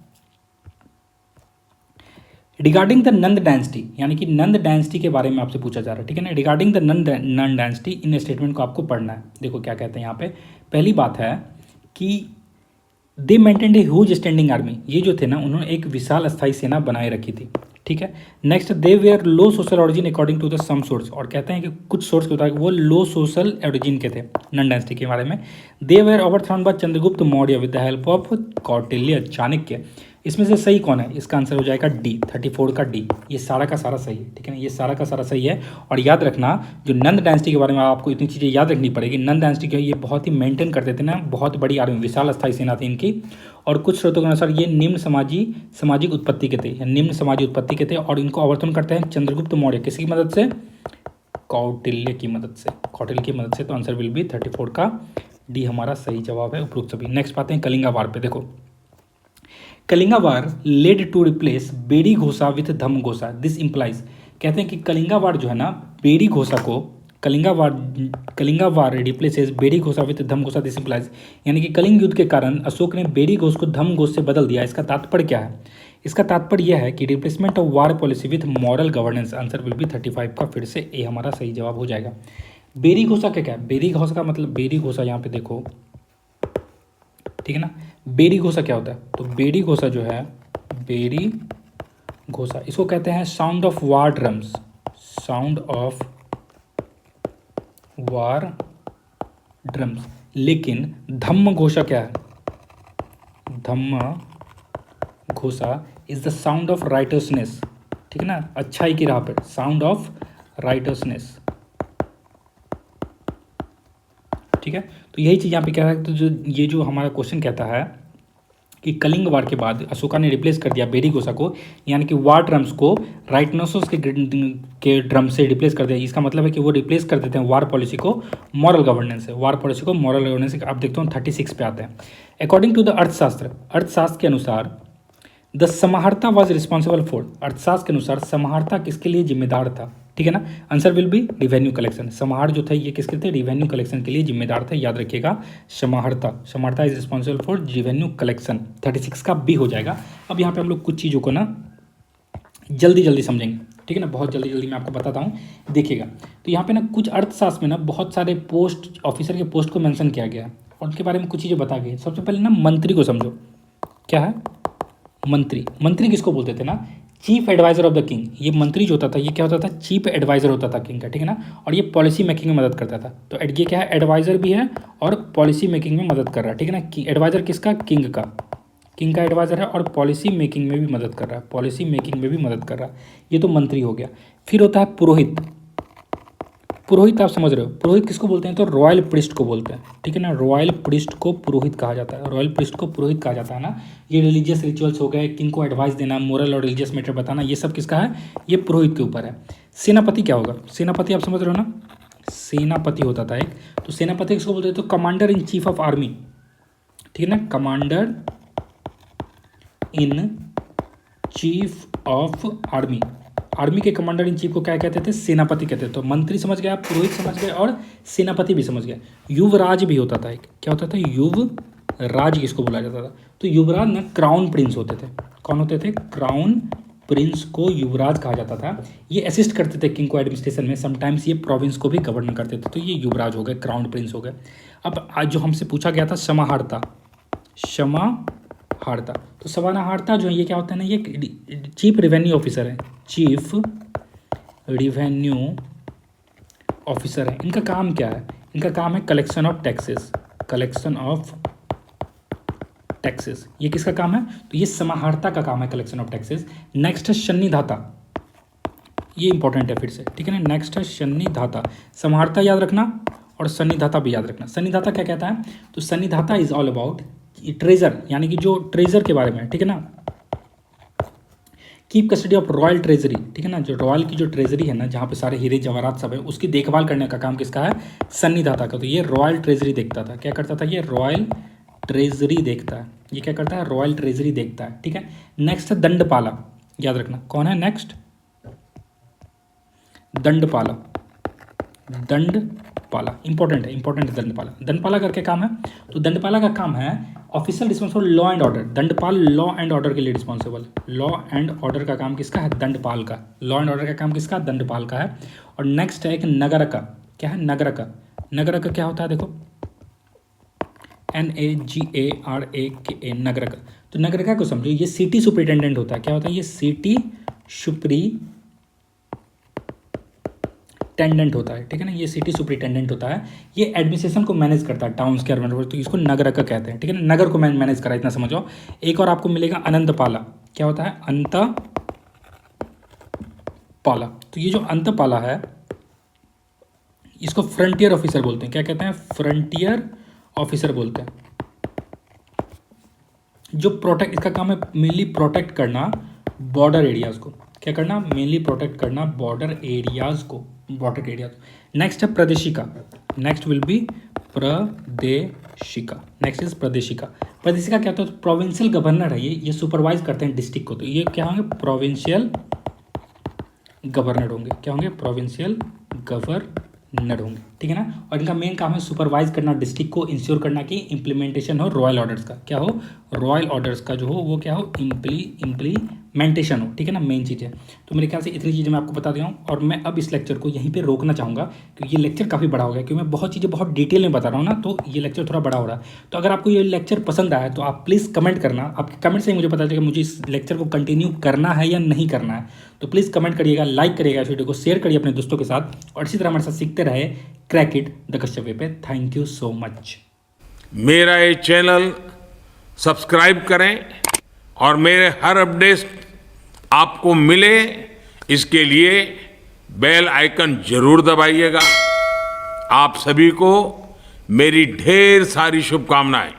रिगार्डिंग द नंद डायनेस्टी, यानी कि नंद डायनेस्टी के बारे में आपसे पूछा जा रहा है, ठीक है ना। Regarding the Nand dynasty, in statement को आपको पढ़ना है। देखो क्या कहते हैं यहाँ पे, पहली बात है कि they maintained a huge standing army, ये जो थे ना उन्होंने एक विशाल स्थायी सेना बनाए रखी थी, ठीक है। Next, they were low social origin according to the some source, और कहते हैं कि कुछ सोर्स के होता है वो लो सोशल ऑरिजिन के थे नंद डायनेस्टी के बारे में। They were overthrown by Chandragupta Maurya with the help of Kautilya, Chanakya. इसमें से सही कौन है, इसका आंसर हो जाएगा डी, 34 का डी। ये सारा का सारा सही है, ठीक है ना, ये सारा का सारा सही है। और याद रखना, जो नंद डायनेस्टी के बारे में आपको इतनी चीज़ें याद रखनी पड़ेगी। नंद डायनेस्टी के ये बहुत ही मेंटेन करते थे ना, बहुत बड़ी आर्मी, विशाल स्थायी सेना थी इनकी। और कुछ स्रोतों के अनुसार ये निम्न सामाजिक उत्पत्ति के थे, निम्न सामाजिक उत्पत्ति के थे। और इनको अवर्तन करते हैं चंद्रगुप्त मौर्य, किसकी मदद से, कौटिल्य की मदद से, कौटिल्य की मदद से। तो आंसर विल बी 34 का डी हमारा सही जवाब है, उपरोक्त सभी। नेक्स्ट पाते हैं कलिंगा वार पे। देखो Kalinga war led to replace बेड़ी Ghosha with Dhamma Ghosha, this implies. कहते हैं कि कलिंगा वार जो है ना, बेड़ी घोषा को कलिंगा वार रिप्लेसेस बेड़ी Ghosha with Dhamma Ghosha, this implies. यानी कि कलिंग युद्ध के कारण अशोक ने बेड़ी घोष को धम्म घोष से बदल दिया। इसका तात्पर्य क्या है? इसका तात्पर्य यह है कि replacement of war policy with moral governance. Answer will B 35 का फिर से ए हमारा सही जवाब हो जाएगा। बेड़ी घोषा क्या है? बेड़ी घोषा का मतलब, बेड़ी घोषा यहाँ पे देखो, ठीक है ना। बेड़ी घोषा क्या होता है? तो बेड़ी घोषा जो है, बेड़ी घोषा इसको कहते हैं sound of war drums, sound of war drums. लेकिन धम्म घोषा क्या है? धम्म घोषा is the sound of righteousness, ठीक है ना, अच्छाई की राह पर, साउंड ऑफ राइटसनेस, ठीक है। तो यही चीज़ यहाँ पे क्या है, तो जो हमारा क्वेश्चन कहता है कि कलिंग वार के बाद अशोका ने रिप्लेस कर दिया बेड़ी घोषा को, यानी कि वार ड्रम्स को राइटनोसोस के ड्रम से रिप्लेस कर दिया। इसका मतलब है कि वो रिप्लेस कर देते हैं वार पॉलिसी को मॉरल गवर्नेंस से, वार पॉलिसी को मॉरल गवर्नेंस से। आप देखते हो 36 पे आते हैं। अकॉर्डिंग टू द अर्थशास्त्र, अर्थशास्त्र के अनुसार द समाहर्ता वॉज रिस्पॉन्सिबल फॉर, अर्थशास्त्र के अनुसार समाहर्ता किसके लिए जिम्मेदार था, ठीक है ना। Answer will be revenue collection. समाहर जो थे ये किसके थे? रिवेन्यू कलेक्शन के लिए जिम्मेदार थे, याद रखिएगा। समाहर्ता is responsible for revenue collection. 36 का बी हो जाएगा। अब यहाँ पे हम लोग कुछ चीज़ों को ना जल्दी समझेंगे, ठीक है ना, बहुत जल्दी मैं आपको बताता हूँ, देखिएगा। तो यहाँ पे ना कुछ अर्थशास्त्र में ना बहुत सारे पोस्ट, ऑफिसर के पोस्ट को मेंशन किया गया है और उनके बारे में कुछ चीज़ें बता गई। सबसे पहले ना मंत्री को समझो, क्या है मंत्री किसको बोलते थे ना? Chief advisor of the king. ये मंत्री जो होता था ये क्या होता था? चीफ एडवाइजर होता था किंग का, ठीक है ना। और ये पॉलिसी मेकिंग में मदद करता था। तो ये क्या है? एडवाइजर भी है और पॉलिसी मेकिंग में मदद कर रहा है, ठीक है ना। एडवाइजर किसका? किंग का एडवाइजर है और पॉलिसी मेकिंग में भी मदद कर रहा है, पॉलिसी मेकिंग में भी मदद कर रहा है। ये तो मंत्री हो गया। फिर होता है पुरोहित। पुरोहित आप समझ रहे हो, पुरोहित किसको बोलते हैं? तो रॉयल प्रिस्ट को बोलते हैं, ठीक है ना। रॉयल प्रिस्ट को पुरोहित कहा जाता है, रॉयल प्रिस्ट को पुरोहित कहा जाता है ना। ये रिलीजियस रिचुअल्स हो गए, किंग को एडवाइस देना, मोरल और रिलीजियस मैटर बताना, ये सब किसका है? ये पुरोहित के ऊपर है। सेनापति क्या होगा? सेनापति आप समझ रहे हो ना, सेनापति होता था एक। तो सेनापति किसको बोलते हैं? तो commander in chief of army, ठीक है ना, commander in chief of army. Army के कमांडर इन चीफ को क्या कहते थे? सेनापति कहते थे। तो मंत्री समझ गया, पुरोहित समझ गए और सेनापति भी समझ गया। युवराज भी होता था एक, क्या होता था? युवराज किसको बोला जाता था? तो युवराज ना क्राउन प्रिंस होते थे। कौन होते थे? क्राउन प्रिंस को युवराज कहा जाता था। ये असिस्ट करते थे किंग को एडमिनिस्ट्रेशन में, समटाइम्स ये प्रोविंस को भी गवर्न करते थे। तो ये युवराज हो गए, क्राउन प्रिंस हो गए। अब आज जो हमसे पूछा गया था समाहर्ता, तो समाहर्ता जो है ये क्या होता है ना, ये चीफ रेवेन्यू ऑफिसर है, चीफ रेवेन्यू ऑफिसर है। इनका काम क्या है? इनका काम है collection of taxes, collection of taxes. ये किसका काम है? तो ये समाहर्ता का काम है, कलेक्शन ऑफ टैक्सेस। नेक्स्ट है सन्निधाता, ये इंपॉर्टेंट है फिर से, ठीक है ना। नेक्स्ट है सन्निधाता। समाहर्ता याद रखना और सन्निधाता भी याद रखना। सन्निधाता क्या कहता है? तो सन्निधाता इज ऑल अबाउट ट्रेजर, यानी कि जो ट्रेजर के बारे में, ठीक है ना, keep custody of royal treasury, ठीक है ना। जो रॉयल की जो ट्रेजरी है ना, जहाँ पे सारे हीरे जवाहरात सब है, उसकी देखभाल करने का काम किसका है? सन्निधाता का। तो ये रॉयल ट्रेजरी देखता था, क्या करता था? ये रॉयल ट्रेजरी देखता है। ये क्या करता है? रॉयल ट्रेजरी देखता है, ठीक है। नेक्स्ट है दंडपाला, याद रखना कौन है नेक्स्ट? दंडपाला, दंडपाला इंपॉर्टेंट है दंडपाला। दंडपाला का क्या काम है? तो दंडपाला का काम है officer responsible law and order. दंडपाल लॉ एंड ऑर्डर के लिए रिस्पॉन्सिबल। लॉ एंड ऑर्डर का काम किसका है? दंडपाल का। लॉ एंड ऑर्डर का काम किसका? दंडपाल का है। और नेक्स्ट है एक नगरका, क्या है? नगरका। नगरका क्या होता है? देखो NAGARAKA, नगरका। तो नगरका को समझो, ये सिटी सुपरिटेंडेंट होता है। क्या होता है? ये सिटी सुपरिटेंडेंट होता है, ठीक है ना। ये सिटी सुपरिटेंडेंट होता है, ये एडमिनिस्ट्रेशन को मैनेज करता है, टाउन्स के अर्बन। तो इसको नगरका कहते हैं, ठीक है ना। नगर को मैनेज करा, इतना समझो। एक और आपको मिलेगा अनंतपाला। क्या होता है? अंतपाला। तो ये जो अंतपाला है इसको फ्रंटियर ऑफिसर बोलते हैं। क्या कहते हैं? फ्रंटियर ऑफिसर बोलते हैं। जो प्रोटेक्ट, इसका काम है मेनली प्रोटेक्ट करना बॉर्डर एरियाज को। क्या करना? मेनली प्रोटेक्ट करना बॉर्डर एरियाज को, बॉर्डर एरियाज। नेक्स्ट है Pradeshika. Next will be Pradeshika. Next is Pradeshika. प्रदेश का क्या होता है, प्रोविंशियल गवर्नर है ये सुपरवाइज करते हैं डिस्ट्रिक्ट को, तो ये क्या होंगे, प्रोविंशियल गवर्नर होंगे। क्या होंगे, प्रोविंशियल गवर्नर होंगे, ठीक है ना। और इनका मेन काम है सुपरवाइज करना डिस्ट्रिक्ट को, इंश्योर करना कि इम्प्लीमेंटेशन हो रॉयल ऑर्डर्स का, क्या हो, रॉयल ऑर्डर्स का जो हो वो क्या हो, इम्प्लीमेंटेशन हो, ठीक है ना, मेन चीज़ है। तो मेरे ख्याल से इतनी चीज़ें मैं आपको बता दिया हूँ, और मैं अब इस लेक्चर को यहीं पे रोकना चाहूँगा क्योंकि ये लेक्चर काफ़ी बड़ा हो गया, क्योंकि मैं बहुत चीज़ें बहुत डिटेल में बता रहा हूँ ना, तो ये लेक्चर थोड़ा बड़ा हो रहा है। तो अगर आपको ये लेक्चर पसंद आया तो आप प्लीज़ कमेंट करना, आपके कमेंट से ही मुझे पता चलेगा मुझे इस लेक्चर को कंटिन्यू करना है या नहीं करना है। तो प्लीज़ कमेंट करिएगा, लाइक करिएगा इस वीडियो को, शेयर करिए अपने दोस्तों के साथ, और इसी तरह हमारे साथ सीखते रहे crack it the Kashyap way पे। Thank you so much. मेरा ये चैनल सब्सक्राइब करें और मेरे हर अपडेट आपको मिले, इसके लिए बेल आइकन जरूर दबाइएगा। आप सभी को मेरी ढेर सारी शुभकामनाएं।